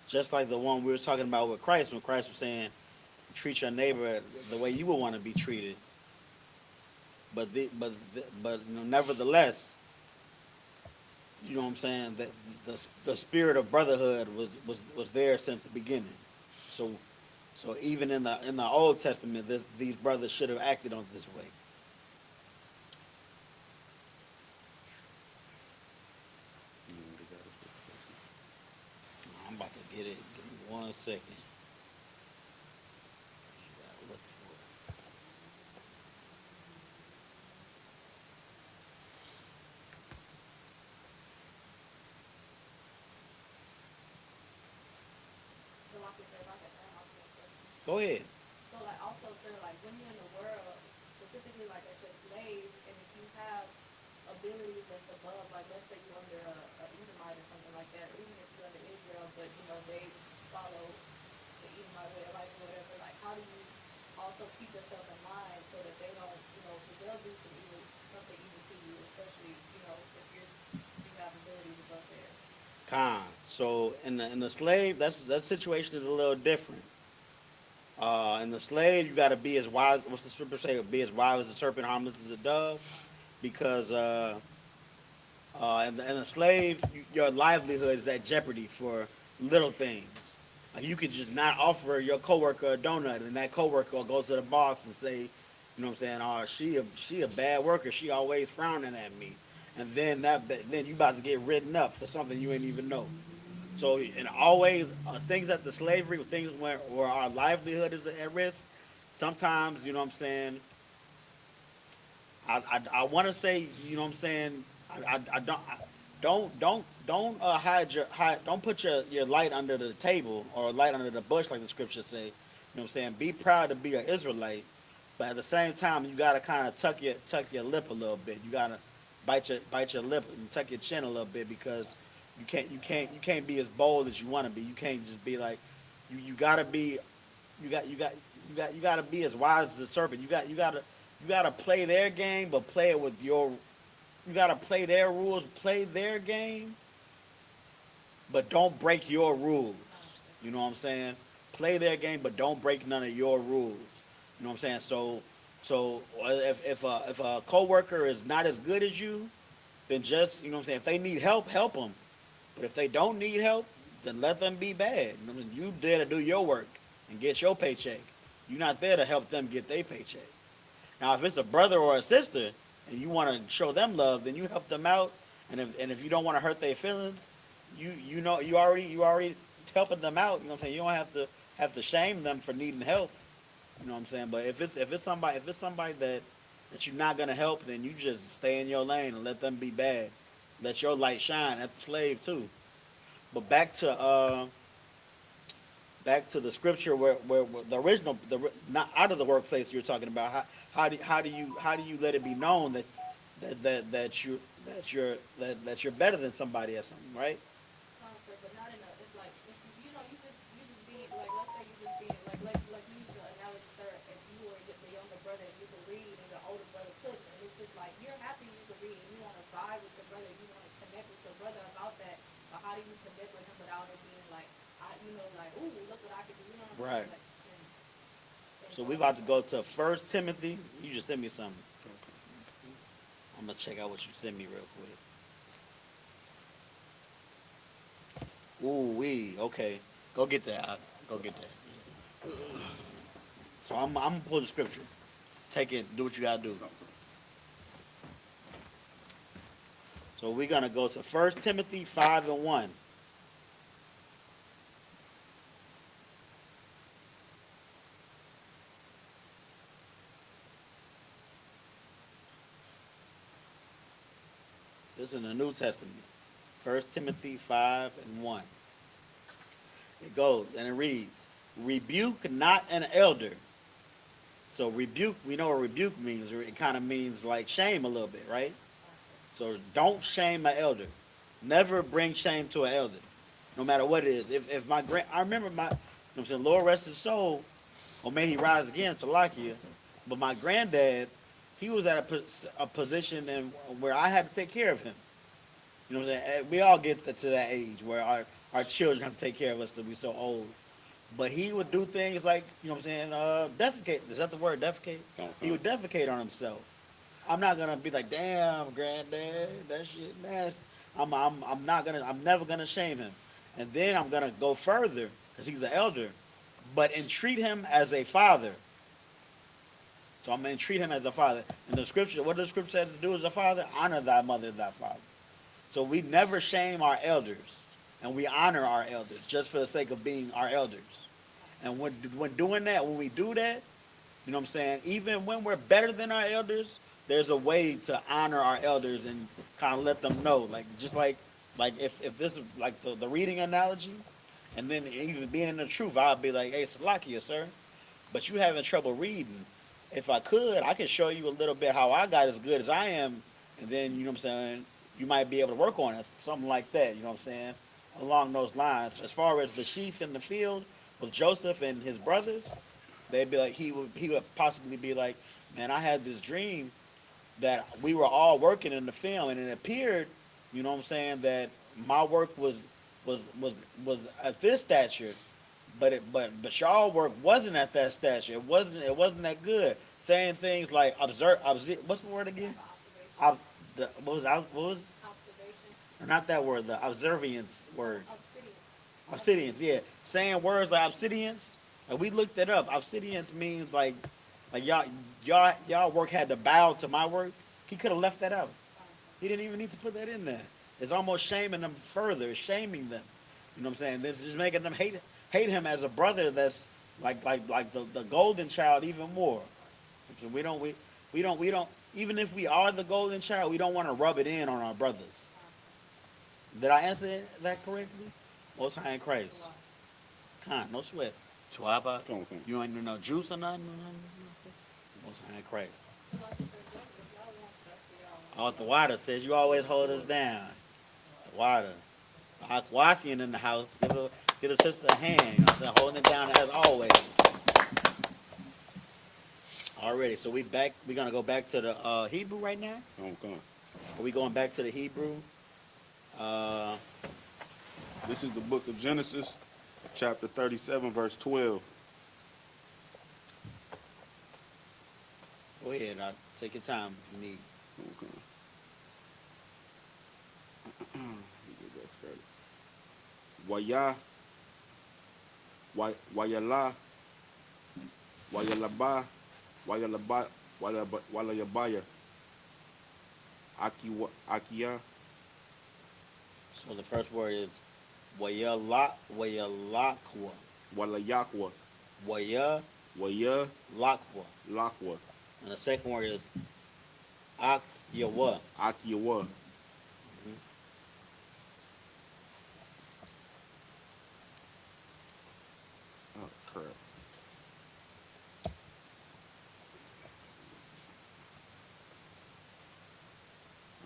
[SPEAKER 1] just like the one we were talking about with Christ, when Christ was saying, treat your neighbor the way you would want to be treated. But nevertheless, you know what I'm saying, that the spirit of brotherhood was there since the beginning. So even in the Old Testament, these brothers should have acted on this way. I'm about to get it. Give me 1 second. Gotta look for it.
[SPEAKER 3] So like I said, like that,
[SPEAKER 1] Go ahead.
[SPEAKER 3] so like also sir, like when you're in the world, specifically like as your slave, and if you have ability that's above, like let's say you're under a Edomite or something like that, or even if you're under Israel, but they follow the Edomite way of life or whatever, like how do you also keep yourself in line so that they don't, because they'll do something evil to you, especially, if you have abilities above theirs.
[SPEAKER 1] So in the slave, that situation is a little different. In the slave, you got to be as wise. What's the scripture say? Be as wise as a serpent, harmless as a dove. Because in the slave, your livelihood is at jeopardy for little things. Like you could just not offer your coworker a donut, and that coworker will go to the boss and say, you know what I'm saying? Oh, she a bad worker. She always frowning at me. And then then you about to get written up for something you ain't even know. So and always things at the slavery, things where our livelihood is at risk. Sometimes, you know what I'm saying. I want to say, you know what I'm saying. I don't don't put your light under the table or light under the bush like the scriptures say. You know what I'm saying. Be proud to be an Israelite, but at the same time you gotta kind of tuck your lip a little bit. You gotta bite your lip and tuck your chin a little bit because you can't be as bold as you want to be. You can't just be like you gotta be you gotta be as wise as a serpent. You gotta play their game, but play it with your. You gotta play their rules, play their game, but don't break your rules. You know what I'm saying? Play their game, but don't break none of your rules. You know what I'm saying? So if a coworker is not as good as you, then just, you know what I'm saying, if they need help, help them. But if they don't need help, then let them be bad. You know what I mean? You there to do your work and get your paycheck. You're not there to help them get their paycheck. Now, if it's a brother or a sister and you want to show them love, then you help them out. And if you don't want to hurt their feelings, you already helping them out. You know what I'm saying? You don't have to shame them for needing help. You know what I'm saying? But if it's somebody that you're not gonna help, then you just stay in your lane and let them be bad. Let your light shine at the slave too. But back to the scripture where the original not out of the workplace you're talking about. How do you let it be known that you're better than somebody at something, right?
[SPEAKER 3] Concert, but not in a. It's like if you just be like, let's say you just being like you use the analogy, sir. If you were the younger brother and you could read and your older brother couldn't, and it's just like you're happy you could read and you want to vibe with your brother, you want to connect with your brother about that. But how do you connect with him without it being like, like, ooh, look what I can do, you know what I'm
[SPEAKER 1] Right.
[SPEAKER 3] saying?
[SPEAKER 1] So we about to go to 1 Timothy. You just sent me something. I'm gonna check out what you sent me real quick. Ooh wee. Okay. Go get that. Go get that. So I'm gonna pull the scripture. Take it. Do what you gotta do. So we're gonna go to 1 Timothy 5:1. This is in the New Testament. 1 Timothy 5:1. It goes and it reads, "Rebuke not an elder." So rebuke, we know what rebuke means. It kind of means like shame a little bit, right? So don't shame an elder. Never bring shame to an elder, no matter what it is. If my I remember my, you know what I'm saying, Lord rest his soul, or may he rise again, Salakia. But my granddad, he was at a position where I had to take care of him. You know what I'm saying? We all get to that age where our children have to take care of us till we so old. But he would do things like, you know what I'm saying, defecate. Is that the word, defecate? He would defecate on himself. I'm not gonna be like, damn, granddad, that shit nasty. I'm never gonna shame him. And then I'm gonna go further, because he's an elder, but entreat him as a father. So I'm gonna treat him as a father. And the scripture, what does the scripture say to do as a father? Honor thy mother and thy father. So we never shame our elders, and we honor our elders just for the sake of being our elders. And when doing that, when we do that, you know what I'm saying, even when we're better than our elders, there's a way to honor our elders and kind of let them know. Like, just like if this is like the reading analogy, and then even being in the truth, I'll be like, hey, Salakia, sir, but you having trouble reading. If I could, I can show you a little bit how I got as good as I am, and then, you know what I'm saying, you might be able to work on it, something like that, you know what I'm saying, along those lines. As far as the sheep in the field with Joseph and his brothers, they'd be like, he would possibly be like, man, I had this dream that we were all working in the film, and it appeared, you know what I'm saying, that my work was at this stature, but y'all work wasn't at that stature. It wasn't that good. Saying things like what's the word again? What was or not that word, the observiance word. Obsidians, yeah. Saying words like obsidians. And we looked it up. Obsidians means like y'all work had to bow to my work. He could have left that out. He didn't even need to put that in there. It's almost shaming them further. It's shaming them. You know what I'm saying? This is making them hate him as a brother that's like the golden child even more. So we don't even if we are the golden child, we don't want to rub it in on our brothers. Did I answer that correctly? Most high in Christ. No sweat. Twaba. You ain't no juice or nothing? Most high in Christ. Oh, the water says you always hold us down. The water. Aquatian in the house. Give a sister a hand. You know what I'm saying? Holding it down as always. Already. So we're going to go back to the Hebrew right now?
[SPEAKER 2] Okay.
[SPEAKER 1] Are we going back to the Hebrew?
[SPEAKER 2] This is the book of Genesis, chapter 37, verse 12.
[SPEAKER 1] Go ahead. Take your time if you need.
[SPEAKER 2] Okay. Walayabaya, Akia.
[SPEAKER 1] So the first word is Wayalakwa.
[SPEAKER 2] Walayakwa,
[SPEAKER 1] Wayalakwa.
[SPEAKER 2] Lakwa,
[SPEAKER 1] And the second word is Akyawa.
[SPEAKER 2] Akiawa. Oh, crap.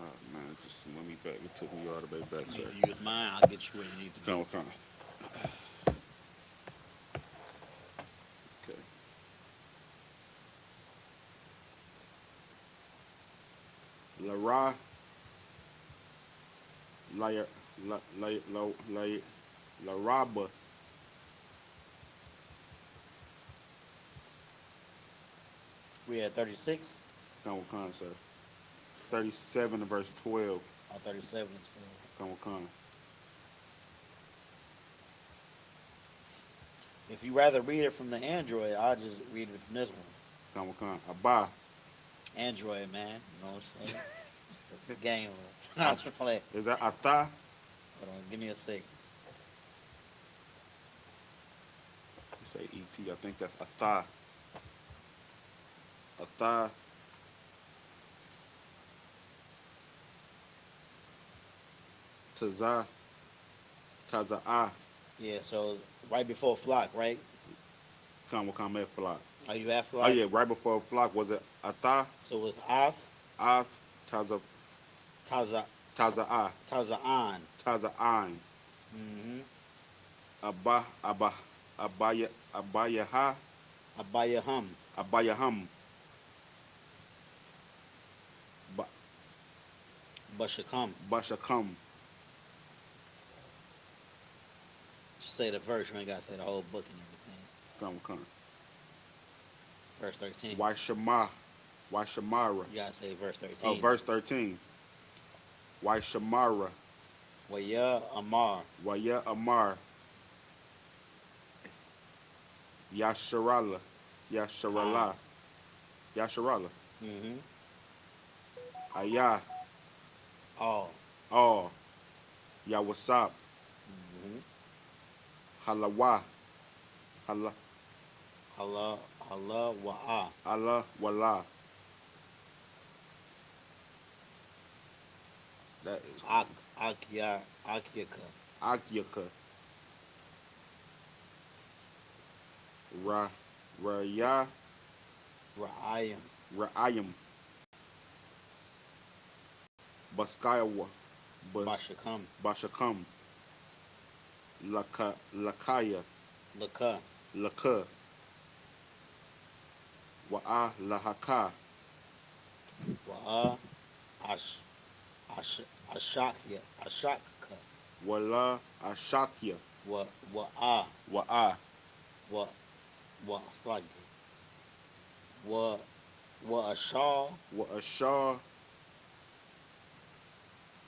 [SPEAKER 2] Oh, man, it just went me back. It took me all the way back, sir.
[SPEAKER 1] You use mine, I'll get you where you need to be.
[SPEAKER 2] Come. Okay. Lara, Laraba.
[SPEAKER 1] We at 36?
[SPEAKER 2] Come, sir. 37 verse 12.
[SPEAKER 1] Oh, 37 and 12.
[SPEAKER 2] Come.
[SPEAKER 1] If you rather read it from the Android, I'll just read it from this one.
[SPEAKER 2] Come. Abba.
[SPEAKER 1] Android, man. You know what I'm saying? The game. I'll just play.
[SPEAKER 2] Is that Ata?
[SPEAKER 1] Hold on, give me a sec.
[SPEAKER 2] Say E.T. I think that's Ata. Ata. Taza. Taza'a.
[SPEAKER 1] Yeah, so right before flock, right?
[SPEAKER 2] Come at flock.
[SPEAKER 1] Are you at
[SPEAKER 2] Oh
[SPEAKER 1] flock?
[SPEAKER 2] yeah, right before flock was it Ata?
[SPEAKER 1] So it's Af,
[SPEAKER 2] Af. Taza.
[SPEAKER 1] Taza,
[SPEAKER 2] Taza'a.
[SPEAKER 1] Taza'an.
[SPEAKER 2] Taza'an.
[SPEAKER 1] Mm-hmm.
[SPEAKER 2] Abayaha.
[SPEAKER 1] Abayahum.
[SPEAKER 2] Abayaham.
[SPEAKER 1] Bashakam.
[SPEAKER 2] Bashakam.
[SPEAKER 1] Just say the verse. You ain't got to say the whole book and everything.
[SPEAKER 2] Come.
[SPEAKER 1] Verse 13.
[SPEAKER 2] Why Shamara.
[SPEAKER 1] You got to say verse 13.
[SPEAKER 2] Oh, verse 13. Why Shamara.
[SPEAKER 1] Waya Amar.
[SPEAKER 2] Waya Amar. Yasharala. Yasharala. Yasharala.
[SPEAKER 1] Mm-hmm.
[SPEAKER 2] Ayah.
[SPEAKER 1] All.
[SPEAKER 2] All. Yawasap.
[SPEAKER 1] Mm-hmm.
[SPEAKER 2] Halawa. Hala.
[SPEAKER 1] Allah Wa'a.
[SPEAKER 2] Allah Wala. That is
[SPEAKER 1] Akyaka.
[SPEAKER 2] Akyaka. Raya.
[SPEAKER 1] Ra'ayim.
[SPEAKER 2] Ra'ayim. Baskayawa.
[SPEAKER 1] Bashakam.
[SPEAKER 2] Bashakam. Lakaya.
[SPEAKER 1] Laka.
[SPEAKER 2] Laka. Wa'a Lahaka.
[SPEAKER 1] Wa'a Ashakya. Ashaka.
[SPEAKER 2] Wala Ashakya.
[SPEAKER 1] Wa'a.
[SPEAKER 2] Wa'a.
[SPEAKER 1] Sluggy. Wa Ashar.
[SPEAKER 2] Wa'ashar.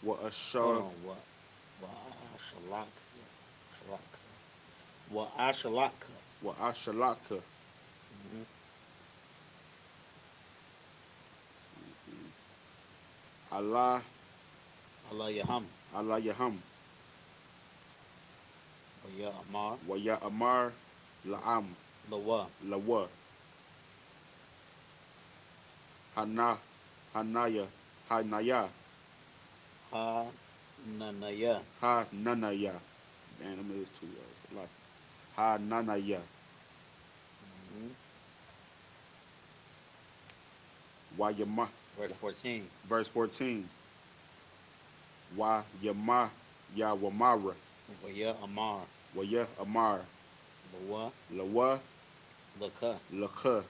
[SPEAKER 1] Hold
[SPEAKER 2] Wa'ashar.
[SPEAKER 1] on. Wa Ashalaka. Wa Ashalaka.
[SPEAKER 2] Wa'ashalaka. Allah.
[SPEAKER 1] Allah Yaham.
[SPEAKER 2] Allah Yaham.
[SPEAKER 1] Waya Amar.
[SPEAKER 2] Waya Amar. La'am.
[SPEAKER 1] Lawa.
[SPEAKER 2] Lawa. Hanaya. Hanaya.
[SPEAKER 1] Ha Nanaya.
[SPEAKER 2] Ha Nanaya. Man, I made this 2 years. Like Ha Nanaya. Wayama.
[SPEAKER 1] Verse 14.
[SPEAKER 2] Verse 14. Wayama Yawamara.
[SPEAKER 1] Waya Amar.
[SPEAKER 2] Waya Amar.
[SPEAKER 1] Lawa.
[SPEAKER 2] Lawa.
[SPEAKER 1] Laka.
[SPEAKER 2] Laka.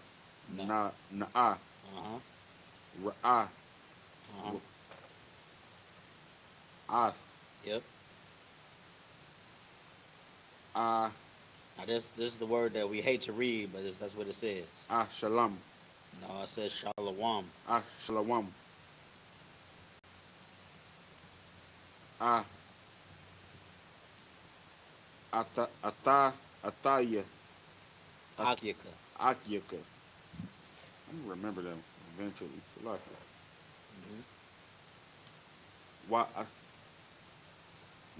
[SPEAKER 2] Na'a.
[SPEAKER 1] Uh-huh.
[SPEAKER 2] Ra'a.
[SPEAKER 1] Uh-huh.
[SPEAKER 2] Ath.
[SPEAKER 1] Yep.
[SPEAKER 2] Ah.
[SPEAKER 1] Now this is the word that we hate to read, but that's what it says.
[SPEAKER 2] Shalam.
[SPEAKER 1] No, it says Shalawam.
[SPEAKER 2] Shalawam. Ataya.
[SPEAKER 1] Akyaka.
[SPEAKER 2] Akyaka. I'm gonna remember them eventually. Salaka.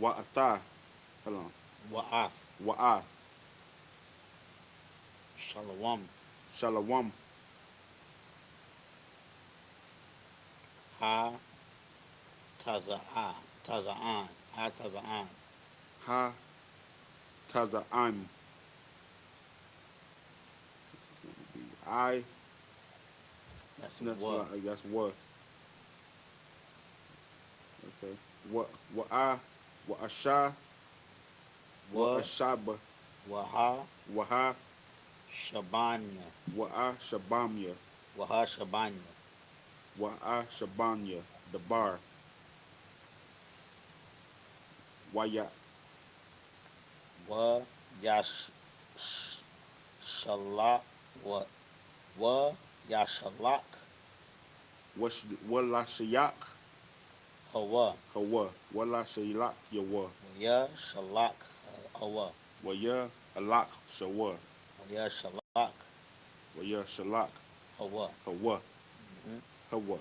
[SPEAKER 2] Wa'ata. Hold on.
[SPEAKER 1] Wa'af.
[SPEAKER 2] Wa'a.
[SPEAKER 1] Shalawam.
[SPEAKER 2] Shalawam.
[SPEAKER 1] Ha Taza'a. Taza'an. Ha Taza'an.
[SPEAKER 2] Ha Taza'an. I.
[SPEAKER 1] That's
[SPEAKER 2] That's
[SPEAKER 1] what.
[SPEAKER 2] what. That's what. Okay. Wa'a. Wa'asha.
[SPEAKER 1] Wa
[SPEAKER 2] Wa'ashaba.
[SPEAKER 1] Waha
[SPEAKER 2] Waha.
[SPEAKER 1] Shabanya.
[SPEAKER 2] Wa'a Shabamya.
[SPEAKER 1] Waha Shabanya.
[SPEAKER 2] Wa'a Shabanya. The bar. Waya.
[SPEAKER 1] Wa Yash Shalak. Wa Yashalak.
[SPEAKER 2] Wala Shayak.
[SPEAKER 1] Hawa.
[SPEAKER 2] Hawa. Wala Shayak Yawa.
[SPEAKER 1] Ya Shalak Hawa.
[SPEAKER 2] Waya alak shawa.
[SPEAKER 1] Waya shalak.
[SPEAKER 2] Waya shalak
[SPEAKER 1] Hawa.
[SPEAKER 2] hawa.
[SPEAKER 1] Mhm.
[SPEAKER 2] Hawa.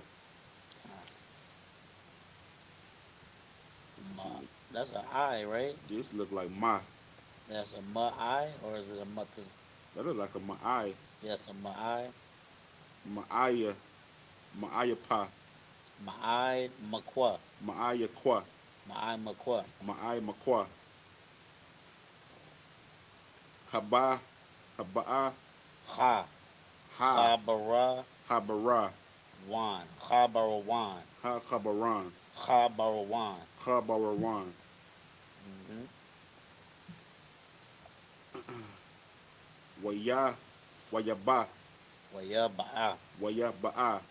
[SPEAKER 1] Ma. That's an I, right?
[SPEAKER 2] This look like ma.
[SPEAKER 1] That's a ma I, or is it a ma?
[SPEAKER 2] That look like a ma'ai.
[SPEAKER 1] Yes, a ma I.
[SPEAKER 2] Ma'aya. Ma'aya pa.
[SPEAKER 1] Ma I makwa.
[SPEAKER 2] Ma'aya kwa.
[SPEAKER 1] Ma I makwa.
[SPEAKER 2] Ma'ai makwa. Haba. Haba'a.
[SPEAKER 1] Ha.
[SPEAKER 2] Ha.
[SPEAKER 1] Chabara
[SPEAKER 2] Habara.
[SPEAKER 1] wan. Chabara wan.
[SPEAKER 2] Ha kabaran.
[SPEAKER 1] Chabara wan.
[SPEAKER 2] Kabarawan.
[SPEAKER 1] Mhm.
[SPEAKER 2] Waya. Wayaba.
[SPEAKER 1] Waya ba'a.
[SPEAKER 2] Wayaba'a.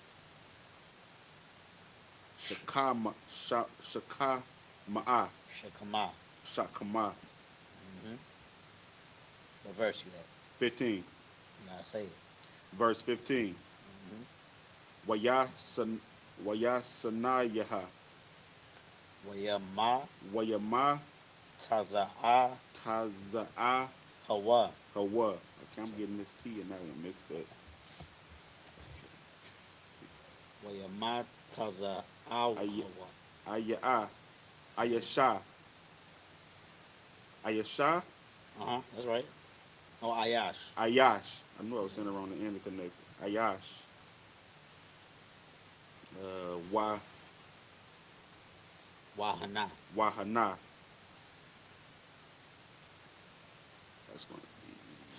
[SPEAKER 2] Shakama. Shakama'a.
[SPEAKER 1] Shakama.
[SPEAKER 2] Shakama.
[SPEAKER 1] Mhm. What verse you at?
[SPEAKER 2] 15.
[SPEAKER 1] You gotta say it.
[SPEAKER 2] Verse 15.
[SPEAKER 1] Mhm.
[SPEAKER 2] Waya sanayaha.
[SPEAKER 1] Waya ma.
[SPEAKER 2] Wayama
[SPEAKER 1] Taza'a.
[SPEAKER 2] taza'a
[SPEAKER 1] Hawa.
[SPEAKER 2] hawa. Okay, I'm getting this T and that one mixed up.
[SPEAKER 1] Waya ma taza'a Hawa.
[SPEAKER 2] Aya'a. Ayasha. Ayasha.
[SPEAKER 1] That's right. Oh, Ayash.
[SPEAKER 2] Ayash. I knew I was saying it wrong the end of the connector. Ayash.
[SPEAKER 1] YAHANNA.
[SPEAKER 2] Wahana. That's going to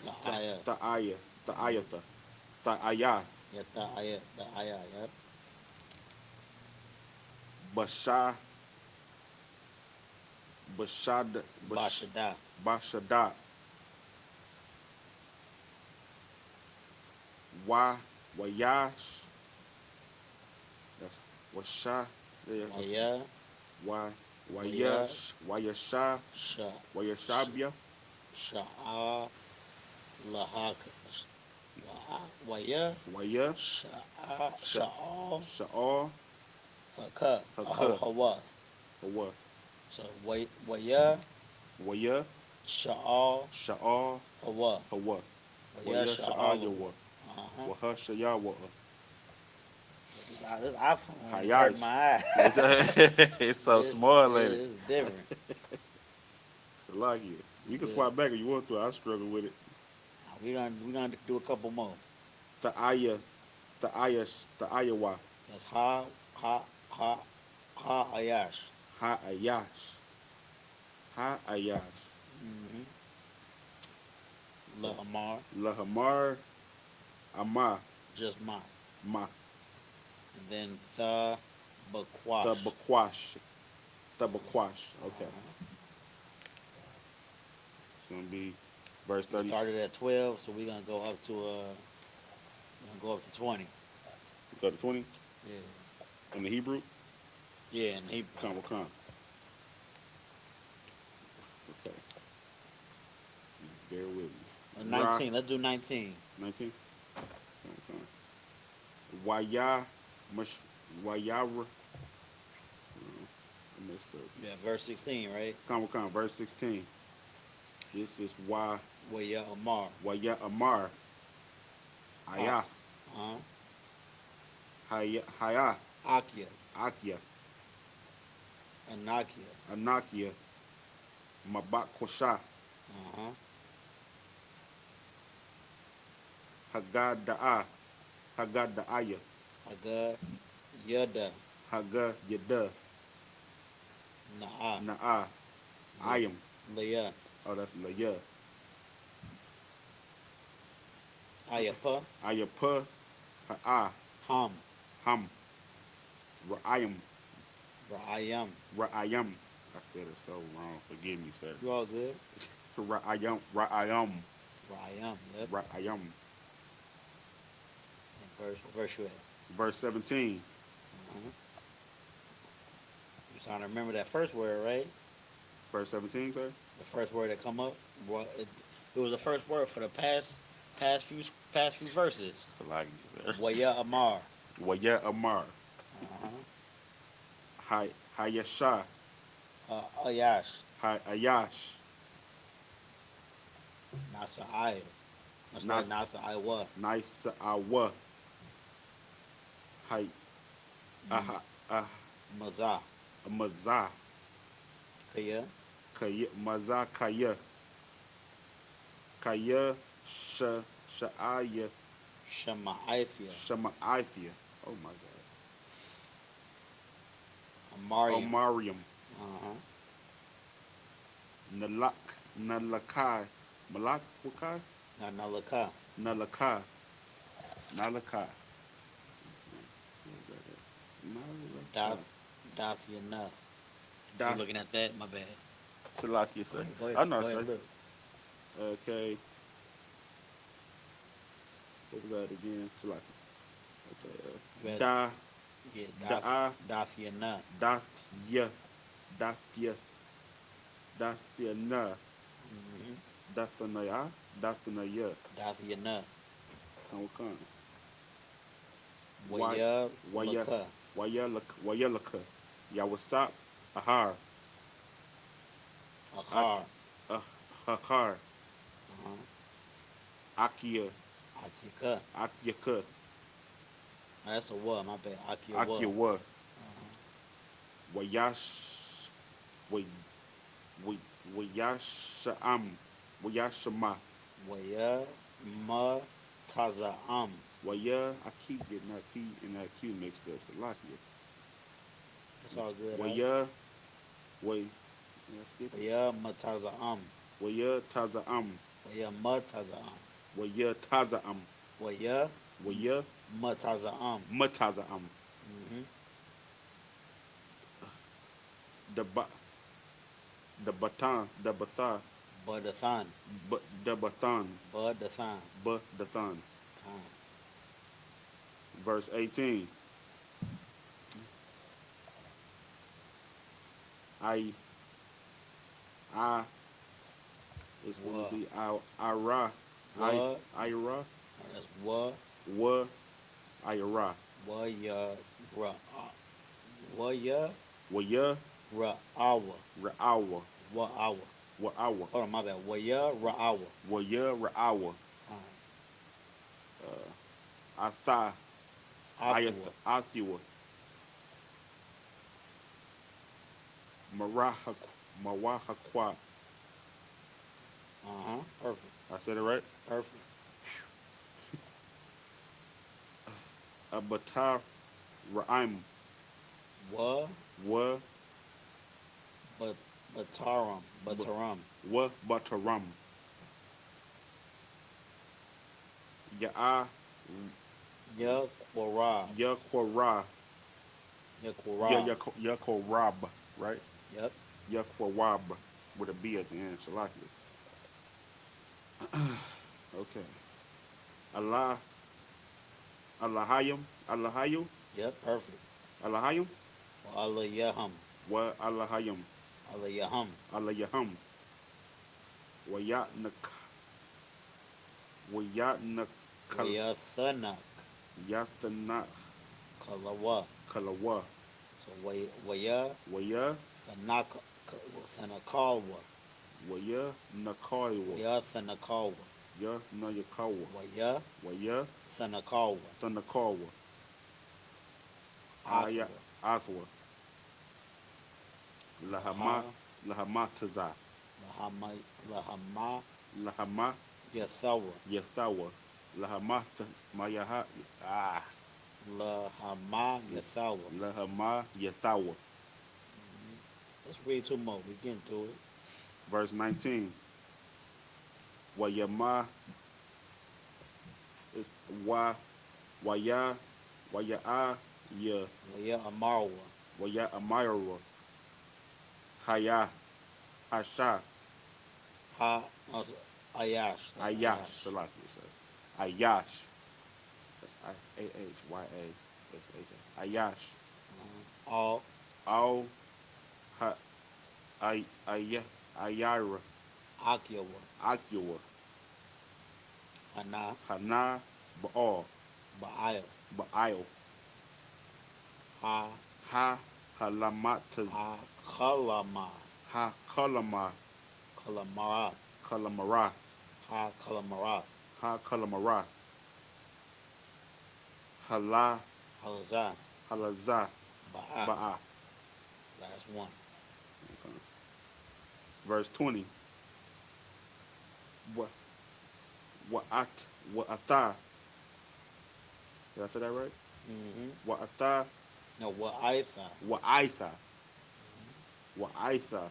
[SPEAKER 1] Ta'aya.
[SPEAKER 2] be Ta'aya. Ta'ayata. Ta'aya.
[SPEAKER 1] Yeah, ta'aya. Ta'aya, yep.
[SPEAKER 2] Basha. Bashada.
[SPEAKER 1] Bashada.
[SPEAKER 2] Bashada. Wayash. That's Washa.
[SPEAKER 1] Waya.
[SPEAKER 2] Wayash. Wayasha.
[SPEAKER 1] Sha.
[SPEAKER 2] Wayashabia.
[SPEAKER 1] Sha'a. Lahak. Waya.
[SPEAKER 2] Waya.
[SPEAKER 1] Sha'a. Sha'a.
[SPEAKER 2] Sha'al.
[SPEAKER 1] Haka.
[SPEAKER 2] Haka.
[SPEAKER 1] Hawa.
[SPEAKER 2] Hawa.
[SPEAKER 1] So, Waya.
[SPEAKER 2] Waya.
[SPEAKER 1] Sha'a.
[SPEAKER 2] Sha'al.
[SPEAKER 1] Hawa.
[SPEAKER 2] Hawa.
[SPEAKER 1] Waya.
[SPEAKER 2] Waya
[SPEAKER 1] Sha'a.
[SPEAKER 2] Sha'ayawa.
[SPEAKER 1] Uh-huh.
[SPEAKER 2] Waha Shayawa.
[SPEAKER 1] This iPhone
[SPEAKER 2] Hayash.
[SPEAKER 1] hurt my eye.
[SPEAKER 2] It's so small, ain't it?
[SPEAKER 1] It's different.
[SPEAKER 2] It's a lot here. You can
[SPEAKER 1] Yeah.
[SPEAKER 2] swap back if you want to. I struggle with it.
[SPEAKER 1] We're gonna do a couple more.
[SPEAKER 2] Ta'aya. Ta'ayawa.
[SPEAKER 1] That's ha ayash.
[SPEAKER 2] Ha'ayash. Ha'ayash.
[SPEAKER 1] Mm-hmm. Lahamar.
[SPEAKER 2] Lahamar. Ama.
[SPEAKER 1] Just ma.
[SPEAKER 2] Ma.
[SPEAKER 1] And then the bakwash.
[SPEAKER 2] Tabakwash. Tabakwash. Okay. It's going to be verse
[SPEAKER 1] We
[SPEAKER 2] 30.
[SPEAKER 1] started at 12, so we're gonna go up to 20.
[SPEAKER 2] Go to 20
[SPEAKER 1] Yeah.
[SPEAKER 2] in the Hebrew.
[SPEAKER 1] Yeah, and he
[SPEAKER 2] Come. Okay. Bear with me.
[SPEAKER 1] 19. Let's do 19.
[SPEAKER 2] 19. Okay. Waya. Wayara. I messed up.
[SPEAKER 1] Yeah, verse 16, right?
[SPEAKER 2] Come. Verse 16. This is
[SPEAKER 1] Waya Amar.
[SPEAKER 2] Waya Amar. Aya.
[SPEAKER 1] Uh-huh.
[SPEAKER 2] Haya.
[SPEAKER 1] Akia.
[SPEAKER 2] Akia.
[SPEAKER 1] Anakia.
[SPEAKER 2] Anakia. Mabakwasha.
[SPEAKER 1] Uh-huh.
[SPEAKER 2] Hagada'a. Hagada'aya.
[SPEAKER 1] Aga Yada.
[SPEAKER 2] Haga Yada.
[SPEAKER 1] Na'a.
[SPEAKER 2] Na'a. Ayam.
[SPEAKER 1] Leah.
[SPEAKER 2] Oh, that's Laya.
[SPEAKER 1] Ayapa.
[SPEAKER 2] Ayapa. Ha'a.
[SPEAKER 1] Ham.
[SPEAKER 2] Ham. Ra'ayam.
[SPEAKER 1] Ra'ayam.
[SPEAKER 2] Ra'ayam. I said it so wrong. Forgive me, sir.
[SPEAKER 1] You all good?
[SPEAKER 2] Ra'ayam.
[SPEAKER 1] Ra'ayam. Yep.
[SPEAKER 2] Ra'ayam.
[SPEAKER 1] And verse you at?
[SPEAKER 2] Verse 17.
[SPEAKER 1] Uh-huh. You're trying to remember that first word, right?
[SPEAKER 2] Verse 17, sir?
[SPEAKER 1] The first word that come up. Well, it was the first word for the past few verses.
[SPEAKER 2] It's a lot, sir.
[SPEAKER 1] Waya Amar.
[SPEAKER 2] Waya Amar.
[SPEAKER 1] Uh-huh.
[SPEAKER 2] Hayasha.
[SPEAKER 1] Ayash.
[SPEAKER 2] Ayash.
[SPEAKER 1] Nasa I. That's like
[SPEAKER 2] Nas
[SPEAKER 1] Nasa I.W.A.
[SPEAKER 2] Nice Awa. Hai Aha
[SPEAKER 1] Maza.
[SPEAKER 2] Maza
[SPEAKER 1] Kaya.
[SPEAKER 2] Kaya Maza Kaya Kaya Sha'aya
[SPEAKER 1] Shema'ithia.
[SPEAKER 2] Shama'ithia. Oh my God.
[SPEAKER 1] Amariam.
[SPEAKER 2] Omarium.
[SPEAKER 1] Uh-huh.
[SPEAKER 2] Nalakai. Malak Wakai?
[SPEAKER 1] Nanalaka.
[SPEAKER 2] Nalakai. Nalakai. Nalakai.
[SPEAKER 1] Dathia. You
[SPEAKER 2] Das
[SPEAKER 1] looking at that? My bad.
[SPEAKER 2] Salakia say.
[SPEAKER 1] Go ahead.
[SPEAKER 2] I know,
[SPEAKER 1] Go
[SPEAKER 2] say.
[SPEAKER 1] ahead. Look.
[SPEAKER 2] Okay. What was that again? Salakia. Okay.
[SPEAKER 1] Ready?
[SPEAKER 2] Da.
[SPEAKER 1] Yeah.
[SPEAKER 2] Da.
[SPEAKER 1] Dathia.
[SPEAKER 2] Dathya. Dathya. Dathya na.
[SPEAKER 1] Mm-hmm.
[SPEAKER 2] Dathanaya. Dathanaya.
[SPEAKER 1] Dathia.
[SPEAKER 2] Kanwakan.
[SPEAKER 1] Waya.
[SPEAKER 2] Waya.
[SPEAKER 1] Laka.
[SPEAKER 2] Wayalaka. Yawasap. Ahar.
[SPEAKER 1] Akar.
[SPEAKER 2] Hakar.
[SPEAKER 1] Uh-huh.
[SPEAKER 2] Akia.
[SPEAKER 1] Atika.
[SPEAKER 2] Akyaka.
[SPEAKER 1] That's a what? My bad. Akia.
[SPEAKER 2] Akiawa.
[SPEAKER 1] Uh-huh.
[SPEAKER 2] Wayash. Wayasham. Wayashama.
[SPEAKER 1] Waya. Ma. Taza.
[SPEAKER 2] Waya. I keep getting that P and that Q mixed up. Salakia.
[SPEAKER 1] It's all good.
[SPEAKER 2] Waya. Way.
[SPEAKER 1] Waya. Mataza.
[SPEAKER 2] Waya Taza
[SPEAKER 1] Waya. Mataza.
[SPEAKER 2] Waya Taza
[SPEAKER 1] Waya.
[SPEAKER 2] Waya
[SPEAKER 1] Mataza.
[SPEAKER 2] Mataza
[SPEAKER 1] Mm-hmm.
[SPEAKER 2] The Batan.
[SPEAKER 1] Badathan.
[SPEAKER 2] The Batan.
[SPEAKER 1] Badathan.
[SPEAKER 2] Verse 18. I is going to be Ira.
[SPEAKER 1] What?
[SPEAKER 2] Ira.
[SPEAKER 1] That's what?
[SPEAKER 2] Wa Ira.
[SPEAKER 1] Waya. Ra. Waya.
[SPEAKER 2] Waya
[SPEAKER 1] Ra'awa.
[SPEAKER 2] Ra'awa.
[SPEAKER 1] Wa'awa.
[SPEAKER 2] Wa'awa.
[SPEAKER 1] Hold on, my bad. Waya. Ra'awa.
[SPEAKER 2] Waya Ra'awa. Atha.
[SPEAKER 1] Athwa.
[SPEAKER 2] Athiwa. Marahaqua.
[SPEAKER 1] Uh-huh. Perfect.
[SPEAKER 2] I said it right?
[SPEAKER 1] Perfect.
[SPEAKER 2] Abatar Ra'im.
[SPEAKER 1] Wa.
[SPEAKER 2] Wa
[SPEAKER 1] Bataram. Bataram.
[SPEAKER 2] Wa Bataram. Ya'a
[SPEAKER 1] Yaquara.
[SPEAKER 2] Yaquara.
[SPEAKER 1] Yaquara.
[SPEAKER 2] Yaquarab, right?
[SPEAKER 1] Yep.
[SPEAKER 2] Yaquarab with a B at the end. Salakia. Okay. Allahayim.
[SPEAKER 1] Yep. Perfect.
[SPEAKER 2] Allahayim.
[SPEAKER 1] Wa Allah Yaham.
[SPEAKER 2] Wa Allahayim.
[SPEAKER 1] Allah Yaham.
[SPEAKER 2] Allahayim. Wayatnak.
[SPEAKER 1] Wayathanak.
[SPEAKER 2] Yatanak.
[SPEAKER 1] Kalawa.
[SPEAKER 2] Kalawa.
[SPEAKER 1] So Waya.
[SPEAKER 2] Waya.
[SPEAKER 1] Thanakalwa.
[SPEAKER 2] Waya Nakaiwa.
[SPEAKER 1] Waya Thanakalwa.
[SPEAKER 2] Ya Nayakawa.
[SPEAKER 1] Waya
[SPEAKER 2] Waya
[SPEAKER 1] Thanakalwa.
[SPEAKER 2] Tanakawa.
[SPEAKER 1] Athwa.
[SPEAKER 2] Athwa. Lahama Taza. Lahama
[SPEAKER 1] Yathawa.
[SPEAKER 2] Yathawa. Lahama Mayaha.
[SPEAKER 1] Lahama Yathawa.
[SPEAKER 2] Lahama Yathawa.
[SPEAKER 1] Let's read two more. We getting to it.
[SPEAKER 2] Verse 19. Wayama Waya Ya
[SPEAKER 1] Waya Amarwa.
[SPEAKER 2] Waya Amayra. Haya Hasha
[SPEAKER 1] Ayash. That's
[SPEAKER 2] Ayash. Salaki says. Ayash. That's Ahya. Ayash.
[SPEAKER 1] All.
[SPEAKER 2] Al Ayara.
[SPEAKER 1] Akiwa.
[SPEAKER 2] Akiwa.
[SPEAKER 1] Hana.
[SPEAKER 2] Hana Baal.
[SPEAKER 1] Ba'al.
[SPEAKER 2] Baal.
[SPEAKER 1] Ha.
[SPEAKER 2] Halamataz.
[SPEAKER 1] Kalama.
[SPEAKER 2] Kalama.
[SPEAKER 1] Kalamara.
[SPEAKER 2] Kalamara.
[SPEAKER 1] Ha Kalamara.
[SPEAKER 2] Ha Kalamara. Hala
[SPEAKER 1] Halazah.
[SPEAKER 2] Halaza
[SPEAKER 1] Ba'a.
[SPEAKER 2] Ba'a.
[SPEAKER 1] Last one.
[SPEAKER 2] Okay. Verse 20. Wa'at Wa'ata. Did I say that right?
[SPEAKER 1] Mm-hmm.
[SPEAKER 2] Wa'ata
[SPEAKER 1] No, Wa'aitha.
[SPEAKER 2] Wa'aitha. Wa'aitha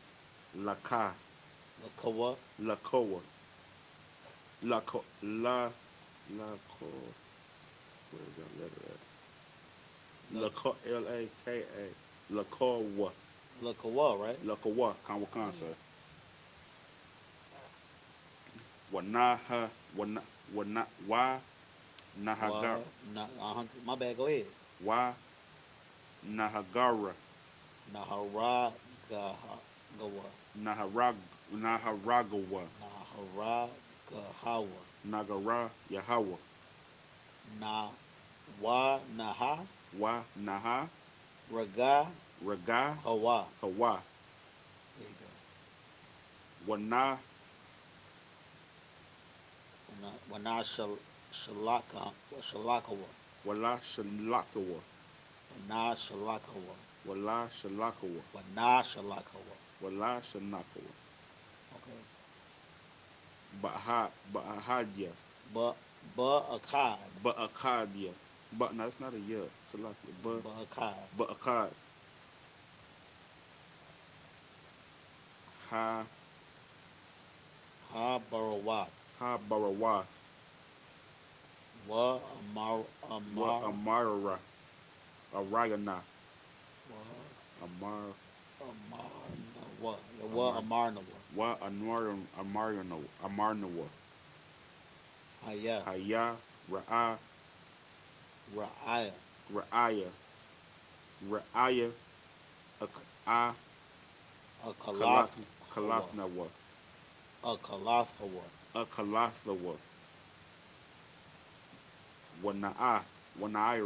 [SPEAKER 2] Laka
[SPEAKER 1] Lakawa.
[SPEAKER 2] Lakoa. Lako La Lako. Where is that letter at? Lako Laka. Lakowa.
[SPEAKER 1] Lakawa, right?
[SPEAKER 2] Lakowa. Kanwakan, sir. Wanaha Wa Nahagar
[SPEAKER 1] My bad, go ahead.
[SPEAKER 2] Wa Nahagara
[SPEAKER 1] Nahara Gawa.
[SPEAKER 2] Naharagawa
[SPEAKER 1] Nahara Gahawa.
[SPEAKER 2] Nagara Yahweh
[SPEAKER 1] Na Wa Naha
[SPEAKER 2] Wa Naha
[SPEAKER 1] Raga
[SPEAKER 2] Raga
[SPEAKER 1] Hawa.
[SPEAKER 2] Hawa
[SPEAKER 1] There you
[SPEAKER 2] Wana
[SPEAKER 1] go. Wana Shalaka Shalakawa.
[SPEAKER 2] Wala Shalakawa
[SPEAKER 1] Wana Shalakawa.
[SPEAKER 2] Wala Shalakawa
[SPEAKER 1] Wana Shalakawa.
[SPEAKER 2] Wala Shanakawa
[SPEAKER 1] Okay.
[SPEAKER 2] Bahadya
[SPEAKER 1] Akkad.
[SPEAKER 2] Ba'akadya but no, it's not a yeah. Salakia.
[SPEAKER 1] Akkad.
[SPEAKER 2] Ba'akad Ha
[SPEAKER 1] Ha Barawath.
[SPEAKER 2] Ha Barawa
[SPEAKER 1] Wa
[SPEAKER 2] Wa Amara Arayana Amar
[SPEAKER 1] Amarnawa. Wa Amarnawa.
[SPEAKER 2] Wa Amarnawa
[SPEAKER 1] Haya.
[SPEAKER 2] Haya
[SPEAKER 1] Ra'aya.
[SPEAKER 2] Ra'aya Kalafnawa
[SPEAKER 1] Akalathawa.
[SPEAKER 2] Akalathawa Wanaira
[SPEAKER 1] Wana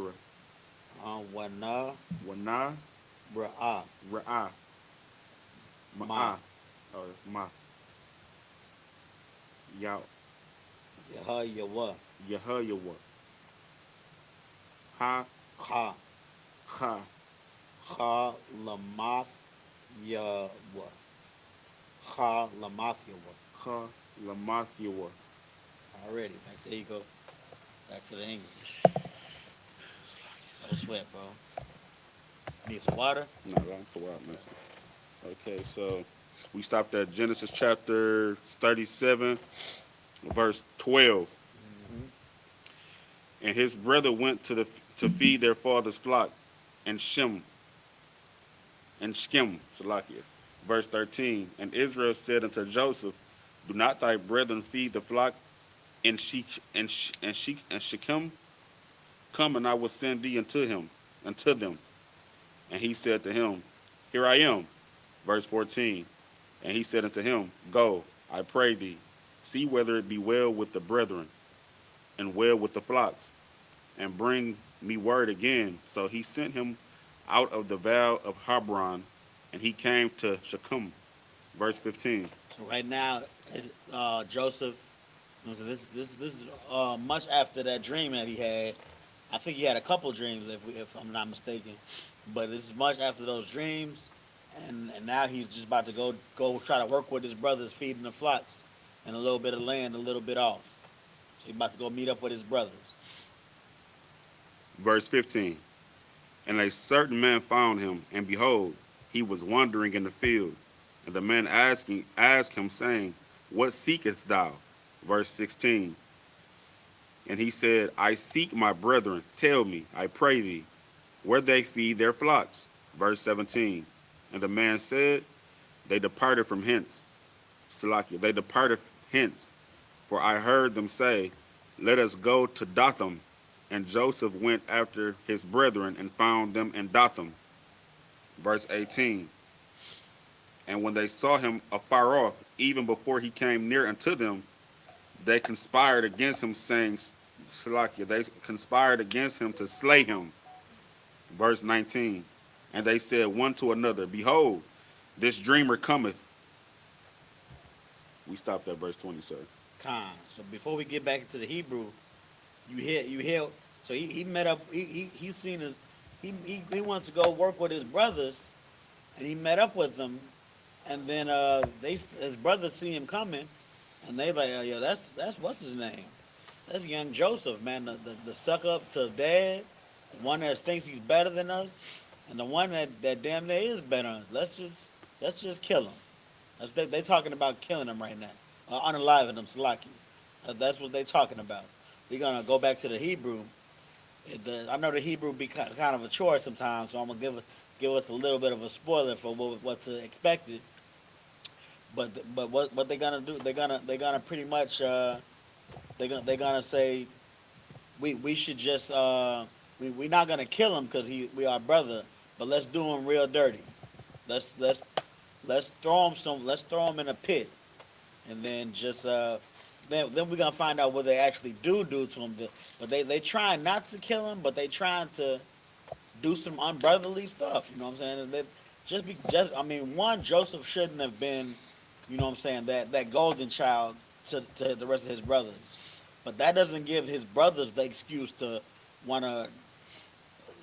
[SPEAKER 2] Wana
[SPEAKER 1] Ra'a.
[SPEAKER 2] Ra'a
[SPEAKER 1] Ma.
[SPEAKER 2] Ma Ya
[SPEAKER 1] Yahayawa.
[SPEAKER 2] Yahayawa Ha
[SPEAKER 1] Ha.
[SPEAKER 2] Ha
[SPEAKER 1] Ha Lamath Yawa. Ha Lamath Yawa.
[SPEAKER 2] Ha Lamathiwa
[SPEAKER 1] Already. There you go. Back to the English. No sweat, bro. Need some water?
[SPEAKER 2] No, long for a while, man. Okay, so we stopped at Genesis chapter 37, verse 12. And his brother went to feed their father's flock, and Shem, and Shechem, Salakia. Verse 13. And Israel said unto Joseph, do not thy brethren feed the flock in Shechem? Come, and I will send thee unto them. And he said to him, here I am. Verse 14. And he said unto him, go, I pray thee, see whether it be well with the brethren, and well with the flocks, and bring me word again. So he sent him out of the vale of Hebron, and he came to Shechem. Verse 15.
[SPEAKER 1] So right now, Joseph, this is much after that dream that he had. I think he had a couple dreams, if I'm not mistaken. But this is much after those dreams, and now he's just about to go try to work with his brothers, feeding the flocks, and a little bit of land, a little bit off. So he's about to go meet up with his brothers.
[SPEAKER 2] Verse 15. And a certain man found him, and behold, he was wandering in the field. And the man asked him, saying, what seekest thou? Verse 16. And he said, I seek my brethren. Tell me, I pray thee, where they feed their flocks. Verse 17. And the man said, they departed from hence. Salakia, they departed hence. For I heard them say, let us go to Dothan. And Joseph went after his brethren and found them in Dothan. Verse 18. And when they saw him afar off, even before he came near unto them, they conspired against him, saying, Salakia, they conspired against him to slay him. Verse 19. And they said one to another, behold, this dreamer cometh. We stopped at verse 20, sir.
[SPEAKER 1] So before we get back into the Hebrew, you hear. So he met up. He seen his. He wants to go work with his brothers, and he met up with them, and then his brothers see him coming, and they like, yo, that's what's his name? That's young Joseph, man, the suck up to dad, the one that thinks he's better than us, and the one that damn near is better than us. Let's just kill him. They talking about killing him right now, unaliving him, Salaki. That's what they talking about. We're gonna go back to the Hebrew. I know the Hebrew be kind of a chore sometimes, so I'm gonna give us a little bit of a spoiler for what's expected. But what they gonna do? They're gonna pretty much they're gonna say we should just we not gonna kill him because we our brother, but let's do him real dirty. Let's let's throw him in a pit, and then just then we're gonna find out what they actually do to him. But they trying not to kill him, but they trying to do some unbrotherly stuff. You know what I'm saying? I mean, one, Joseph shouldn't have been, you know what I'm saying, that golden child to the rest of his brothers. But that doesn't give his brothers the excuse to want to,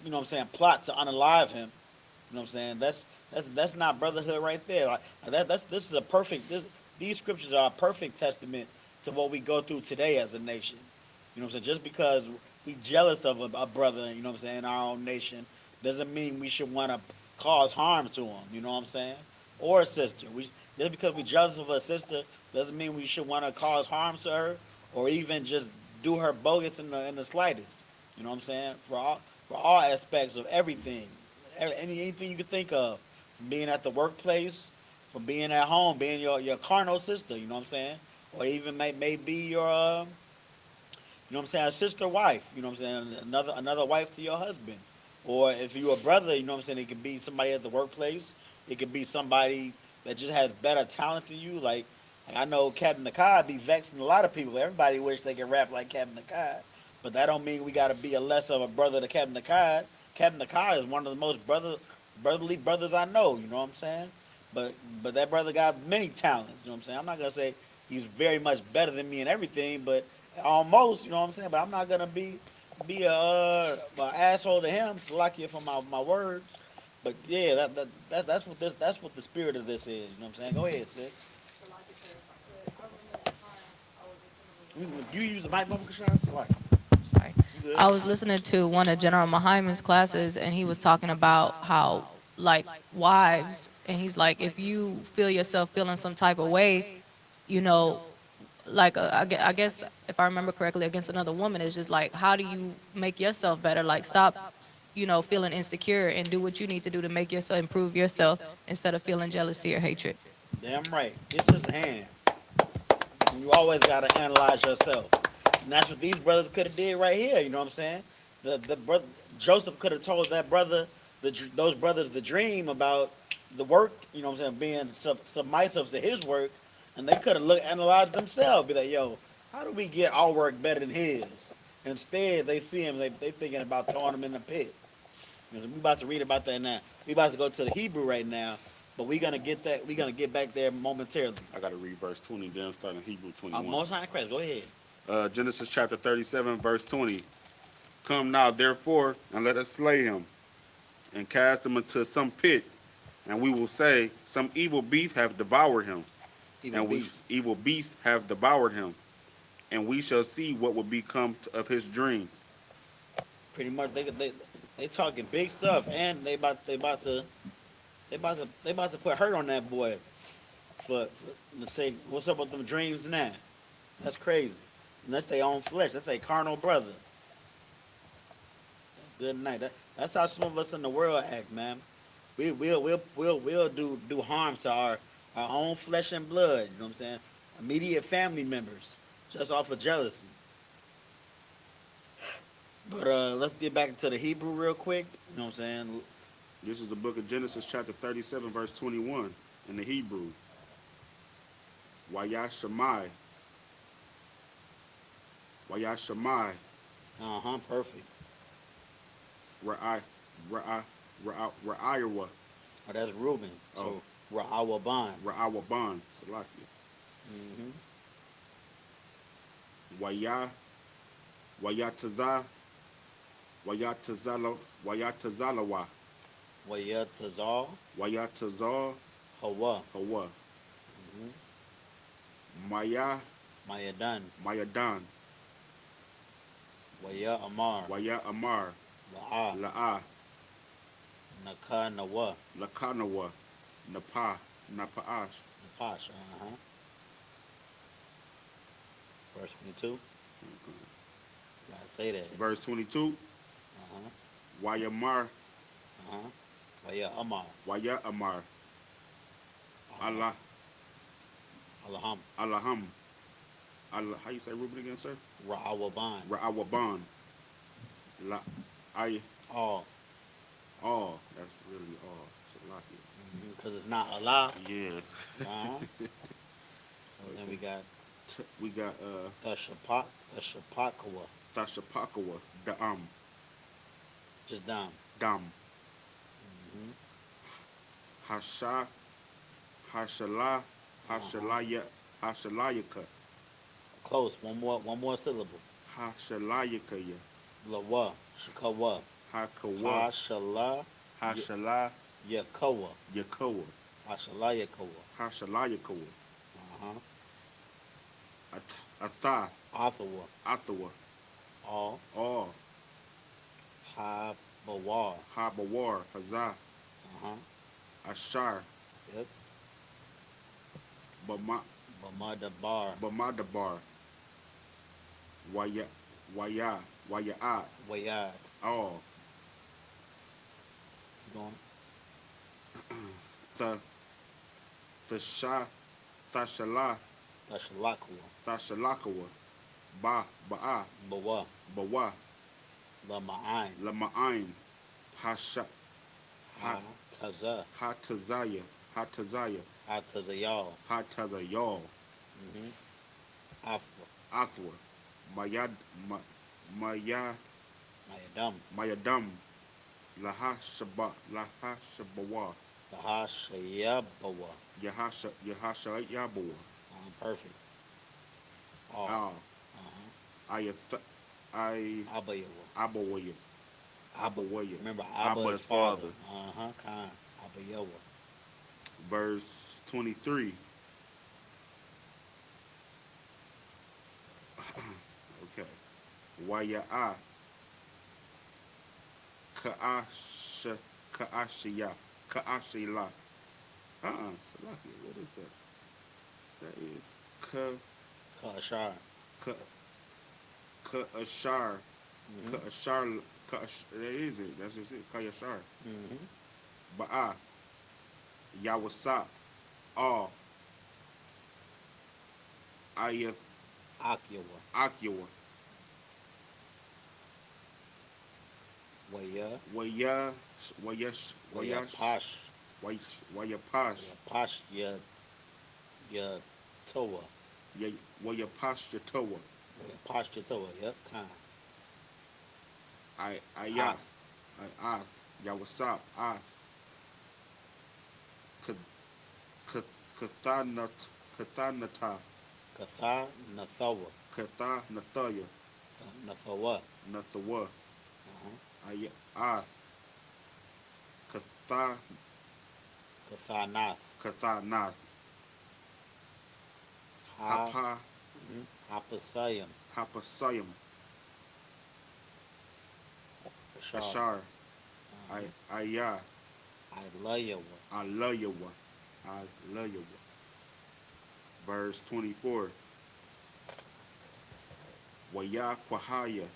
[SPEAKER 1] you know what I'm saying, plot to unalive him. You know what I'm saying? That's not brotherhood right there. Like this is a perfect. These scriptures are a perfect testament to what we go through today as a nation. You know what I'm saying? Just because we jealous of a brother, you know what I'm saying, in our own nation, doesn't mean we should want to cause harm to him. You know what I'm saying? Or a sister. Just because we jealous of a sister doesn't mean we should want to cause harm to her, or even just do her bogus in the slightest. You know what I'm saying? For all aspects of everything, anything you can think of, from being at the workplace, from being at home, being your carnal sister. You know what I'm saying? Or even may be your you know what I'm saying, a sister wife, you know what I'm saying, another wife to your husband. Or if you're a brother, you know what I'm saying, it could be somebody at the workplace. It could be somebody that just has better talent than you. Like I know Captain Nakai be vexing a lot of people. Everybody wish they could rap like Captain Nakai. But that don't mean we gotta be a less of a brother to Captain Nakai. Captain Nakai is one of the most brotherly brothers I know, you know what I'm saying? But that brother got many talents, you know what I'm saying? I'm not gonna say he's very much better than me in everything, but almost, you know what I'm saying? But I'm not gonna be a asshole to him. Salakia for my words. But yeah, that's what the spirit of this is. You know what I'm saying? Go ahead, sis. You use the mic, Mama Kashan? Salakia.
[SPEAKER 3] Sorry.
[SPEAKER 1] You good?
[SPEAKER 3] I was listening to one of General Mahaiman's classes, and he was talking about how, like, wives, and he's like, if you feel yourself feeling some type of way, you know, like, I guess, if I remember correctly, against another woman, it's just like, how do you make yourself better? Like, stop, feeling insecure and do what you need to do to make yourself, improve yourself, instead of feeling jealousy or hatred.
[SPEAKER 1] Damn right. It's just hand. You always gotta analyze yourself. And that's what these brothers could have did right here. You know what I'm saying? The brother Joseph could have told that brother, those brothers, the dream about the work. You know what I'm saying? Being submissive to his work, and they could have analyzed themselves. Be like, yo, how do we get our work better than his? Instead, they see him. They thinking about throwing him in the pit. You know, we about to read about that now. We about to go to the Hebrew right now, but we gonna get that. We gonna get back there momentarily.
[SPEAKER 2] I got to read verse 20, then starting Hebrew 21.
[SPEAKER 1] Most High Christ, go ahead.
[SPEAKER 2] Genesis chapter 37, verse 20. Come now, therefore, and let us slay him, and cast him into some pit, and we will say, some evil beast hath devoured him, evil beast have devoured him, and we shall see what will become of his dreams.
[SPEAKER 1] Pretty much, they talking big stuff, and they about to put hurt on that boy for let's say, what's up with them dreams now? That's crazy. And that's their own flesh. That's their carnal brother. Good night. That's how some of us in the world act, man. We'll do harm to our own flesh and blood. You know what I'm saying? Immediate family members, just off of jealousy. But let's get back to the Hebrew real quick. You know what I'm saying?
[SPEAKER 2] This is the book of Genesis chapter 37, verse 21 in the Hebrew. Wayashamai.
[SPEAKER 1] Perfect.
[SPEAKER 2] Ra'ayawa.
[SPEAKER 1] Oh, that's Reuben. So Ra'awaban.
[SPEAKER 2] Ra'awaban. Salakia. Waya Wayataza Wayatazalawa
[SPEAKER 1] Wayatazal.
[SPEAKER 2] Wayatazal
[SPEAKER 1] Hawa.
[SPEAKER 2] Hawa Maya
[SPEAKER 1] Mayadan.
[SPEAKER 2] Mayadan
[SPEAKER 1] Waya Amar.
[SPEAKER 2] Waya Amar
[SPEAKER 1] La'a.
[SPEAKER 2] La'a
[SPEAKER 1] Naka Nawa.
[SPEAKER 2] Lakanawa Napa Napaash.
[SPEAKER 1] Napash. Verse 22. Gotta say that.
[SPEAKER 2] Verse 22 Wayamar
[SPEAKER 1] Waya Amar.
[SPEAKER 2] Waya Amar Allah
[SPEAKER 1] Alaham.
[SPEAKER 2] Allaham Allah, how you say Ruben again, sir?
[SPEAKER 1] Ra'awaban.
[SPEAKER 2] Ra'awaban La I
[SPEAKER 1] All.
[SPEAKER 2] all. That's really all. Salakia.
[SPEAKER 1] Because it's not Allah.
[SPEAKER 2] Yeah.
[SPEAKER 1] So then we got
[SPEAKER 2] We got
[SPEAKER 1] Tashapakawa.
[SPEAKER 2] Tashapakawa
[SPEAKER 1] Just down.
[SPEAKER 2] Dam Hasha Hashala Hashalayaka
[SPEAKER 1] Close. One more syllable.
[SPEAKER 2] Hashalayakaya
[SPEAKER 1] Lawa. Shakawa.
[SPEAKER 2] Hakawa
[SPEAKER 1] Hashala.
[SPEAKER 2] Hashala
[SPEAKER 1] Yakawa.
[SPEAKER 2] Yakowa
[SPEAKER 1] Hashala Yakawa.
[SPEAKER 2] Hashalayakawa Atha
[SPEAKER 1] Athawa.
[SPEAKER 2] Athawa
[SPEAKER 1] All. Habawar.
[SPEAKER 2] Habawar Hazah Ashar
[SPEAKER 1] Yep. Bamadabar.
[SPEAKER 2] Bamadabar Waya'at
[SPEAKER 1] Wayad.
[SPEAKER 2] all
[SPEAKER 1] Going.
[SPEAKER 2] Tashala
[SPEAKER 1] Tashalakawa.
[SPEAKER 2] Tashalakawa Ba'a
[SPEAKER 1] Bawa.
[SPEAKER 2] Bawa
[SPEAKER 1] Lama'ain.
[SPEAKER 2] Lama'ain Hasha
[SPEAKER 1] Taza.
[SPEAKER 2] Hatazaya
[SPEAKER 1] Atazayal.
[SPEAKER 2] Hatazayal
[SPEAKER 1] Afwa.
[SPEAKER 2] Athwa
[SPEAKER 1] Mayadam.
[SPEAKER 2] Mayadam Lahashabawa
[SPEAKER 1] Lahashayabawa.
[SPEAKER 2] Yahashayabawa
[SPEAKER 1] Perfect. All.
[SPEAKER 2] Abawaya Abawaya
[SPEAKER 1] Remember, Abba is father. Khan. Abayawa.
[SPEAKER 2] Verse 23 okay Waya'a Ka'ashila Salaki, what is that? That is
[SPEAKER 1] Ka'ashar.
[SPEAKER 2] Ka'ashar Ka'ashar that is it, that's just it, Ka'ashar Ba'a Yawasap all I.S.U.P.K
[SPEAKER 1] Akyawa. Wayapash.
[SPEAKER 2] Wayapash
[SPEAKER 1] Pash Toa.
[SPEAKER 2] Wayapash Yatoa
[SPEAKER 1] Pash Toa. Yep. Khan.
[SPEAKER 2] Yawasap Kathanata
[SPEAKER 1] Katha Nathawa.
[SPEAKER 2] Nathaya
[SPEAKER 1] Nathawa.
[SPEAKER 2] Nathawa
[SPEAKER 1] Kathanath.
[SPEAKER 2] Kathanath
[SPEAKER 1] Hapasayam.
[SPEAKER 2] Hapasayam
[SPEAKER 1] Ashar.
[SPEAKER 2] Ashar Ayah
[SPEAKER 1] Ilayawa.
[SPEAKER 2] Alayawa verse 24 Waya Kwahaya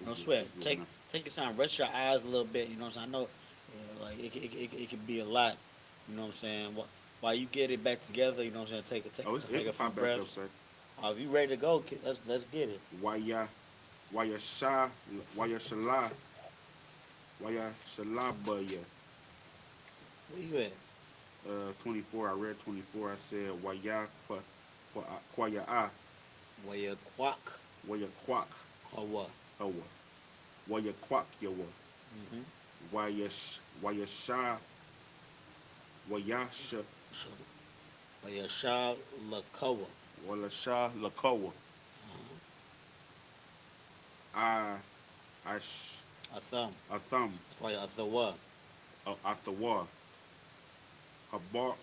[SPEAKER 1] No sweat. Take your time. Rest your eyes a little bit. You know what I'm saying? I know, like it could be a lot. You know what I'm saying? While you get it back together, you know what I'm saying? Take a few breaths. If you ready to go, let's get it.
[SPEAKER 2] Waya Shalabaya.
[SPEAKER 1] Where you at?
[SPEAKER 2] 24. I read 24. I said Waya Kwaya
[SPEAKER 1] Waya Quack.
[SPEAKER 2] Waya Quack
[SPEAKER 1] Hawa.
[SPEAKER 2] Hawa Waya Quack Yawa Waya Sha Wayasha
[SPEAKER 1] SHALAKOA.
[SPEAKER 2] Walasha Lakoa. I
[SPEAKER 1] A thumb.
[SPEAKER 2] a thumb.
[SPEAKER 1] It's like a thawa.
[SPEAKER 2] Atawa. Habar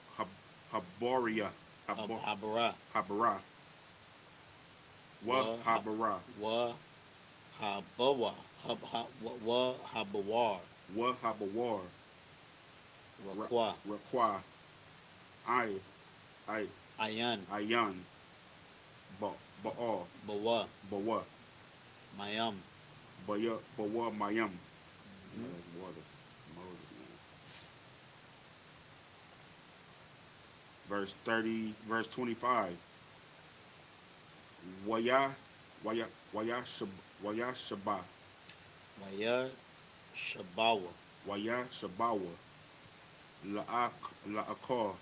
[SPEAKER 2] Haboria.
[SPEAKER 1] Habara.
[SPEAKER 2] Habara. Wa Habara.
[SPEAKER 1] Wa habawa. Wa habawar.
[SPEAKER 2] Wa Habawar.
[SPEAKER 1] Rakwa.
[SPEAKER 2] Requa. I
[SPEAKER 1] Ayan.
[SPEAKER 2] Ayan. Baal.
[SPEAKER 1] Bawa.
[SPEAKER 2] Bawa.
[SPEAKER 1] Mayam.
[SPEAKER 2] Bawa Mayam. Water. Moses, man. Verse 30, verse 25. Waya Shaba.
[SPEAKER 1] Waya shabawa.
[SPEAKER 2] Waya Shabawa. La'akor.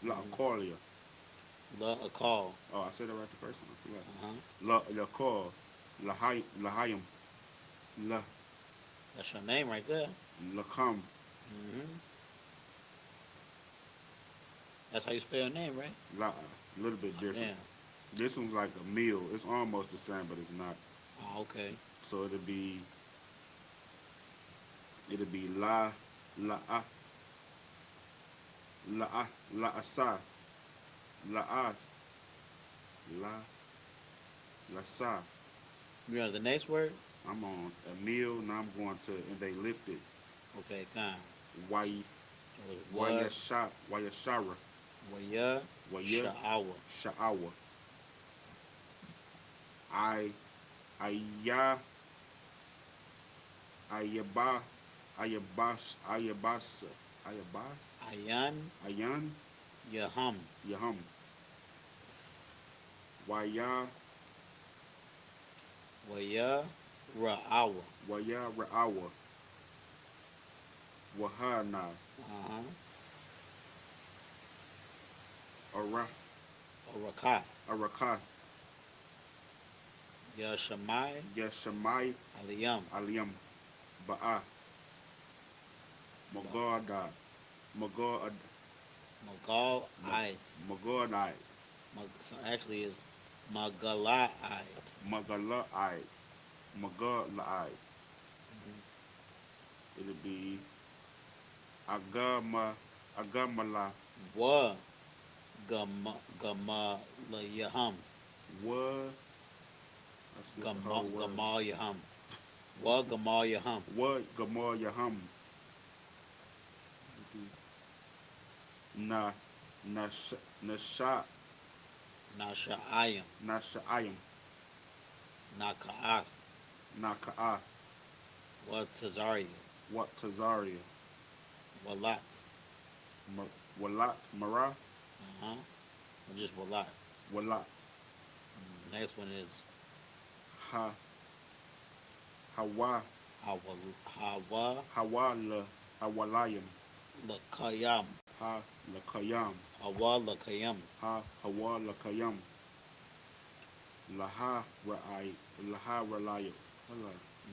[SPEAKER 2] La'akolia.
[SPEAKER 1] La akal.
[SPEAKER 2] Oh, I said it right the first time. I
[SPEAKER 1] Uh-huh.
[SPEAKER 2] forgot. La'akor. Lahayim. La
[SPEAKER 1] That's your name right there.
[SPEAKER 2] Lakam.
[SPEAKER 1] Mm-hmm. That's how you spell your name, right?
[SPEAKER 2] La a little bit different.
[SPEAKER 1] Damn.
[SPEAKER 2] This one's like a meal. It's almost the same, but it's not.
[SPEAKER 1] Oh, okay.
[SPEAKER 2] So it'll be la la la asa la as la la sa.
[SPEAKER 1] You know the next word?
[SPEAKER 2] I'm on a meal. Now I'm going to and they lifted.
[SPEAKER 1] Okay, kind.
[SPEAKER 2] Why shara
[SPEAKER 1] Waya
[SPEAKER 2] Waya
[SPEAKER 1] sha'awa.
[SPEAKER 2] sha'awa. Ayya ayabas ayabas
[SPEAKER 1] Ayan
[SPEAKER 2] ayan
[SPEAKER 1] yaham.
[SPEAKER 2] yaham. Waya
[SPEAKER 1] Waya ra'awa.
[SPEAKER 2] waya ra'awa. Wahana
[SPEAKER 1] Uh-huh. Orakath.
[SPEAKER 2] arakat
[SPEAKER 1] Yashamai
[SPEAKER 2] yashamai
[SPEAKER 1] aliyam.
[SPEAKER 2] aliyam ba'a magada magad
[SPEAKER 1] Magal I.
[SPEAKER 2] magadai
[SPEAKER 1] So actually it's Magalai.
[SPEAKER 2] magalai magalai. It'll be agamala
[SPEAKER 1] Wa gama la yaham.
[SPEAKER 2] wa. That's the whole word.
[SPEAKER 1] Gamal yaham. Wa gamal yaham.
[SPEAKER 2] Wa gamal yaham. Na nasha
[SPEAKER 1] Nasha'ayim.
[SPEAKER 2] nashayim
[SPEAKER 1] Naka'ath.
[SPEAKER 2] naka'a.
[SPEAKER 1] Wa tazaria.
[SPEAKER 2] What tazaria
[SPEAKER 1] Walat.
[SPEAKER 2] walat mara
[SPEAKER 1] Uh-huh. Or just walat.
[SPEAKER 2] walat
[SPEAKER 1] Next one is
[SPEAKER 2] ha hawa
[SPEAKER 1] Hawa
[SPEAKER 2] hawala hawalayim
[SPEAKER 1] lakayam.
[SPEAKER 2] ha lakayam
[SPEAKER 1] Hawa lakayam.
[SPEAKER 2] ha hawa lakayam laha ralayim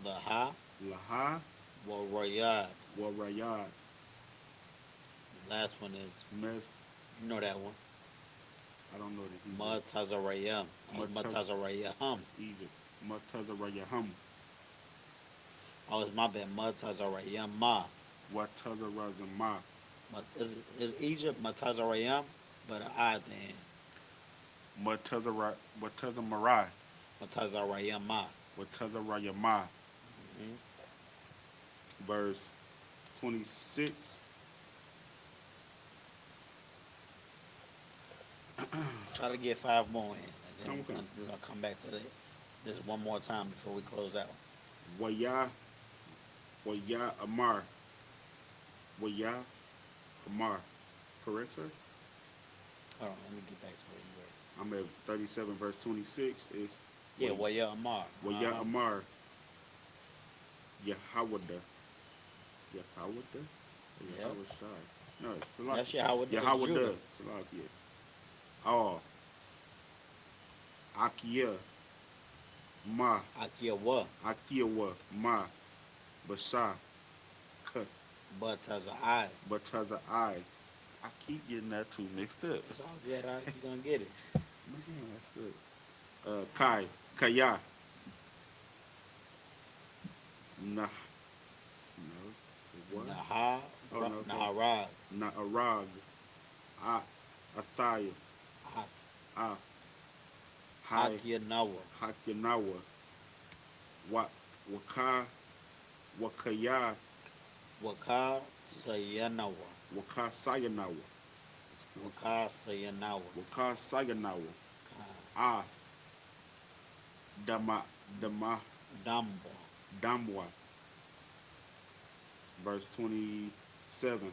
[SPEAKER 1] Laha
[SPEAKER 2] laha
[SPEAKER 1] wa rayad.
[SPEAKER 2] warayad
[SPEAKER 1] Last one is,
[SPEAKER 2] mes.
[SPEAKER 1] you know that one.
[SPEAKER 2] I don't know the
[SPEAKER 1] Matazarayam. Matazarayam.
[SPEAKER 2] Egypt matazarayam
[SPEAKER 1] Oh, it's my bad. Matazarayam ma.
[SPEAKER 2] watazarazama
[SPEAKER 1] Is Egypt Matazarayam? But an I then.
[SPEAKER 2] matazamarai
[SPEAKER 1] Matazarayam ma.
[SPEAKER 2] watazarayama.
[SPEAKER 1] Mhm.
[SPEAKER 2] Verse 26.
[SPEAKER 1] Try to get 5 more in. And then
[SPEAKER 2] Okay.
[SPEAKER 1] we're gonna come back to this one more time before we close out.
[SPEAKER 2] Waya Amar. Waya Amar. Correct, sir?
[SPEAKER 1] Hold on, let me get back to where you were.
[SPEAKER 2] I'm at 37, verse 26. Is
[SPEAKER 1] Yeah, Waya Amar.
[SPEAKER 2] Waya Amar. Yahawada. Yahawada?
[SPEAKER 1] Yeah.
[SPEAKER 2] Yahawashai. No, Salak.
[SPEAKER 1] That's Yahawada.
[SPEAKER 2] Yahawada. Salakia. Oh. Akia. Ma.
[SPEAKER 1] Akiyawa.
[SPEAKER 2] Akiawa. Ma. Basha. Ka.
[SPEAKER 1] But as a I.
[SPEAKER 2] Bataza I. I keep getting that two mixed up.
[SPEAKER 1] It's all good. Right? You're gonna get it.
[SPEAKER 2] Man, that's it. Kaya. Nah. No. What?
[SPEAKER 1] Naha,
[SPEAKER 2] Oh, no, okay.
[SPEAKER 1] Naharag,
[SPEAKER 2] Na'arag. Athaya.
[SPEAKER 1] As,
[SPEAKER 2] Ah. Hai.
[SPEAKER 1] Akiyanawa,
[SPEAKER 2] Hakinawa. Waka. Wakaya.
[SPEAKER 1] Waka Sayanawa,
[SPEAKER 2] Waka Sayanawa.
[SPEAKER 1] Waka Sayanawa,
[SPEAKER 2] Waka Sayanawa. Ah. Dama.
[SPEAKER 1] Damba,
[SPEAKER 2] Damwa. Verse 27.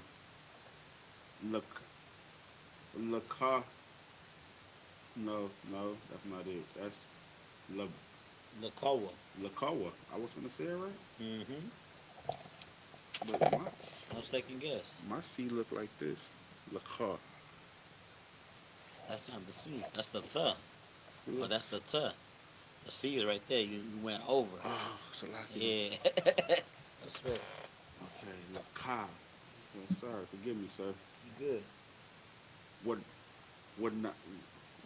[SPEAKER 2] Laka. No, that's not it. That's
[SPEAKER 1] Lakawa.
[SPEAKER 2] Lakawa. I was gonna say it right,
[SPEAKER 1] Mm-hmm.
[SPEAKER 2] but
[SPEAKER 1] No second guess.
[SPEAKER 2] my C look like this. Laka.
[SPEAKER 1] That's not the C. That's the th. But that's the t. The C is right there. You went over.
[SPEAKER 2] Oh, so like
[SPEAKER 1] Yeah. That's right.
[SPEAKER 2] Okay, Laka. Okay, sorry, forgive me, sir.
[SPEAKER 1] You good.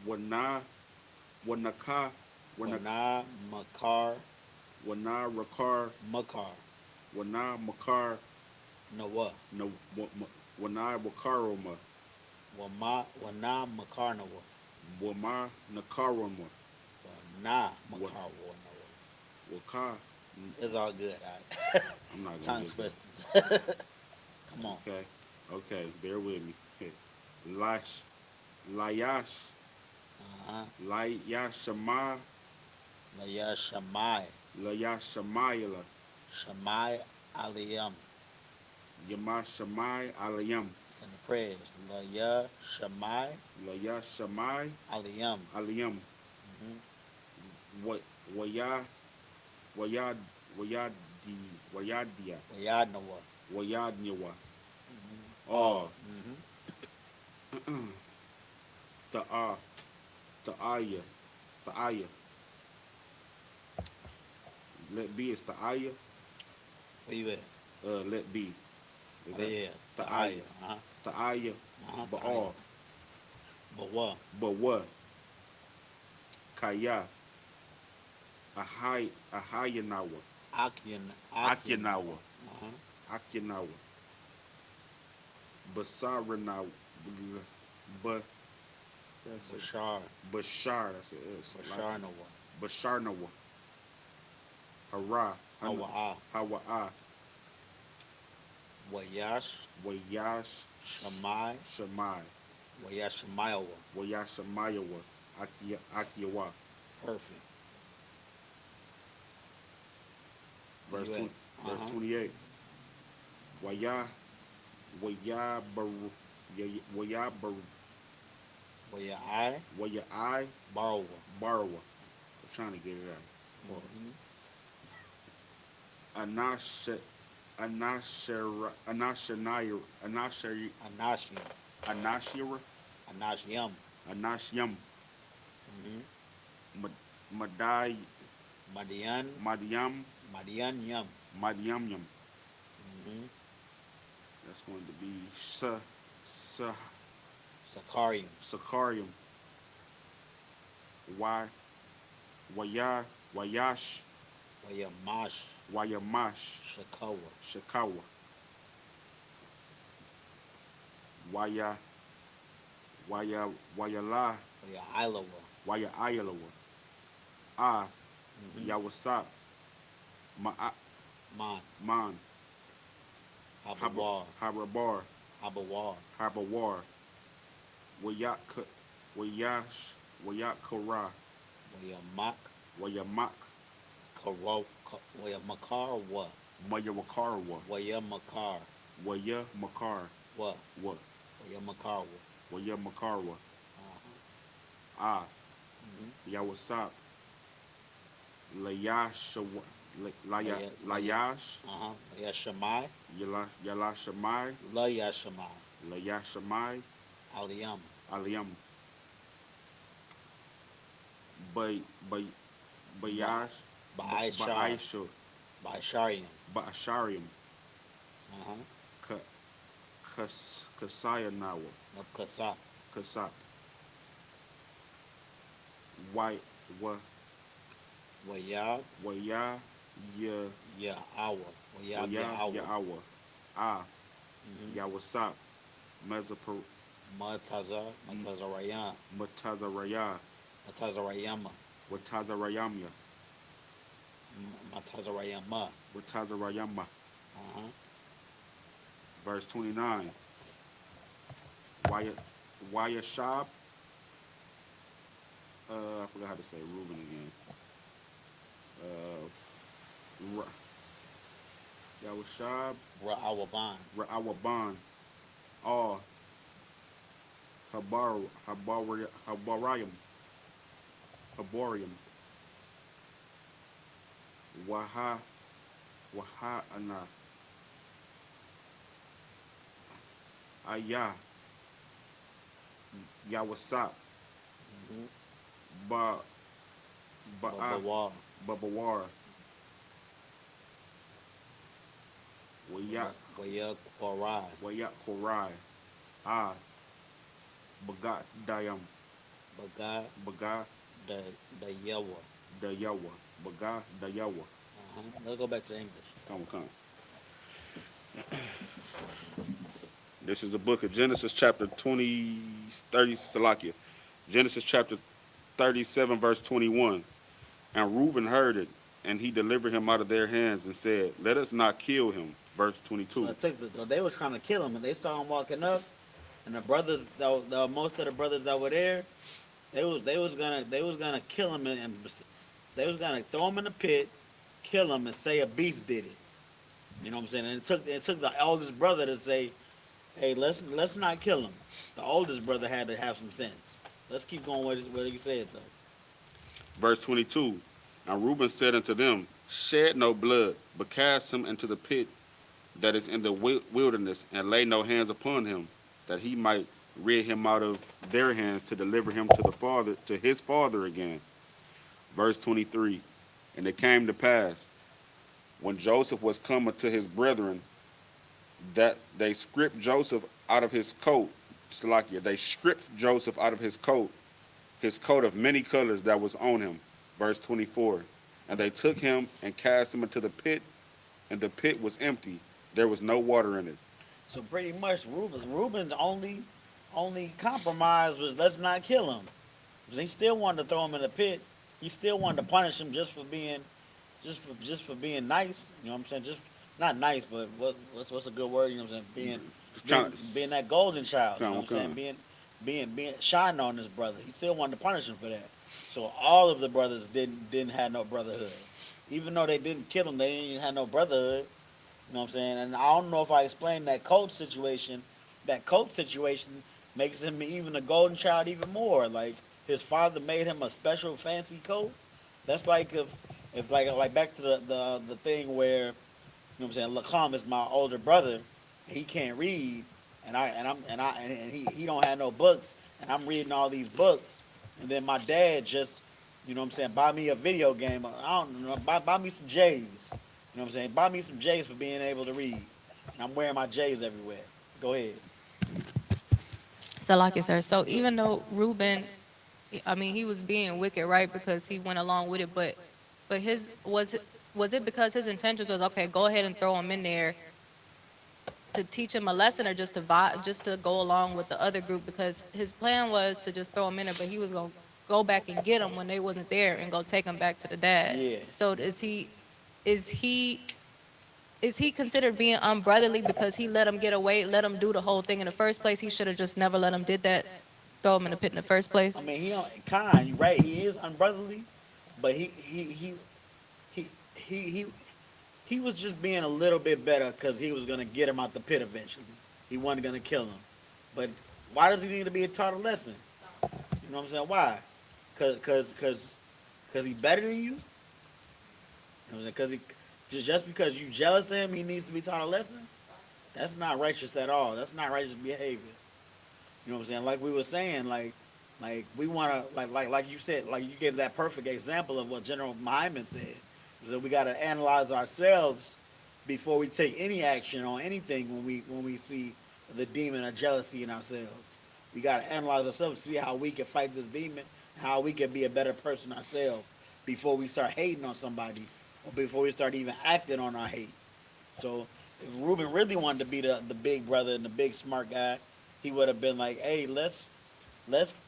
[SPEAKER 2] Wanaka.
[SPEAKER 1] Wana Makar
[SPEAKER 2] Wana Rakar.
[SPEAKER 1] Makar.
[SPEAKER 2] Wana Makar.
[SPEAKER 1] Nawa.
[SPEAKER 2] No. Wana Wakaroma.
[SPEAKER 1] Wana Makarnawa.
[SPEAKER 2] Wama Nakaroma.
[SPEAKER 1] Wana Makarwa.
[SPEAKER 2] Waka.
[SPEAKER 1] It's all good. All right.
[SPEAKER 2] I'm not gonna
[SPEAKER 1] Tongue
[SPEAKER 2] get
[SPEAKER 1] twisted. Come on.
[SPEAKER 2] Okay, bear with me. Okay. Layash. Layashama.
[SPEAKER 1] Laya Shamai.
[SPEAKER 2] Layashamayla.
[SPEAKER 1] Shamai Aliyam.
[SPEAKER 2] Yamashamai Alayam.
[SPEAKER 1] It's in the prayers. Laya Shamai
[SPEAKER 2] Layashamai
[SPEAKER 1] Aliyam.
[SPEAKER 2] Alayam. Waya Wayadia.
[SPEAKER 1] Wayadnawa.
[SPEAKER 2] Wayadnyawa. Oh. Ta'aya. Let be is Ta'aya.
[SPEAKER 1] Where you at?
[SPEAKER 2] Let be. Is that
[SPEAKER 1] Yeah.
[SPEAKER 2] Ta'aya?
[SPEAKER 1] Uh-huh.
[SPEAKER 2] Ta'aya. But
[SPEAKER 1] Ta'aya.
[SPEAKER 2] all.
[SPEAKER 1] But what?
[SPEAKER 2] Kaya. Ahayanawa. Akinawa.
[SPEAKER 1] Uh-huh.
[SPEAKER 2] Akinawa. Basaranawa. But
[SPEAKER 1] Bashar.
[SPEAKER 2] Bashar. That's it.
[SPEAKER 1] Basharnawa.
[SPEAKER 2] Basharnawa. Hara.
[SPEAKER 1] Hawa'a.
[SPEAKER 2] Hawa'a.
[SPEAKER 1] Wayash.
[SPEAKER 2] Wayash.
[SPEAKER 1] Shamai.
[SPEAKER 2] Shamai.
[SPEAKER 1] Wayashamayawa.
[SPEAKER 2] Wayashamayawa. Akiyawa.
[SPEAKER 1] Perfect.
[SPEAKER 2] Verse
[SPEAKER 1] You at?
[SPEAKER 2] 28. Waya baru. Waya baru.
[SPEAKER 1] Wayai.
[SPEAKER 2] Wayai
[SPEAKER 1] Barawa.
[SPEAKER 2] Barawa. I'm trying to get it out. Anashanayra.
[SPEAKER 1] Anashiam.
[SPEAKER 2] Anashira.
[SPEAKER 1] Anashiam.
[SPEAKER 2] Anashyam. Madai.
[SPEAKER 1] Madian.
[SPEAKER 2] Madiam.
[SPEAKER 1] Madian Yam.
[SPEAKER 2] Madiamyam. That's going to be
[SPEAKER 1] Sakarium.
[SPEAKER 2] Sakarium. Wayash.
[SPEAKER 1] Wayamash.
[SPEAKER 2] Wayamash.
[SPEAKER 1] Shakawa.
[SPEAKER 2] Shakawa. Wayala.
[SPEAKER 1] Wayailawa.
[SPEAKER 2] Wayailawa. Yawasap. Man.
[SPEAKER 1] Habawar.
[SPEAKER 2] Harabar.
[SPEAKER 1] Habawar.
[SPEAKER 2] Habawar. Wayakara.
[SPEAKER 1] Wayamak.
[SPEAKER 2] Wayamak.
[SPEAKER 1] Wayamakar what?
[SPEAKER 2] Mayawakarwa.
[SPEAKER 1] Wayamakar.
[SPEAKER 2] Wayamakar.
[SPEAKER 1] What?
[SPEAKER 2] What?
[SPEAKER 1] Wayamakar what?
[SPEAKER 2] Wayamakarwa. Yawasap. Layash.
[SPEAKER 1] Yashamai.
[SPEAKER 2] Yalashamai.
[SPEAKER 1] La Yashamai.
[SPEAKER 2] Layashamai.
[SPEAKER 1] Aliyam.
[SPEAKER 2] Aliyam. Bayash.
[SPEAKER 1] Ba'ashar. Ba'asharium.
[SPEAKER 2] Ba'asharium. Kasayanawa.
[SPEAKER 1] of Kasap.
[SPEAKER 2] Kasap. Waya
[SPEAKER 1] Waya,
[SPEAKER 2] Waya Ya
[SPEAKER 1] Ya Awa. Waya,
[SPEAKER 2] Waya
[SPEAKER 1] Ya Awa.
[SPEAKER 2] Yaawa. Ah
[SPEAKER 1] Mm-hmm.
[SPEAKER 2] Yawasap. Mezapur
[SPEAKER 1] Matazarayan.
[SPEAKER 2] Matazaraya.
[SPEAKER 1] Matazarayama.
[SPEAKER 2] Watazarayamya.
[SPEAKER 1] Matazarayama.
[SPEAKER 2] Watazarayama.
[SPEAKER 1] Uh-huh.
[SPEAKER 2] Verse 29. YAHANNA. I forgot how to say Reuben again. Yahushab,
[SPEAKER 1] Ra'awaban.
[SPEAKER 2] Ra'awaban, all Habarayim, Wahana, Ayah, Yawasap,
[SPEAKER 1] Mm-hmm.
[SPEAKER 2] Ba,
[SPEAKER 1] Babawar.
[SPEAKER 2] Babawar,
[SPEAKER 1] Waya Korai.
[SPEAKER 2] Wayak Korai, Ah, Bagat Dayam,
[SPEAKER 1] Baga
[SPEAKER 2] Baga
[SPEAKER 1] the Yawa.
[SPEAKER 2] Dayawa, Baga Dayawa.
[SPEAKER 1] Uh-huh. Let's go back to English.
[SPEAKER 2] Come. This is the book of Genesis, chapter 30, Salakia. Genesis chapter 37, verse 21. And Reuben heard it, and he delivered him out of their hands and said, let us not kill him. Verse 22.
[SPEAKER 1] So they was trying to kill him, and they saw him walking up, and the brothers, most of the brothers that were there, they was gonna kill him, and they was gonna throw him in the pit, kill him, and say a beast did it. You know what I'm saying? And it took the eldest brother to say, hey, let's not kill him. The oldest brother had to have some sense. Let's keep going with what he said though.
[SPEAKER 2] Verse 22. And Reuben said unto them, shed no blood, but cast him into the pit that is in the wilderness, and lay no hands upon him, that he might rid him out of their hands to deliver him to his father again. Verse 23. And it came to pass, when Joseph was come unto his brethren, that they stripped Joseph out of his coat. Salakia, they stripped Joseph out of his coat of many colors that was on him. Verse 24. And they took him and cast him into the pit, and the pit was empty. There was no water in it.
[SPEAKER 1] So pretty much Reuben's only compromise was let's not kill him. They still wanted to throw him in the pit. He still wanted to punish him just for being nice. You know what I'm saying? Just not nice, but what's a good word? You know what I'm saying? Being that golden child. You know what I'm saying? Being shining on his brother. He still wanted to punish him for that. So all of the brothers didn't have no brotherhood. Even though they didn't kill him, they didn't have no brotherhood. You know what I'm saying? And I don't know if I explained that coat situation. That coat situation makes him even a golden child even more. Like his father made him a special fancy coat. That's like if like back to the thing where, you know what I'm saying, Lacom is my older brother. He can't read, and he don't have no books, and I'm reading all these books, and then my dad just, you know what I'm saying, buy me a video game. I don't know, buy me some J's. You know what I'm saying? Buy me some J's for being able to read. And I'm wearing my J's everywhere. Go ahead.
[SPEAKER 3] Salakia, sir. So even though Reuben, I mean, he was being wicked, right? Because he went along with it, but was it because his intentions was okay? Go ahead and throw him in there to teach him a lesson, or just to go along with the other group? Because his plan was to just throw him in there, but he was gonna go back and get him when they wasn't there and go take him back to the dad.
[SPEAKER 1] Yeah.
[SPEAKER 3] So is he considered being unbrotherly because he let him get away, let him do the whole thing in the first place? He should have just never let him did that, throw him in the pit in the first place.
[SPEAKER 1] I mean, he don't kind, right? He is unbrotherly, but he was just being a little bit better because he was gonna get him out the pit eventually. He wasn't gonna kill him. But why does he need to be taught a lesson? You know what I'm saying? Why? Cause he better than you? You know what I'm saying? Cause just because you jealous of him, he needs to be taught a lesson? That's not righteous at all. That's not righteous behavior. You know what I'm saying? Like we were saying, like we wanna like you said, like you gave that perfect example of what General Muhammad said. Is that we gotta analyze ourselves before we take any action on anything when we see the demon of jealousy in ourselves. We got to analyze ourselves, see how we can fight this demon, how we can be a better person ourselves before we start hating on somebody or before we start even acting on our hate. So if Ruben really wanted to be the big brother and the big smart guy, he would have been like, hey, let's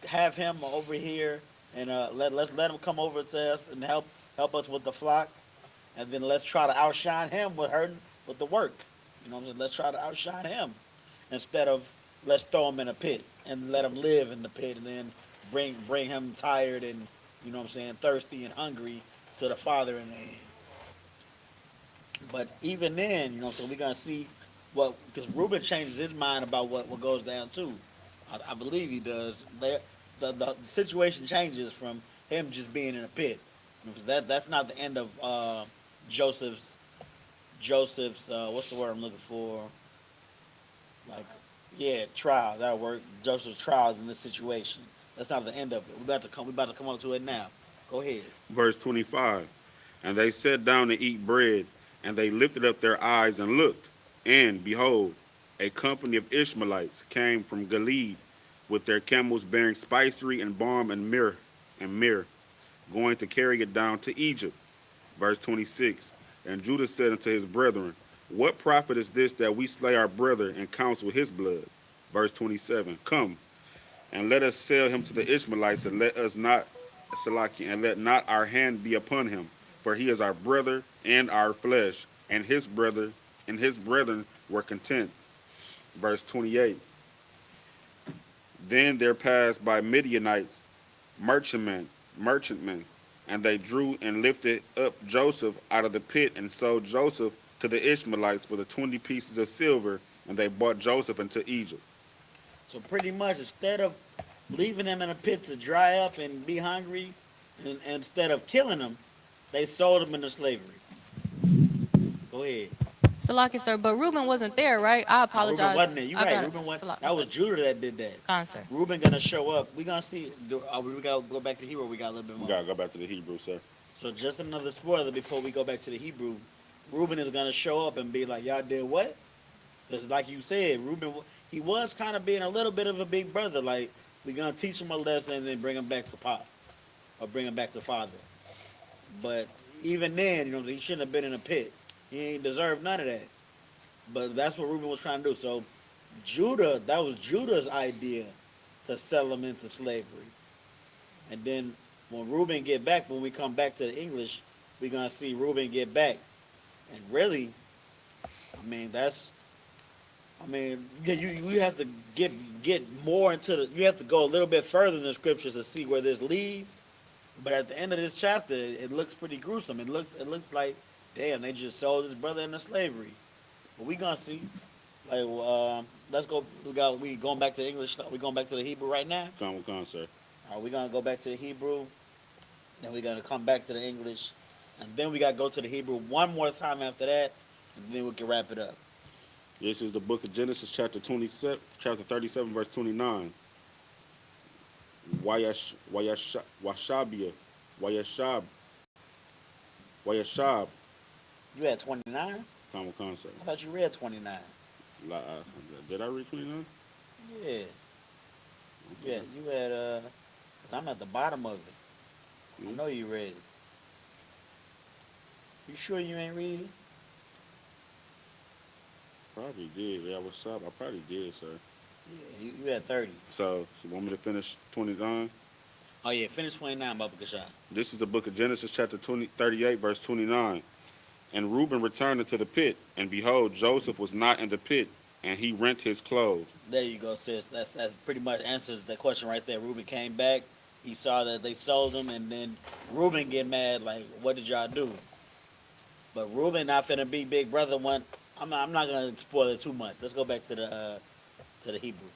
[SPEAKER 1] have him over here and let's let him come over to us and help us with the flock, and then let's try to outshine him with her with the work. You know what I'm saying? Let's try to outshine him instead of let's throw him in a pit and let him live in the pit and then bring him tired and you know what I'm saying thirsty and hungry to the Father in the end. But even then, you know, so we're gonna see what because Reuben changes his mind about what goes down too. I believe he does. The situation changes from him just being in a pit. Because that's not the end of Joseph's what's the word I'm looking for? Like yeah, trial. That word Joseph's trials in this situation. That's not the end of it. We about to come up to it now. Go ahead.
[SPEAKER 2] Verse 25. And they sat down to eat bread, and they lifted up their eyes and looked, and behold, a company of Ishmaelites came from Gilead with their camels bearing spicery and balm and myrrh, going to carry it down to Egypt. Verse 26. And Judah said unto his brethren, what profit is this that we slay our brother and counsel his blood? Verse 27. Come, and let us sell him to the Ishmaelites, and let us not, Salaki, and let not our hand be upon him, for he is our brother and our flesh, and his brethren were content. Verse 28. Then there passed by Midianites merchantmen, and they drew and lifted up Joseph out of the pit and sold Joseph to the Ishmaelites for the 20 pieces of silver, and they brought Joseph into Egypt.
[SPEAKER 1] So pretty much, instead of leaving him in a pit to dry up and be hungry, and instead of killing him, they sold him into slavery. Go ahead.
[SPEAKER 3] Salaki, sir, but Reuben wasn't there, right? I apologize.
[SPEAKER 1] Reuben wasn't there. You
[SPEAKER 3] I
[SPEAKER 1] right.
[SPEAKER 3] got it.
[SPEAKER 1] Reuben went.
[SPEAKER 3] Salaki.
[SPEAKER 1] That was Judah that did that.
[SPEAKER 3] Con, sir.
[SPEAKER 1] Reuben gonna show up. We gonna see. We gotta go back to Hebrew. We got a little bit more.
[SPEAKER 2] We gotta go back to the Hebrew, sir.
[SPEAKER 1] So just another spoiler before we go back to the Hebrew. Reuben is gonna show up and be like, "Y'all did what?" Because like you said, Reuben, he was kind of being a little bit of a big brother. Like we're gonna teach him a lesson and then bring him back to Pop, or bring him back to Father. But even then, you know, he shouldn't have been in a pit. He ain't deserved none of that. But that's what Reuben was trying to do. So Judah, that was Judah's idea to sell him into slavery. And then when Reuben get back, when we come back to the English, we're gonna see Reuben get back. And really, I mean, you have to get more into you have to go a little bit further in the scriptures to see where this leads. But at the end of this chapter, it looks pretty gruesome. It looks like, damn, they just sold his brother into slavery. But we gonna see. Like, let's go. We going back to the English. We going back to the Hebrew right now.
[SPEAKER 2] Come, sir.
[SPEAKER 1] All right, we gonna go back to the Hebrew. Then we gonna come back to the English, and then we gotta go to the Hebrew one more time after that, and then we can wrap it up.
[SPEAKER 2] This is the book of Genesis, chapter 37, verse 29. Wayashab.
[SPEAKER 1] You had 29.
[SPEAKER 2] Come, sir.
[SPEAKER 1] I thought you read 29.
[SPEAKER 2] Did I read 29?
[SPEAKER 1] Yeah. Yeah, you had. Cause I'm at the bottom of it. I know you read it. You sure you ain't read it?
[SPEAKER 2] Probably did. Yeah, what's up? I probably did, sir.
[SPEAKER 1] Yeah, you had 30.
[SPEAKER 2] So you want me to finish 29?
[SPEAKER 1] Oh yeah, finish 29, Baba Kashan.
[SPEAKER 2] This is the book of Genesis, chapter 38, verse 29. And Reuben returned into the pit, and behold, Joseph was not in the pit, and he rent his clothes.
[SPEAKER 1] There you go, sis. That's pretty much answers the question right there. Reuben came back. He saw that they sold him, and then Reuben get mad like, "What did y'all do?" But Reuben not finna be big brother. I'm not gonna spoil it too much. Let's go back to the Hebrew.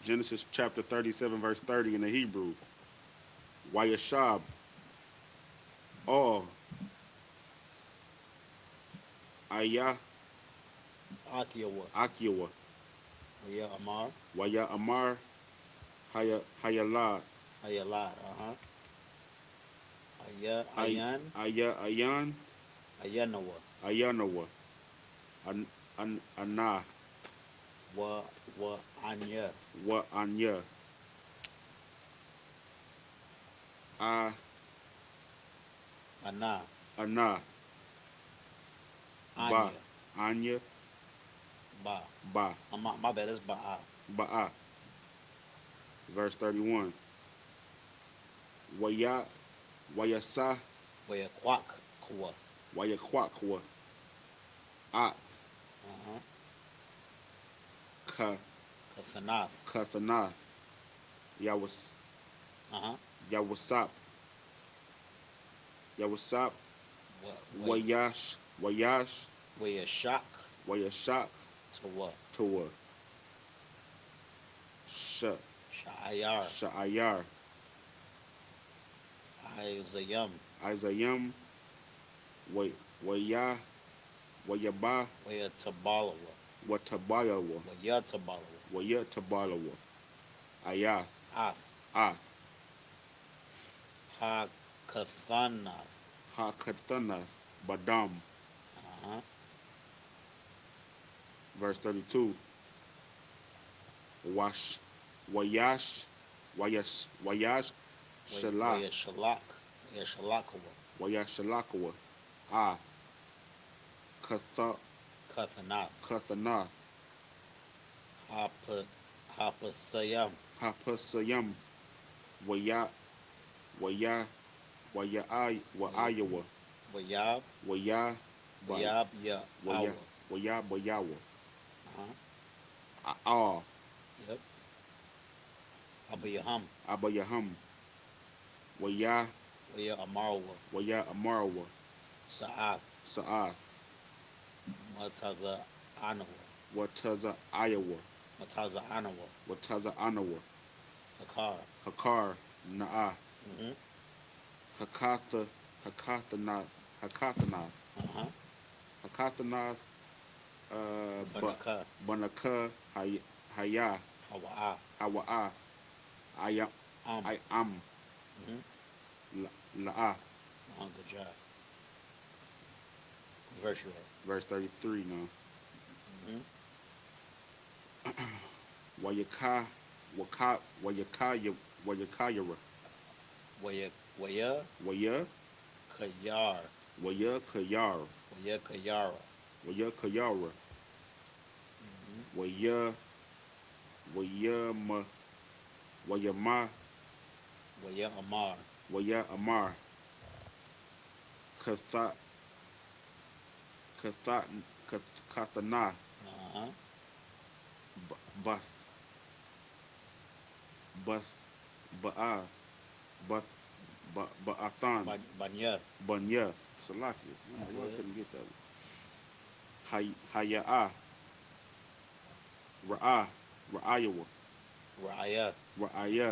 [SPEAKER 2] Genesis chapter 37, verse 30 in the Hebrew. Wayashab. Oh. Ayah.
[SPEAKER 1] Akiwa. Yeah, Amar.
[SPEAKER 2] Waya Amar. Hayalad.
[SPEAKER 1] Ayalad. Ayan.
[SPEAKER 2] Ayan.
[SPEAKER 1] Ayanawa.
[SPEAKER 2] Ayanawa. Anah.
[SPEAKER 1] YAHANNA.
[SPEAKER 2] YAHANNA.
[SPEAKER 1] Anna.
[SPEAKER 2] Anna. Ba.
[SPEAKER 1] Anya.
[SPEAKER 2] Anya.
[SPEAKER 1] Ba.
[SPEAKER 2] Ba.
[SPEAKER 1] My bad, it's Ba'a.
[SPEAKER 2] Ba'a. Verse 31. Waya. Wayasa.
[SPEAKER 1] YAHANNA.
[SPEAKER 2] Wayakwakwa. A.
[SPEAKER 1] Uh-huh.
[SPEAKER 2] Ka.
[SPEAKER 1] Kathanath.
[SPEAKER 2] Kathanath. Yawas.
[SPEAKER 1] Uh-huh.
[SPEAKER 2] Yawasap. Yawasap. Wayash.
[SPEAKER 1] YAHSHK.
[SPEAKER 2] Wayashak.
[SPEAKER 1] To what?
[SPEAKER 2] Toa. Sha.
[SPEAKER 1] Sha'ayar.
[SPEAKER 2] Sha'ayar.
[SPEAKER 1] Isayam.
[SPEAKER 2] Isayam. Waya. Wayaba.
[SPEAKER 1] Tabalawa.
[SPEAKER 2] Watabalawa.
[SPEAKER 1] Tabalawa.
[SPEAKER 2] Wayatabalawa. Ayah.
[SPEAKER 1] Ath.
[SPEAKER 2] Ah.
[SPEAKER 1] HaKathanath.
[SPEAKER 2] Hakatanath. Badam.
[SPEAKER 1] Uh-huh.
[SPEAKER 2] Verse 32. Wayash. Shalak.
[SPEAKER 1] YAHSHLAK.
[SPEAKER 2] Wayashalakawa. Ah.
[SPEAKER 1] Kathanath.
[SPEAKER 2] Kathanath.
[SPEAKER 1] Hapasayam.
[SPEAKER 2] Hapasayam. Waya. Waya. Wa'ayawa.
[SPEAKER 1] Wayab.
[SPEAKER 2] Waya.
[SPEAKER 1] Wayab ya
[SPEAKER 2] Waya.
[SPEAKER 1] awa.
[SPEAKER 2] Waya. Bayawa.
[SPEAKER 1] Uh-huh.
[SPEAKER 2] Ah.
[SPEAKER 1] Yep. Abayaham.
[SPEAKER 2] Abayaham. Waya.
[SPEAKER 1] Amarwa.
[SPEAKER 2] Waya Amarawa.
[SPEAKER 1] Sa'ath.
[SPEAKER 2] Sa'ath.
[SPEAKER 1] Mataza Anawa.
[SPEAKER 2] Wataza Iowa.
[SPEAKER 1] Mataza Anawa.
[SPEAKER 2] Wataza Anawa.
[SPEAKER 1] Hakar.
[SPEAKER 2] Hakar. Na'a.
[SPEAKER 1] Mm-hmm.
[SPEAKER 2] Hakathanath.
[SPEAKER 1] Uh-huh.
[SPEAKER 2] Hakathanath.
[SPEAKER 1] Banaka.
[SPEAKER 2] Banaka. Haya.
[SPEAKER 1] Hawa'a.
[SPEAKER 2] Hawa'a. I am.
[SPEAKER 1] Mm-hmm.
[SPEAKER 2] La'a.
[SPEAKER 1] Good job. Verse you at?
[SPEAKER 2] Verse 33 now.
[SPEAKER 1] Mm-hmm.
[SPEAKER 2] Wayaka. Wayakayara.
[SPEAKER 1] Waya.
[SPEAKER 2] Waya.
[SPEAKER 1] Kayar.
[SPEAKER 2] Waya Kayar.
[SPEAKER 1] Kayara.
[SPEAKER 2] Waya Kayara.
[SPEAKER 1] Mm-hmm.
[SPEAKER 2] Wayama. Wayama.
[SPEAKER 1] Waya Amar.
[SPEAKER 2] Waya Amar. Kathana.
[SPEAKER 1] Uh-huh.
[SPEAKER 2] Bath. Ba'athan.
[SPEAKER 1] Banya.
[SPEAKER 2] Bunya. Salaki. I couldn't get that one. Haya'a. Ra'ah. Ra'ayawa.
[SPEAKER 1] Raya.
[SPEAKER 2] Ra'aya.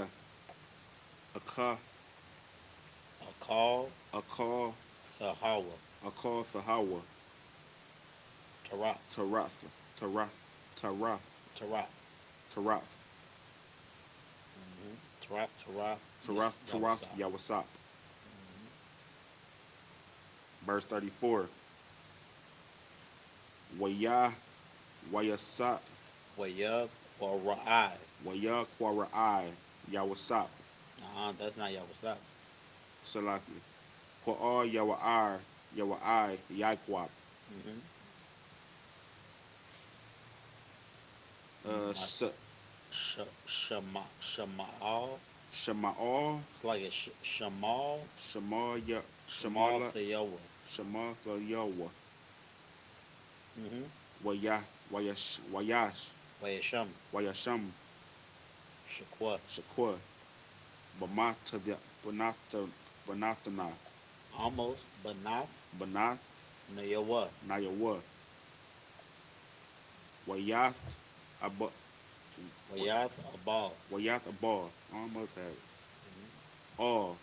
[SPEAKER 2] Akal.
[SPEAKER 1] Akal. Sahawa.
[SPEAKER 2] Akal Sahawa.
[SPEAKER 1] Tarak.
[SPEAKER 2] Tarak.
[SPEAKER 1] Tarak.
[SPEAKER 2] Tarak.
[SPEAKER 1] Mm-hmm. Tarak.
[SPEAKER 2] Tarak. Yawasap. Verse 34. Wayasa.
[SPEAKER 1] Waya or Ra'ai.
[SPEAKER 2] Waya Kwara'ai. Yawasap.
[SPEAKER 1] That's not Yawasap.
[SPEAKER 2] Salaki. Kwa'ar Yawa'ai. Yakwap.
[SPEAKER 1] Mm-hmm. Shama'al.
[SPEAKER 2] Shama'al.
[SPEAKER 1] It's like a Shamal.
[SPEAKER 2] Shamala.
[SPEAKER 1] Thayowa.
[SPEAKER 2] Shamal Yawa.
[SPEAKER 1] Mm-hmm.
[SPEAKER 2] Wayash.
[SPEAKER 1] Wayasham.
[SPEAKER 2] Wayasham.
[SPEAKER 1] Shakwa.
[SPEAKER 2] Banathana.
[SPEAKER 1] Almost.
[SPEAKER 2] Banath.
[SPEAKER 1] Nayawa.
[SPEAKER 2] Nayawa. Wayath.
[SPEAKER 1] Wayath Abal.
[SPEAKER 2] Wayath Abal. Almost had it. All.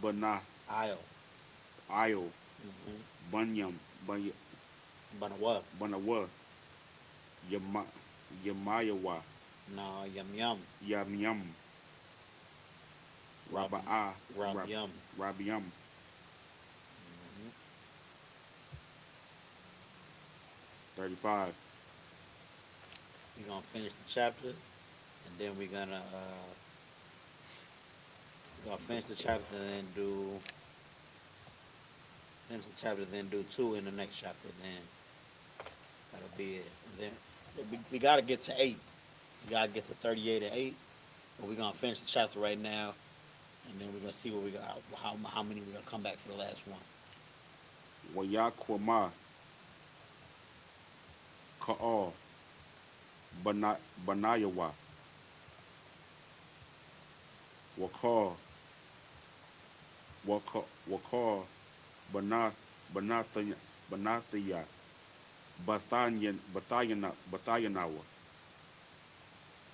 [SPEAKER 2] Banath.
[SPEAKER 1] Isle.
[SPEAKER 2] Mm-hmm. Bunyam.
[SPEAKER 1] Banawa.
[SPEAKER 2] Banawa. Yamayawa.
[SPEAKER 1] No, Yam.
[SPEAKER 2] Yam. Raba'a.
[SPEAKER 1] Rabiam.
[SPEAKER 2] Rabiam.
[SPEAKER 1] Mm-hmm.
[SPEAKER 2] 35.
[SPEAKER 1] We're gonna finish the chapter, and then we're gonna finish the chapter and then do 2 in the next chapter. Then that'll be it. And then we gotta get to 8. We gotta get to 38 and 8. But we're gonna finish the chapter right now, and then we're gonna see what we got. How many we're gonna come back for the last one.
[SPEAKER 2] Wayakwama. Ka'al. Banayawa. Wakal. Wakal. Banathaya. Bathayanawa.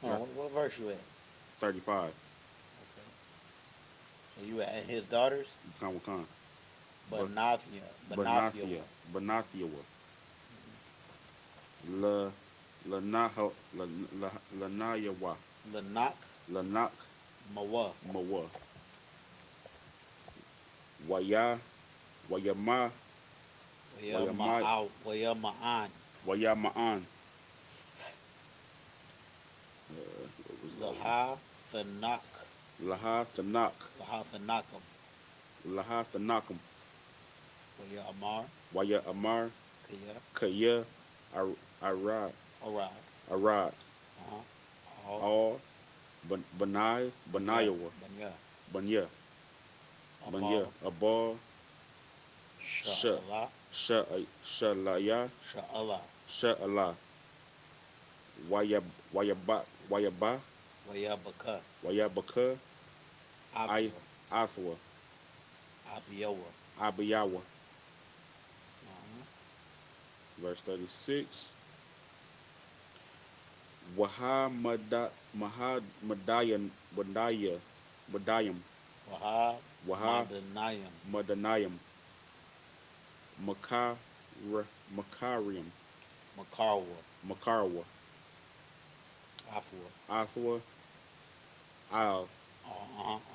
[SPEAKER 1] What verse you at?
[SPEAKER 2] 35.
[SPEAKER 1] Okay. So you at his daughters?
[SPEAKER 2] Wakan.
[SPEAKER 1] Banathia.
[SPEAKER 2] Banathiawa. Lanayawa.
[SPEAKER 1] Lanak.
[SPEAKER 2] Lanak.
[SPEAKER 1] Mawa.
[SPEAKER 2] Mawa. Wayama.
[SPEAKER 1] Wayama'an.
[SPEAKER 2] Wayama'an.
[SPEAKER 1] Laha Thanak.
[SPEAKER 2] Laha Tanak.
[SPEAKER 1] Laha Thanakam.
[SPEAKER 2] Laha Thanakam.
[SPEAKER 1] Waya Amar.
[SPEAKER 2] Waya Amar.
[SPEAKER 1] Kaya.
[SPEAKER 2] Kaya. Arad.
[SPEAKER 1] Arad.
[SPEAKER 2] Arad.
[SPEAKER 1] All.
[SPEAKER 2] All. Banayawa.
[SPEAKER 1] Banya.
[SPEAKER 2] Banya. Banya. Abal.
[SPEAKER 1] Sha'ala.
[SPEAKER 2] Shalaya.
[SPEAKER 1] Sha'ala.
[SPEAKER 2] Sha'ala. Wayaba.
[SPEAKER 1] Wayabaka.
[SPEAKER 2] Wayabaka.
[SPEAKER 1] Afwa.
[SPEAKER 2] Afwa.
[SPEAKER 1] Abiyawa.
[SPEAKER 2] Abiyawa. Verse 36. Mahadayam. Madanayam. Makariam. Makarwa.
[SPEAKER 1] Afwa.
[SPEAKER 2] Athwa. Al.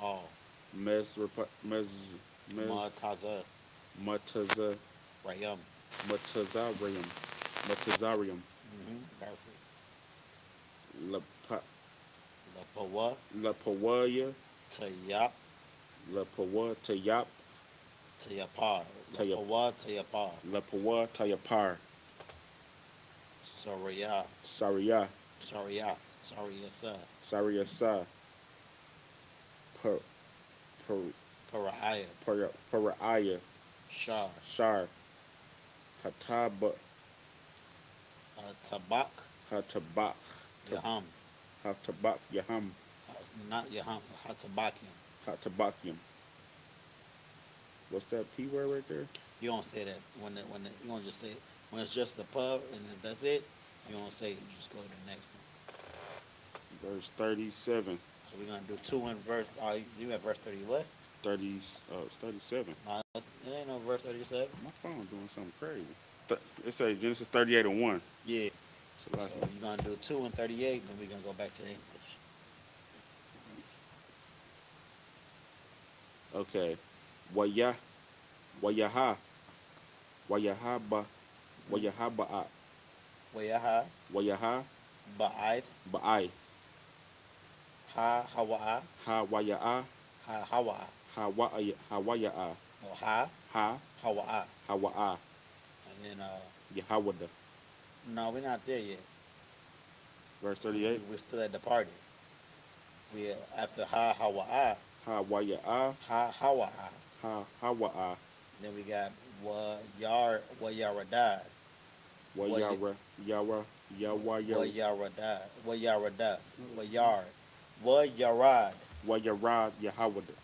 [SPEAKER 1] All. Mataza.
[SPEAKER 2] Mataza.
[SPEAKER 1] Rayam.
[SPEAKER 2] Matazarium.
[SPEAKER 1] Perfect.
[SPEAKER 2] Lapawaya.
[SPEAKER 1] Tayap.
[SPEAKER 2] Tayap.
[SPEAKER 1] Tayapar. Tayapar.
[SPEAKER 2] Lapawa Tayapar.
[SPEAKER 1] Sariyah. Sariyasa.
[SPEAKER 2] Sariyasa. Paraya. Shar. Hatabak.
[SPEAKER 1] Tabak. Yaham.
[SPEAKER 2] Hatabak Yaham.
[SPEAKER 1] Not Yaham. Hatabakim.
[SPEAKER 2] Hatabakim. What's that P word right there?
[SPEAKER 1] You don't say that when you don't just say it. When it's just the pub and if that's it. You don't say it. You just go to the next one.
[SPEAKER 2] Verse 37.
[SPEAKER 1] So we're gonna do 2 in verse. You at verse 30 what?
[SPEAKER 2] 37.
[SPEAKER 1] It ain't no verse 37.
[SPEAKER 2] My phone doing something crazy. It says Genesis 38 and 1.
[SPEAKER 1] Yeah.
[SPEAKER 2] So
[SPEAKER 1] So you're gonna do 2 and 38, then we're gonna go back to the English.
[SPEAKER 2] okay. Wayaha. Wayahaba'a.
[SPEAKER 1] Wayaha.
[SPEAKER 2] Wayaha.
[SPEAKER 1] Ba'aith.
[SPEAKER 2] Ba'ai.
[SPEAKER 1] Ha hawa'a.
[SPEAKER 2] Ha waya'a.
[SPEAKER 1] Ha hawa'a.
[SPEAKER 2] Hawaya'a.
[SPEAKER 1] No, ha
[SPEAKER 2] Ha
[SPEAKER 1] hawa'a.
[SPEAKER 2] hawa'a.
[SPEAKER 1] And then
[SPEAKER 2] Yahawada.
[SPEAKER 1] no, we're not there yet.
[SPEAKER 2] Verse 38.
[SPEAKER 1] We're still at the party. We after ha hawa'a.
[SPEAKER 2] Ha waya'a.
[SPEAKER 1] Ha hawa'a.
[SPEAKER 2] Ha hawa'a.
[SPEAKER 1] Then we got wayaradad.
[SPEAKER 2] Wayara. Yara. Yawaya.
[SPEAKER 1] Wayarad. Wayarad.
[SPEAKER 2] Wayarad. Yahawada.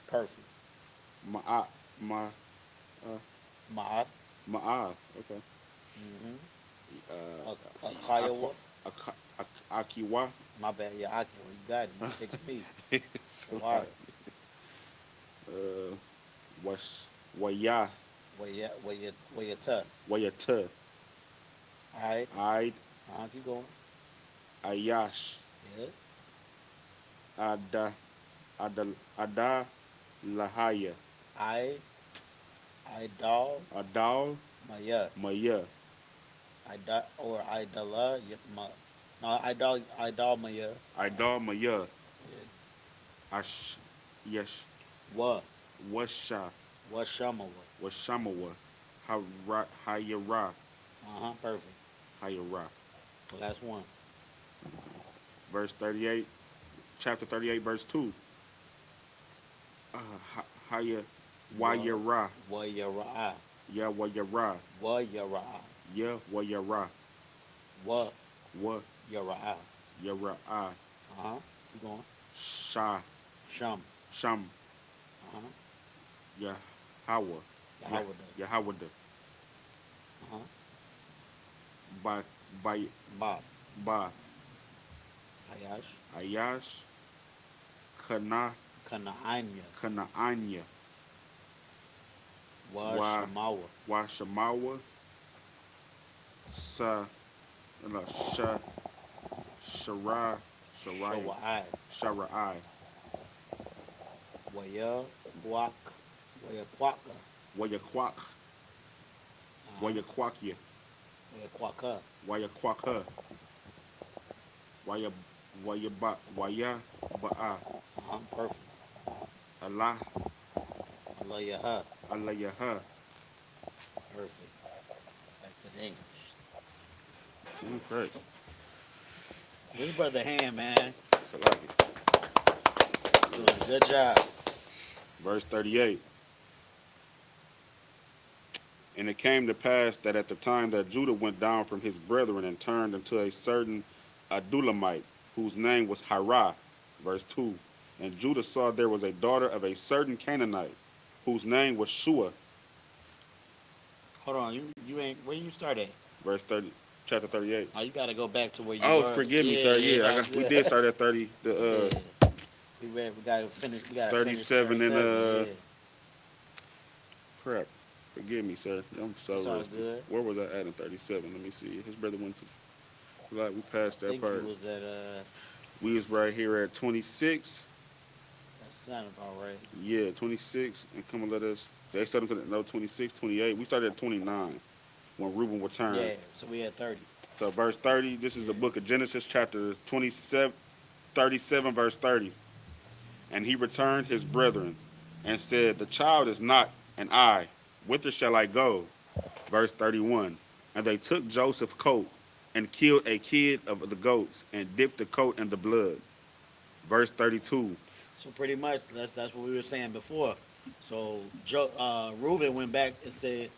[SPEAKER 1] Perfect. Ma'ath.
[SPEAKER 2] Ma'ath. Okay.
[SPEAKER 1] Akayawa.
[SPEAKER 2] Akiwa.
[SPEAKER 1] My bad. Yeah, Akiwa. You got it. You 6 feet.
[SPEAKER 2] So
[SPEAKER 1] Wow.
[SPEAKER 2] Waya.
[SPEAKER 1] Wayata.
[SPEAKER 2] Wayata.
[SPEAKER 1] All right.
[SPEAKER 2] Aid.
[SPEAKER 1] Keep going.
[SPEAKER 2] Ayash.
[SPEAKER 1] Yeah.
[SPEAKER 2] Ada Lahaya.
[SPEAKER 1] Idal.
[SPEAKER 2] Adal
[SPEAKER 1] Maya.
[SPEAKER 2] Maya.
[SPEAKER 1] Idala. Idolmaya.
[SPEAKER 2] Idolmaya, Ash, Yesh,
[SPEAKER 1] What?
[SPEAKER 2] Washa,
[SPEAKER 1] Shamawa?
[SPEAKER 2] Washamawa, Hayara,
[SPEAKER 1] Perfect.
[SPEAKER 2] Hayara.
[SPEAKER 1] Last one.
[SPEAKER 2] Verse 38, chapter 38, verse 2. Haya, Wayara,
[SPEAKER 1] Wayara.
[SPEAKER 2] Ya Wayara,
[SPEAKER 1] Wayara.
[SPEAKER 2] Ya Wayara,
[SPEAKER 1] Wa
[SPEAKER 2] Wa
[SPEAKER 1] Yara.
[SPEAKER 2] Yara,
[SPEAKER 1] Keep going.
[SPEAKER 2] Sha,
[SPEAKER 1] Sham.
[SPEAKER 2] Sham, Yahweh,
[SPEAKER 1] Yahweh.
[SPEAKER 2] Yahweh, Ba, Ba,
[SPEAKER 1] Bath.
[SPEAKER 2] Ba,
[SPEAKER 1] Hayash.
[SPEAKER 2] Ayash, Kana,
[SPEAKER 1] Kanaanya.
[SPEAKER 2] Kanaanya,
[SPEAKER 1] Wa Shamawa.
[SPEAKER 2] Washamawa, Sa, no, Sha, Shara, Sharai,
[SPEAKER 1] Shawai.
[SPEAKER 2] Sharai,
[SPEAKER 1] Waya Quak. Waya Quaka.
[SPEAKER 2] Wayaquak, Wayaquakia,
[SPEAKER 1] Waya Quaka.
[SPEAKER 2] Wayaquaka, Waya Ba'a,
[SPEAKER 1] Perfect.
[SPEAKER 2] Allah,
[SPEAKER 1] Allah Yaha.
[SPEAKER 2] Alayaha.
[SPEAKER 1] Perfect. Back to the English.
[SPEAKER 2] Okay.
[SPEAKER 1] This brother Ham, man.
[SPEAKER 2] So like it.
[SPEAKER 1] Doing a good job.
[SPEAKER 2] Verse 38. And it came to pass that at the time that Judah went down from his brethren and turned into a certain Adulamite, whose name was Hirah, verse 2. And Judah saw there was a daughter of a certain Canaanite, whose name was Shua,
[SPEAKER 1] Hold on, you ain't where you start at?
[SPEAKER 2] verse 30, chapter 38.
[SPEAKER 1] Oh, you gotta go back to where you
[SPEAKER 2] Oh,
[SPEAKER 1] were.
[SPEAKER 2] forgive me, sir. Yeah, we did start at 30.
[SPEAKER 1] Yeah. We gotta finish. We gotta
[SPEAKER 2] 37
[SPEAKER 1] finish 37
[SPEAKER 2] and
[SPEAKER 1] yeah.
[SPEAKER 2] crap. Forgive me, sir. I'm so
[SPEAKER 1] It's all
[SPEAKER 2] rusty.
[SPEAKER 1] good.
[SPEAKER 2] Where was I at in 37? Let me see. His brother went to. Like we passed
[SPEAKER 1] I
[SPEAKER 2] that
[SPEAKER 1] think
[SPEAKER 2] part.
[SPEAKER 1] it was at
[SPEAKER 2] We was right here at 26.
[SPEAKER 1] that sounded about right.
[SPEAKER 2] Yeah, 26. And come and let us. They started to no 26, 28. We started at 29 when Reuben returned.
[SPEAKER 1] Yeah, so we had 30.
[SPEAKER 2] So verse 30. This is the book of Genesis, chapter 27, 37, verse 30. And he returned his brethren and said, the child is not, and I, whither shall I go? Verse 31. And they took Joseph's coat and killed a kid of the goats and dipped the coat in the blood. Verse 32.
[SPEAKER 1] So pretty much that's what we were saying before. So Reuben went back and said,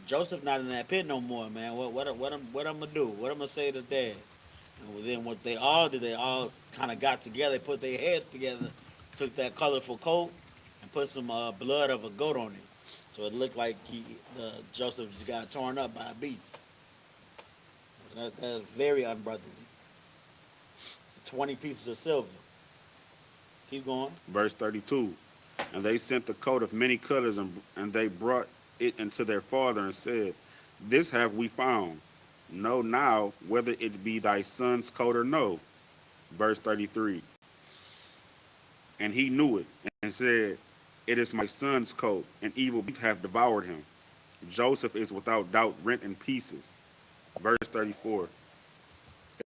[SPEAKER 1] Joseph not in that pit no more, man. What I'm gonna do? What I'm gonna say to Dad? And then what they all did, they all kind of got together, put their heads together, took that colorful coat and put some blood of a goat on it. So it looked like Joseph just got torn up by a beast. That's very unbrotherly. 20 pieces of silver. Keep going.
[SPEAKER 2] Verse 32. And they sent the coat of many colors, and they brought it unto their father and said, this have we found. Know now whether it be thy son's coat or no. Verse 33. And he knew it and said, it is my son's coat, and evil beasts have devoured him. Joseph is without doubt rent in pieces. Verse 34.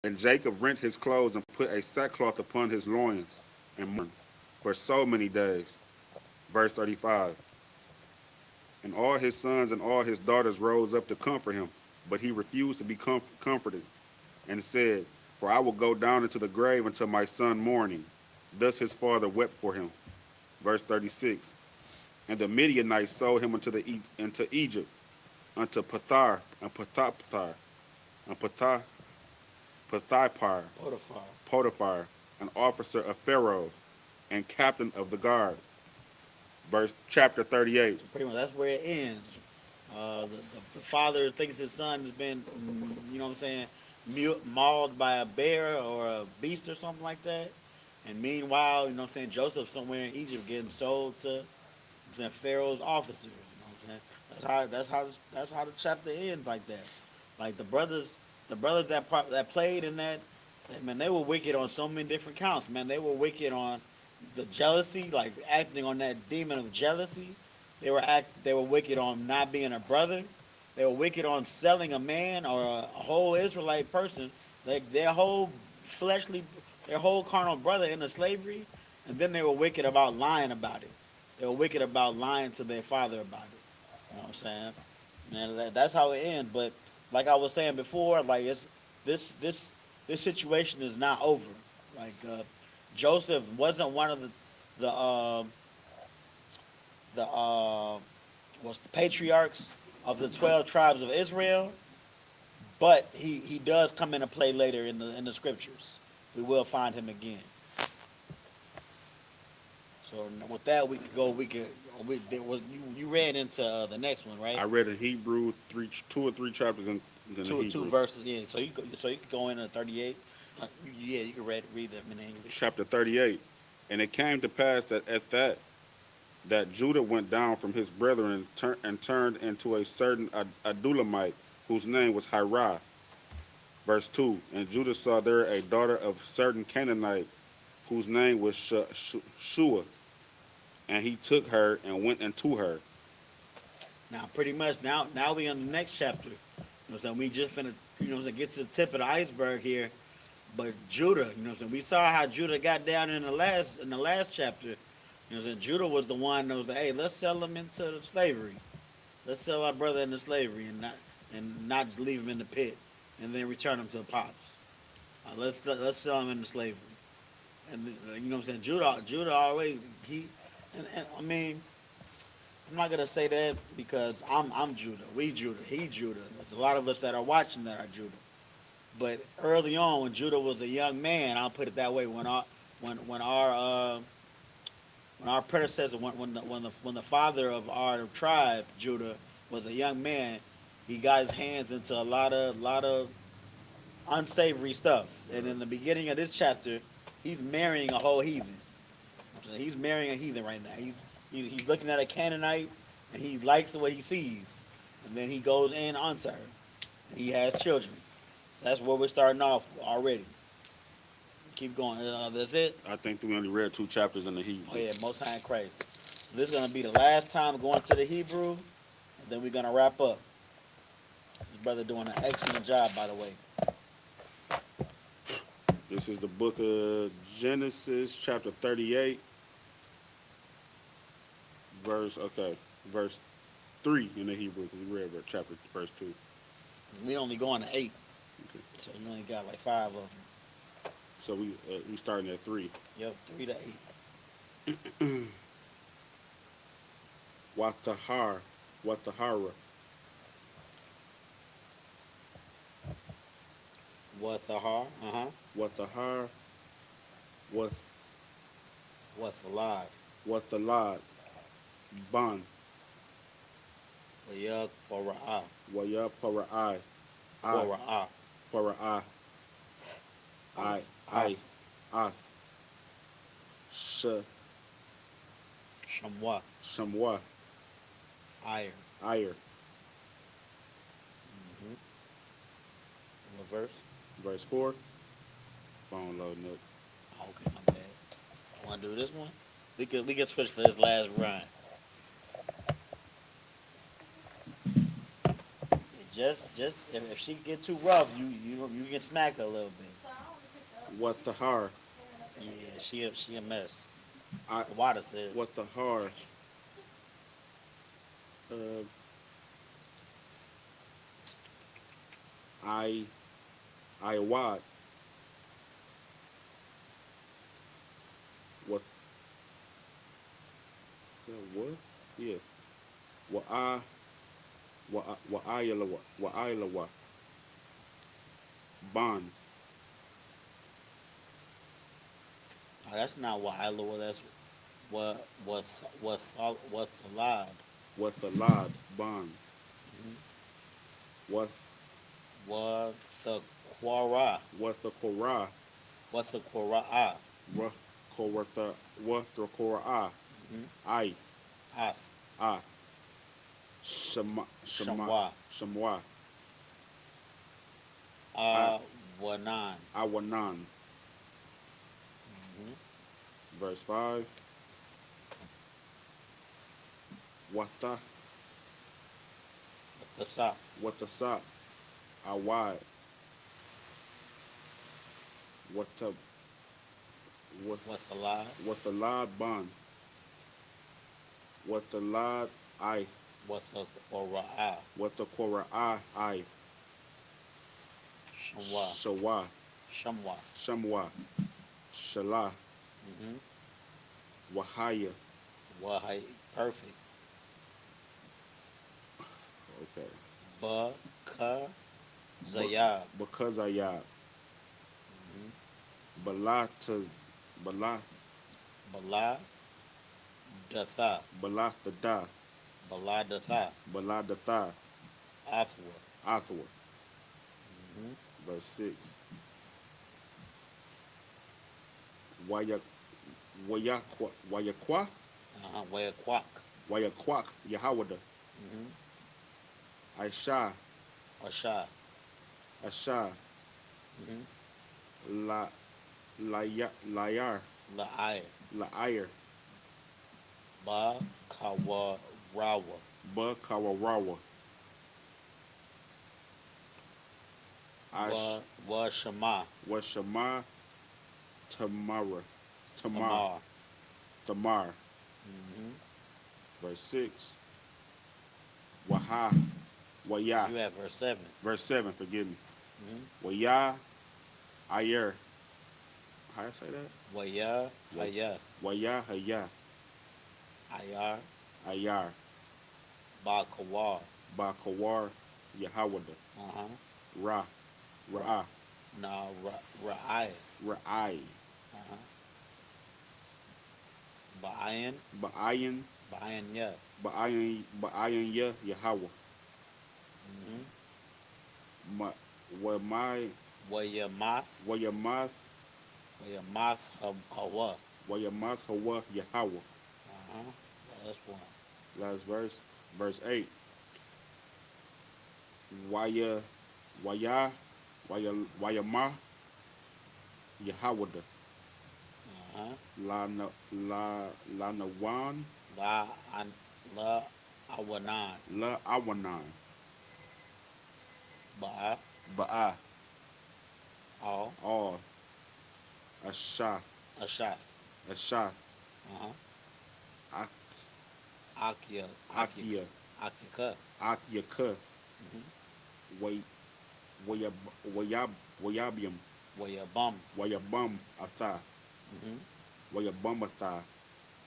[SPEAKER 2] And Jacob rent his clothes and put a sackcloth upon his loins and mourned for so many days. Verse 35. And all his sons and all his daughters rose up to comfort him, but he refused to be comforted and said, for I will go down into the grave until my son mourning. Thus his father wept for him. Verse 36. And the Midianites sold him into Egypt, unto Pothar, and Pothapar, and Potiphar, an officer of Pharaoh's, and captain of the guard. Chapter 38.
[SPEAKER 1] So pretty much that's where it ends. The father thinks his son has been, you know what I'm saying, mauled by a bear or a beast or something like that. And meanwhile, you know what I'm saying, Joseph somewhere in Egypt getting sold to Pharaoh's officers. You know what I'm saying? That's how the chapter ends like that. Like the brothers that played in that, man, they were wicked on so many different counts. Man, they were wicked on the jealousy, like acting on that demon of jealousy. They were wicked on not being a brother. They were wicked on selling a man or a whole Israelite person Their whole fleshly, their whole carnal brother into slavery, and then they were wicked about lying about it. They were wicked about lying to their father about it. You know what I'm saying? And that's how it ends. But like I was saying before, like this this this situation is not over. Like Joseph wasn't one of the what's the patriarchs of the 12 tribes of Israel, but he does come into play later in the scriptures. We will find him again. So with that, we could go. There was you read into the next one, right?
[SPEAKER 2] I read in Hebrew 2 or 3 chapters in the
[SPEAKER 1] Two
[SPEAKER 2] Hebrew.
[SPEAKER 1] verses. Yeah. So you could go into 38. Yeah, you can read them in English.
[SPEAKER 2] Chapter 38. And it came to pass that that Judah went down from his brethren and turned into a certain Adulamite, whose name was Hirah. Verse 2. And Judah saw there a daughter of certain Canaanite, whose name was Shua. And he took her and went into her.
[SPEAKER 1] Now, pretty much now we on the next chapter. You know what I'm saying? We just finna get to the tip of the iceberg here. But Judah, you know what I'm saying? We saw how Judah got down in the last chapter. You know what I'm saying? Judah was the one that was like, hey, let's sell him into slavery. Let's sell our brother into slavery and not just leave him in the pit and then return him to the pops. Let's sell him into slavery. And you know what I'm saying? Judah always and I mean, I'm not gonna say that because I'm Judah. We Judah. He Judah. There's a lot of us that are watching that are Judah. But early on, when Judah was a young man, I'll put it that way. When our predecessor, when the father of our tribe, Judah, was a young man, he got his hands into a lot of unsavory stuff. And in the beginning of this chapter, he's marrying a whole heathen. He's marrying a heathen right now. He's looking at a Canaanite, and he likes what he sees, and then he goes in onto her. And he has children. So that's where we're starting off already. Keep going. That's it.
[SPEAKER 2] I think we only read 2 chapters in the Hebrew.
[SPEAKER 1] Oh yeah, Most High in Christ. So this is gonna be the last time going to the Hebrew, and then we're gonna wrap up. This brother doing an excellent job, by the way.
[SPEAKER 2] This is the book of Genesis, chapter 38, verse 3 in the Hebrew. We read chapter verse 2.
[SPEAKER 1] We only going to 8,
[SPEAKER 2] Okay.
[SPEAKER 1] so you only got like 5 of them.
[SPEAKER 2] So we starting at 3.
[SPEAKER 1] Yep, 3 to 8.
[SPEAKER 2] Watahara.
[SPEAKER 1] Wathahar,
[SPEAKER 2] Watahar.
[SPEAKER 1] Wathalad,
[SPEAKER 2] Wathalad. Ban.
[SPEAKER 1] Wayuk, Para'ah,
[SPEAKER 2] Waya Para'ai.
[SPEAKER 1] Para'ah,
[SPEAKER 2] Para'ai. I.
[SPEAKER 1] Shamwa,
[SPEAKER 2] Shamwa.
[SPEAKER 1] Ire.
[SPEAKER 2] Ire.
[SPEAKER 1] What verse?
[SPEAKER 2] Verse 4. Phone loading up.
[SPEAKER 1] Oh, okay, my bad. Want to do this one? We could switch for this last run. Just if she get too rough, you can smack her a little bit.
[SPEAKER 2] Watahar.
[SPEAKER 1] Yeah, she a mess.
[SPEAKER 2] I.
[SPEAKER 1] The water says.
[SPEAKER 2] Watahar. I what? What? What? Yeah. Wa Bond.
[SPEAKER 1] Oh, that's not what Iowa. That's what's allowed.
[SPEAKER 2] What the lad bond. What
[SPEAKER 1] What's the quara?
[SPEAKER 2] what the Korah.
[SPEAKER 1] What's the quara?
[SPEAKER 2] What the Korah. I.
[SPEAKER 1] As
[SPEAKER 2] Ah. Shamwa.
[SPEAKER 1] Wanan.
[SPEAKER 2] Awanan. Verse 5. Wata.
[SPEAKER 1] The sop.
[SPEAKER 2] What the sop. Awad. Wata
[SPEAKER 1] What's a lie?
[SPEAKER 2] Watalad Ban. Watalad I.
[SPEAKER 1] What's a Qura'ah?
[SPEAKER 2] Watakora I.
[SPEAKER 1] Shamwa.
[SPEAKER 2] Shawa.
[SPEAKER 1] Shamwa.
[SPEAKER 2] Shamwa. Shalah. Wahaya.
[SPEAKER 1] Wahai. Perfect.
[SPEAKER 2] Okay.
[SPEAKER 1] Ba-ka. Zayab.
[SPEAKER 2] Because I Bala to Bala
[SPEAKER 1] Bala. Datha.
[SPEAKER 2] Bala the da
[SPEAKER 1] Bala Datha.
[SPEAKER 2] Bala the tha
[SPEAKER 1] Athwa.
[SPEAKER 2] Athwa. Verse 6. Waya Wayakwa
[SPEAKER 1] Wayakwak.
[SPEAKER 2] Wayakwak Yahawada. Aisha
[SPEAKER 1] Asha.
[SPEAKER 2] Asha La Layar
[SPEAKER 1] La'ayr.
[SPEAKER 2] La'ayr
[SPEAKER 1] Ba-kawa-rawa.
[SPEAKER 2] Ba Kawarawa Ash
[SPEAKER 1] Wa-shama.
[SPEAKER 2] Washama Tamara
[SPEAKER 1] Tamar.
[SPEAKER 2] Tamar. Verse 6. Waha Waya.
[SPEAKER 1] You have verse 7.
[SPEAKER 2] Verse 7, forgive me. Waya Ayer. How do I say that?
[SPEAKER 1] Waya. Haya.
[SPEAKER 2] Waya Haya
[SPEAKER 1] Ayar.
[SPEAKER 2] Ayar
[SPEAKER 1] Ba-kawar.
[SPEAKER 2] Bakawar Yahawada Ra Ra'ah
[SPEAKER 1] Now, Ra'ay.
[SPEAKER 2] Ra'ai
[SPEAKER 1] Ba'ayan.
[SPEAKER 2] Ba'ayan
[SPEAKER 1] Ba'ayan ya.
[SPEAKER 2] Ba'ayan Ya Yahawah Wamai
[SPEAKER 1] Wayamath.
[SPEAKER 2] Wayamath
[SPEAKER 1] Wayamath Hawa.
[SPEAKER 2] Wayamath Hawa Yahawah.
[SPEAKER 1] That's one.
[SPEAKER 2] Last verse. Verse 8. Waya Wayama Yahawada La Nawan
[SPEAKER 1] La Awanan.
[SPEAKER 2] La Awanan
[SPEAKER 1] Ba'a.
[SPEAKER 2] Ba'a
[SPEAKER 1] All.
[SPEAKER 2] Asha
[SPEAKER 1] Ashaf.
[SPEAKER 2] Asha
[SPEAKER 1] Akia.
[SPEAKER 2] Akia
[SPEAKER 1] Akika.
[SPEAKER 2] Akyaka Wayabium
[SPEAKER 1] Wayabum.
[SPEAKER 2] Wayabum Atha Wayabum Atha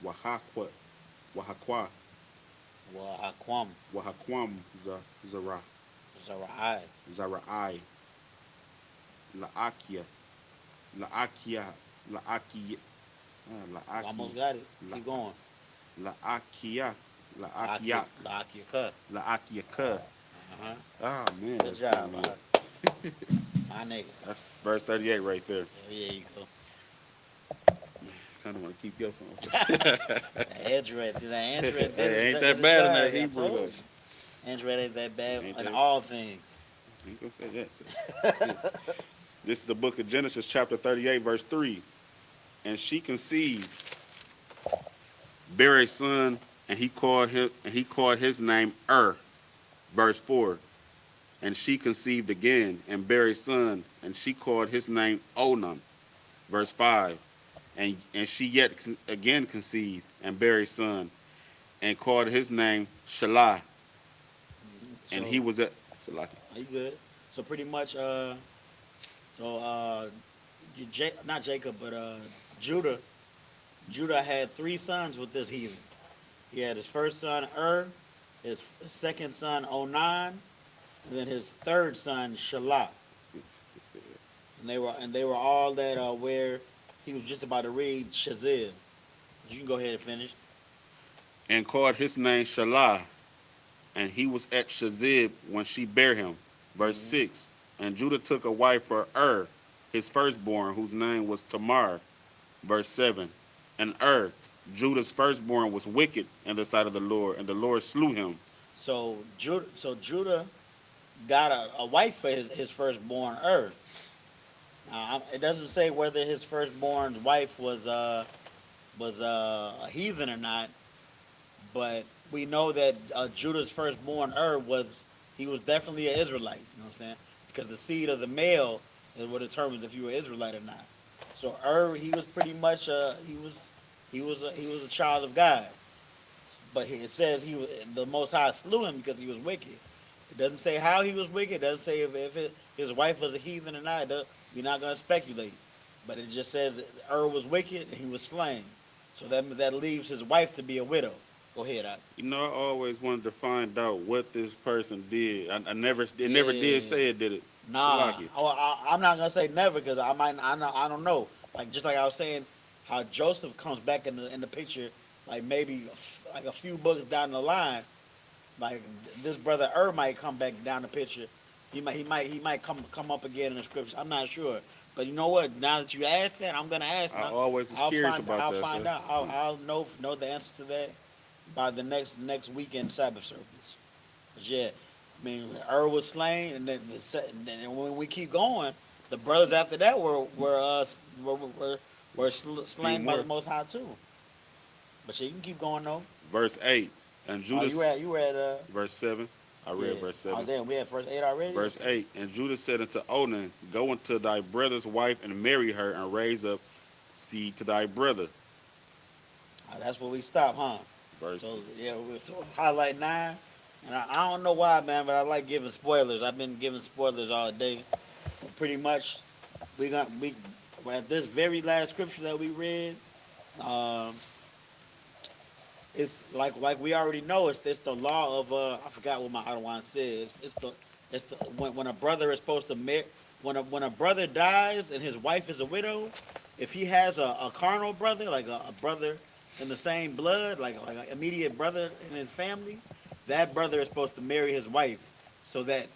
[SPEAKER 2] Wahakwa
[SPEAKER 1] Wahakwam.
[SPEAKER 2] Wahakwam Zara
[SPEAKER 1] Zara'ai.
[SPEAKER 2] Zara'ai La'akia La'akia
[SPEAKER 1] Almost got it. Keep going.
[SPEAKER 2] La'akia
[SPEAKER 1] La'akika.
[SPEAKER 2] La'akiaka. Oh man.
[SPEAKER 1] Good job,
[SPEAKER 2] man.
[SPEAKER 1] my nigga.
[SPEAKER 2] That's verse 38 right there.
[SPEAKER 1] There you go.
[SPEAKER 2] Kind of want to keep your phone.
[SPEAKER 1] Android. See that Android?
[SPEAKER 2] Hey, ain't that bad in that Hebrew though.
[SPEAKER 1] Android ain't that bad
[SPEAKER 2] Ain't
[SPEAKER 1] in
[SPEAKER 2] that-
[SPEAKER 1] all things.
[SPEAKER 2] Ain't gonna say that. This is the book of Genesis, chapter 38, verse 3. And she conceived, bare a son, and he called his name Verse 4. And she conceived again, and bare a son, and she called his name Onan. Verse 5. And she yet again conceived, and bare a son, and called his name Shalah. And he was at Salaki.
[SPEAKER 1] Are you good? So pretty much, not Jacob, but Judah. Judah had 3 sons with this heathen. He had his first son his second son Onan, and then his third son Shalah. And they were all that where he was just about to read Shazib. You can go ahead and finish.
[SPEAKER 2] And called his name Shalah, and he was at Shazib when she bare him. Verse 6. And Judah took a wife for his firstborn, whose name was Tamar. Verse 7. And Judah's firstborn, was wicked in the sight of the Lord, and the Lord slew him.
[SPEAKER 1] So Judah got a wife for his firstborn it doesn't say whether his firstborn's wife was a heathen or not, but we know that Judah's firstborn was definitely an Israelite. You know what I'm saying? Because the seed of the male is what determines if you were Israelite or not. So he was pretty much he was a child of God. But it says the Most High slew him because he was wicked. It doesn't say how he was wicked. It doesn't say if his wife was a heathen or not. We're not going to speculate. But it just says was wicked and he was slain. So that leaves his wife to be a widow. Go ahead,
[SPEAKER 2] You know, I always wanted to find out what this person did. I never, it never did
[SPEAKER 1] Yeah.
[SPEAKER 2] say it, did it?
[SPEAKER 1] Nah,
[SPEAKER 2] Salaki.
[SPEAKER 1] I'm not gonna say never because I don't know. Like just like I was saying, how Joseph comes back in the picture, like maybe like a few books down the line, like this brother might come back down the picture. He might come up again in the scriptures. I'm not sure, but you know what? Now that you asked that, I'm gonna ask.
[SPEAKER 2] I
[SPEAKER 1] And
[SPEAKER 2] always was curious about
[SPEAKER 1] I'll
[SPEAKER 2] that,
[SPEAKER 1] find
[SPEAKER 2] sir.
[SPEAKER 1] out. I'll know the answer to that by the next weekend Sabbath service. But yeah, I mean, was slain, and then when we keep going, the brothers after that were
[SPEAKER 2] Few
[SPEAKER 1] slain by
[SPEAKER 2] more.
[SPEAKER 1] the Most High too. But yeah, you can keep going though.
[SPEAKER 2] Verse 8. And
[SPEAKER 1] Oh,
[SPEAKER 2] Judas,
[SPEAKER 1] you were at
[SPEAKER 2] verse 7. I read
[SPEAKER 1] yeah.
[SPEAKER 2] verse
[SPEAKER 1] Oh
[SPEAKER 2] 7.
[SPEAKER 1] damn, we had verse 8 already.
[SPEAKER 2] Verse
[SPEAKER 1] Okay.
[SPEAKER 2] 8. And Judah said unto Onan, go unto thy brother's wife and marry her and raise up seed to thy brother.
[SPEAKER 1] That's where we stop, huh?
[SPEAKER 2] Verse
[SPEAKER 1] So yeah, so highlight 9, and I don't know why, man, but I like giving spoilers. I've been giving spoilers all day. But pretty much, we at this very last scripture that we read. Um, it's like we already know. It's the law of I forgot what my other one says. It's the when a brother is supposed to marry, when a brother dies and his wife is a widow, if he has a carnal brother, like a brother in the same blood, like an immediate brother in his family, that brother is supposed to marry his wife so that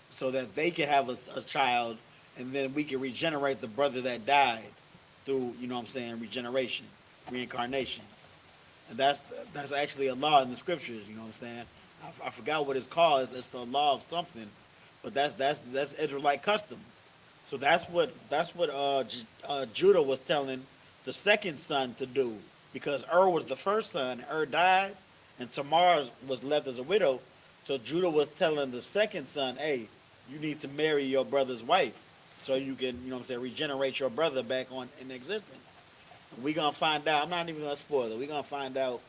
[SPEAKER 1] they can have a child, and then we can regenerate the brother that died through, you know what I'm saying, regeneration, reincarnation. And that's actually a law in the scriptures. You know what I'm saying? I forgot what it's called. It's the law of something, but that's Israelite custom. So that's what Judah was telling the second son to do, because was the first son. Died, and Tamar was left as a widow. So Judah was telling the second son, "Hey, you need to marry your brother's wife, so you can, you know what I'm saying, regenerate your brother back on in existence." We gonna find out. I'm not even gonna spoil it. We gonna find out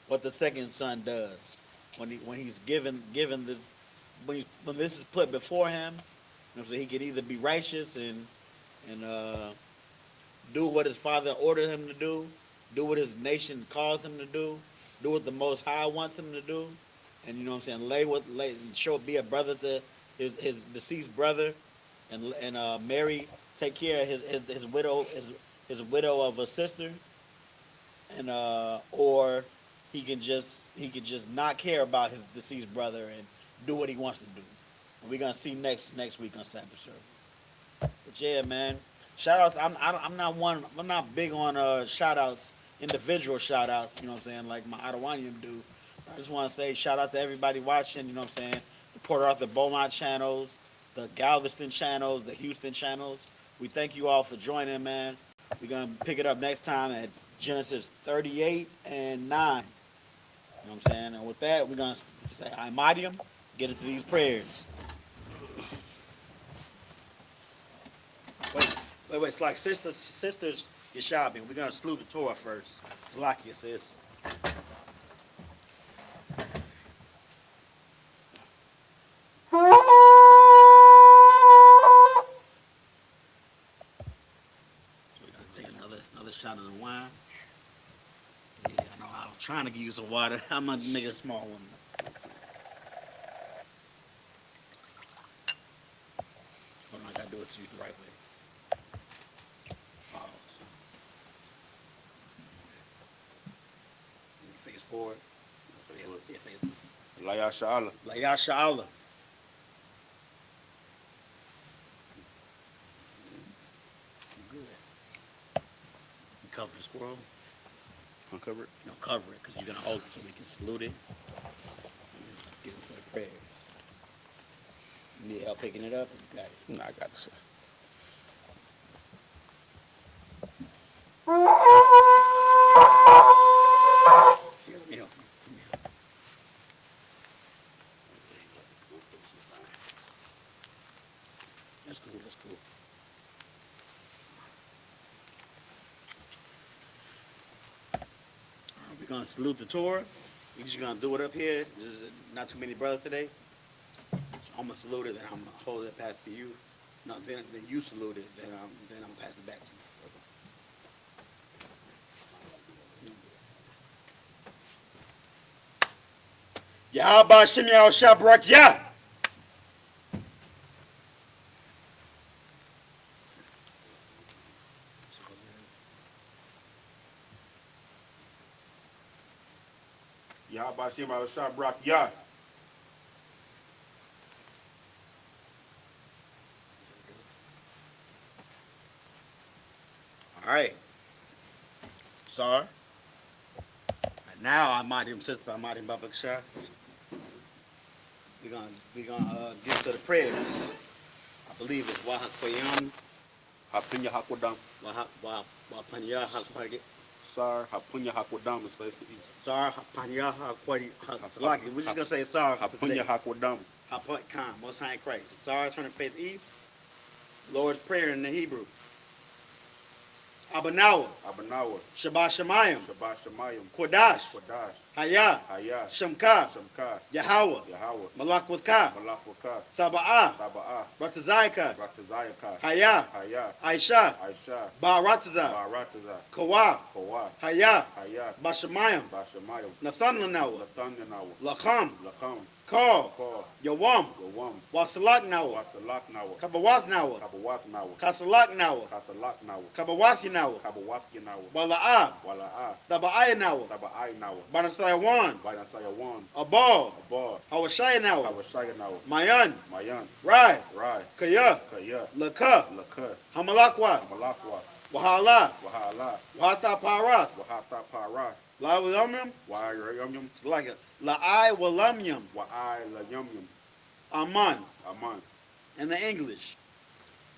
[SPEAKER 1] what the second son does when he's given this, when this is put before him. You know, so he can either be righteous and do what his father ordered him to do what his nation calls him to do what the Most High wants him to do, and you know what I'm saying, be a brother to his deceased brother, and marry, take care of his widow, his widow of a sister, and or he can just not care about his deceased brother and do what he wants to do. And we're gonna see next week on Sabbath service. But yeah, man, shout outs. I'm not big on shout outs, individual shout outs. You know what I'm saying? Like my Adawanian do. I just want to say shout out to everybody watching. You know what I'm saying? The Port Arthur Beaumont channels, the Galveston channels, the Houston channels. We thank you all for joining, man. We're gonna pick it up next time at Genesis 38 and 9. You know what I'm saying? And with that, we're gonna say I.M.A.D.I.U.M. Get into these prayers. Wait. It's like sisters, you're shopping. We're gonna salute the Torah first. Salakia sis. So we're gonna take another shot of the wine. Yeah, I know. I was trying to give you some water. I'm gonna make a small one. Hold on, I gotta do it to you the right way. Oh, face forward. Yeah, face.
[SPEAKER 2] Laya Sha'ala.
[SPEAKER 1] Like Yasha Good. You cover the squirrel.
[SPEAKER 2] Uncover it.
[SPEAKER 1] You know, cover it because you're gonna hold it so we can salute it. Get into the prayers. You need help picking it up? You got it.
[SPEAKER 2] No, I got this.
[SPEAKER 1] Here, let me help you. That's cool. We're gonna salute the Torah. We're just gonna do it up here. There's not too many brothers today. So I'm gonna salute it, and I'm gonna hold it past to you. No, then you salute it, then I'm gonna pass it back to you. Yahaba Shem Yahweh Shabrak Yah.
[SPEAKER 2] Yahweh Shem Shabrak Yah.
[SPEAKER 1] All right. Sir. Now I'm out him, sister. I'm out him, Baba Shah. We're gonna get to the prayers. I believe it's Wahakwayan,
[SPEAKER 2] Hapunya Hakwadam.
[SPEAKER 1] Wahapanya Hakwadi,
[SPEAKER 2] Sar Hapunya Hakwadam is faced to east.
[SPEAKER 1] Sar Hapanya Hakwadi. We're just gonna say Sar.
[SPEAKER 2] Hapunya Hakwadam.
[SPEAKER 1] Hapakam, Most High in Christ. Sar, turn to face east. Lord's Prayer in the Hebrew. Abanawa,
[SPEAKER 2] Abanawa.
[SPEAKER 1] Shabbat Shemayim,
[SPEAKER 2] Shabbat Shemayim.
[SPEAKER 1] Kodash,
[SPEAKER 2] Kodash.
[SPEAKER 1] Hayah,
[SPEAKER 2] Hayah.
[SPEAKER 1] Shemka,
[SPEAKER 2] Shamka.
[SPEAKER 1] Yahweh,
[SPEAKER 2] Yahweh.
[SPEAKER 1] Malakwaka,
[SPEAKER 2] Malakwaka.
[SPEAKER 1] Taba'ah,
[SPEAKER 2] Taba'ah.
[SPEAKER 1] Ratazayaka,
[SPEAKER 2] Ratazayaka.
[SPEAKER 1] Hayah,
[SPEAKER 2] Hayah.
[SPEAKER 1] Aisha,
[SPEAKER 2] Aisha.
[SPEAKER 1] Ba'arataza,
[SPEAKER 2] Barataza.
[SPEAKER 1] Kawa,
[SPEAKER 2] Kawa.
[SPEAKER 1] Hayah,
[SPEAKER 2] Hayah.
[SPEAKER 1] Bashamayim,
[SPEAKER 2] Bashamayim.
[SPEAKER 1] Nathanlanawa,
[SPEAKER 2] Nathanyanawa.
[SPEAKER 1] Lacham,
[SPEAKER 2] Lacham.
[SPEAKER 1] Call,
[SPEAKER 2] Call.
[SPEAKER 1] Yawam,
[SPEAKER 2] Gawam.
[SPEAKER 1] Wasalaknawa,
[SPEAKER 2] Wasalaknawa.
[SPEAKER 1] Kabawasnawa,
[SPEAKER 2] Kabawaknawa.
[SPEAKER 1] Kasalaknawa,
[SPEAKER 2] Kasalaknawa.
[SPEAKER 1] Kabawasinawa,
[SPEAKER 2] Kabawakinawa.
[SPEAKER 1] Wala'ah,
[SPEAKER 2] Wala'a.
[SPEAKER 1] Taba'ayanawa,
[SPEAKER 2] Taba'aynawa.
[SPEAKER 1] Banasayawan,
[SPEAKER 2] Bainasayawan.
[SPEAKER 1] Abal,
[SPEAKER 2] Abal.
[SPEAKER 1] Hawashayanawa,
[SPEAKER 2] Hawashayanawa.
[SPEAKER 1] Mayan,
[SPEAKER 2] Mayan.
[SPEAKER 1] Rai,
[SPEAKER 2] Rai.
[SPEAKER 1] Kaya,
[SPEAKER 2] Kaya.
[SPEAKER 1] Laka,
[SPEAKER 2] Laka.
[SPEAKER 1] Hamalakwa,
[SPEAKER 2] Malakwa.
[SPEAKER 1] Wahala,
[SPEAKER 2] Wahala.
[SPEAKER 1] Wahata Parath,
[SPEAKER 2] Wahata Para.
[SPEAKER 1] La Walamyam,
[SPEAKER 2] Wa'ayamyam.
[SPEAKER 1] it's like it, La'ai Walamyam,
[SPEAKER 2] Wa'ay Layamyam.
[SPEAKER 1] Aman,
[SPEAKER 2] Aman.
[SPEAKER 1] in the English.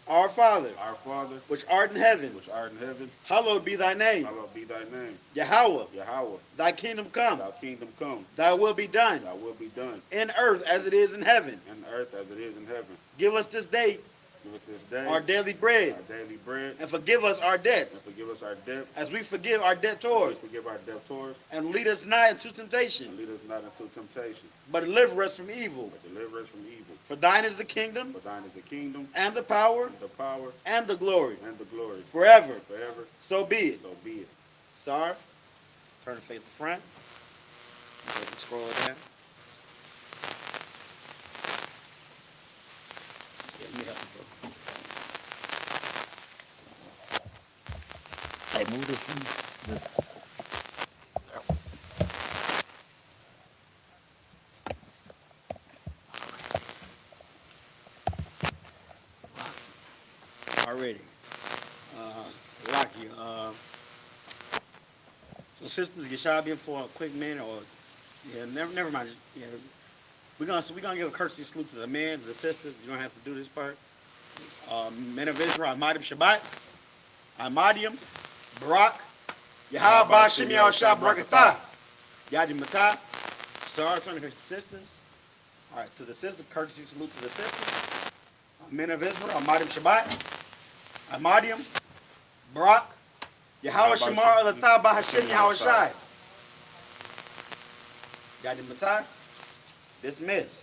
[SPEAKER 1] Our Father,
[SPEAKER 2] Our Father,
[SPEAKER 1] which art in heaven,
[SPEAKER 2] which art in heaven,
[SPEAKER 1] hallowed be thy name.
[SPEAKER 2] hallowed be thy name.
[SPEAKER 1] Yahweh,
[SPEAKER 2] Yahweh,
[SPEAKER 1] thy kingdom come,
[SPEAKER 2] thy kingdom come,
[SPEAKER 1] thy will be done,
[SPEAKER 2] thy will be done,
[SPEAKER 1] in earth as it is in heaven.
[SPEAKER 2] in earth as it is in heaven.
[SPEAKER 1] Give us this day
[SPEAKER 2] Give us this day
[SPEAKER 1] our daily bread,
[SPEAKER 2] our daily bread,
[SPEAKER 1] and forgive us our
[SPEAKER 2] and
[SPEAKER 1] debts,
[SPEAKER 2] forgive us our debts,
[SPEAKER 1] as we forgive our
[SPEAKER 2] as
[SPEAKER 1] debtors.
[SPEAKER 2] we forgive our debtors,
[SPEAKER 1] And lead us not into
[SPEAKER 2] and
[SPEAKER 1] temptation,
[SPEAKER 2] lead us not into temptation,
[SPEAKER 1] but deliver us from evil.
[SPEAKER 2] but deliver us from evil.
[SPEAKER 1] For thine is the kingdom,
[SPEAKER 2] For thine is the kingdom,
[SPEAKER 1] and the power,
[SPEAKER 2] and the power,
[SPEAKER 1] and the glory,
[SPEAKER 2] and the glory,
[SPEAKER 1] forever.
[SPEAKER 2] forever.
[SPEAKER 1] So be it.
[SPEAKER 2] So be it.
[SPEAKER 1] Sir, turn to face the front. Go to scroll down. Yeah, let me help you, bro. Hey, move this thing. Already. Salaki. So sisters, Yeshabian for a quick minute, or yeah, never mind. Yeah, we're gonna give a courtesy salute to the men, the sisters. You don't have to do this part. Men of Israel, Ahmadim Shabbat, Ahmadium, Barak, Yahaba Shem Yahweh Shabrakatah, Yadim Matah. Sorry, turn to the sisters. All right, to the sisters, courtesy salute to the sisters. Men of Israel, Ahmadim Shabbat, Ahmadium, Barak, Yahweh Shemar Alatah Bahashem Yahweh Shai. Yadim Matah. Dismissed.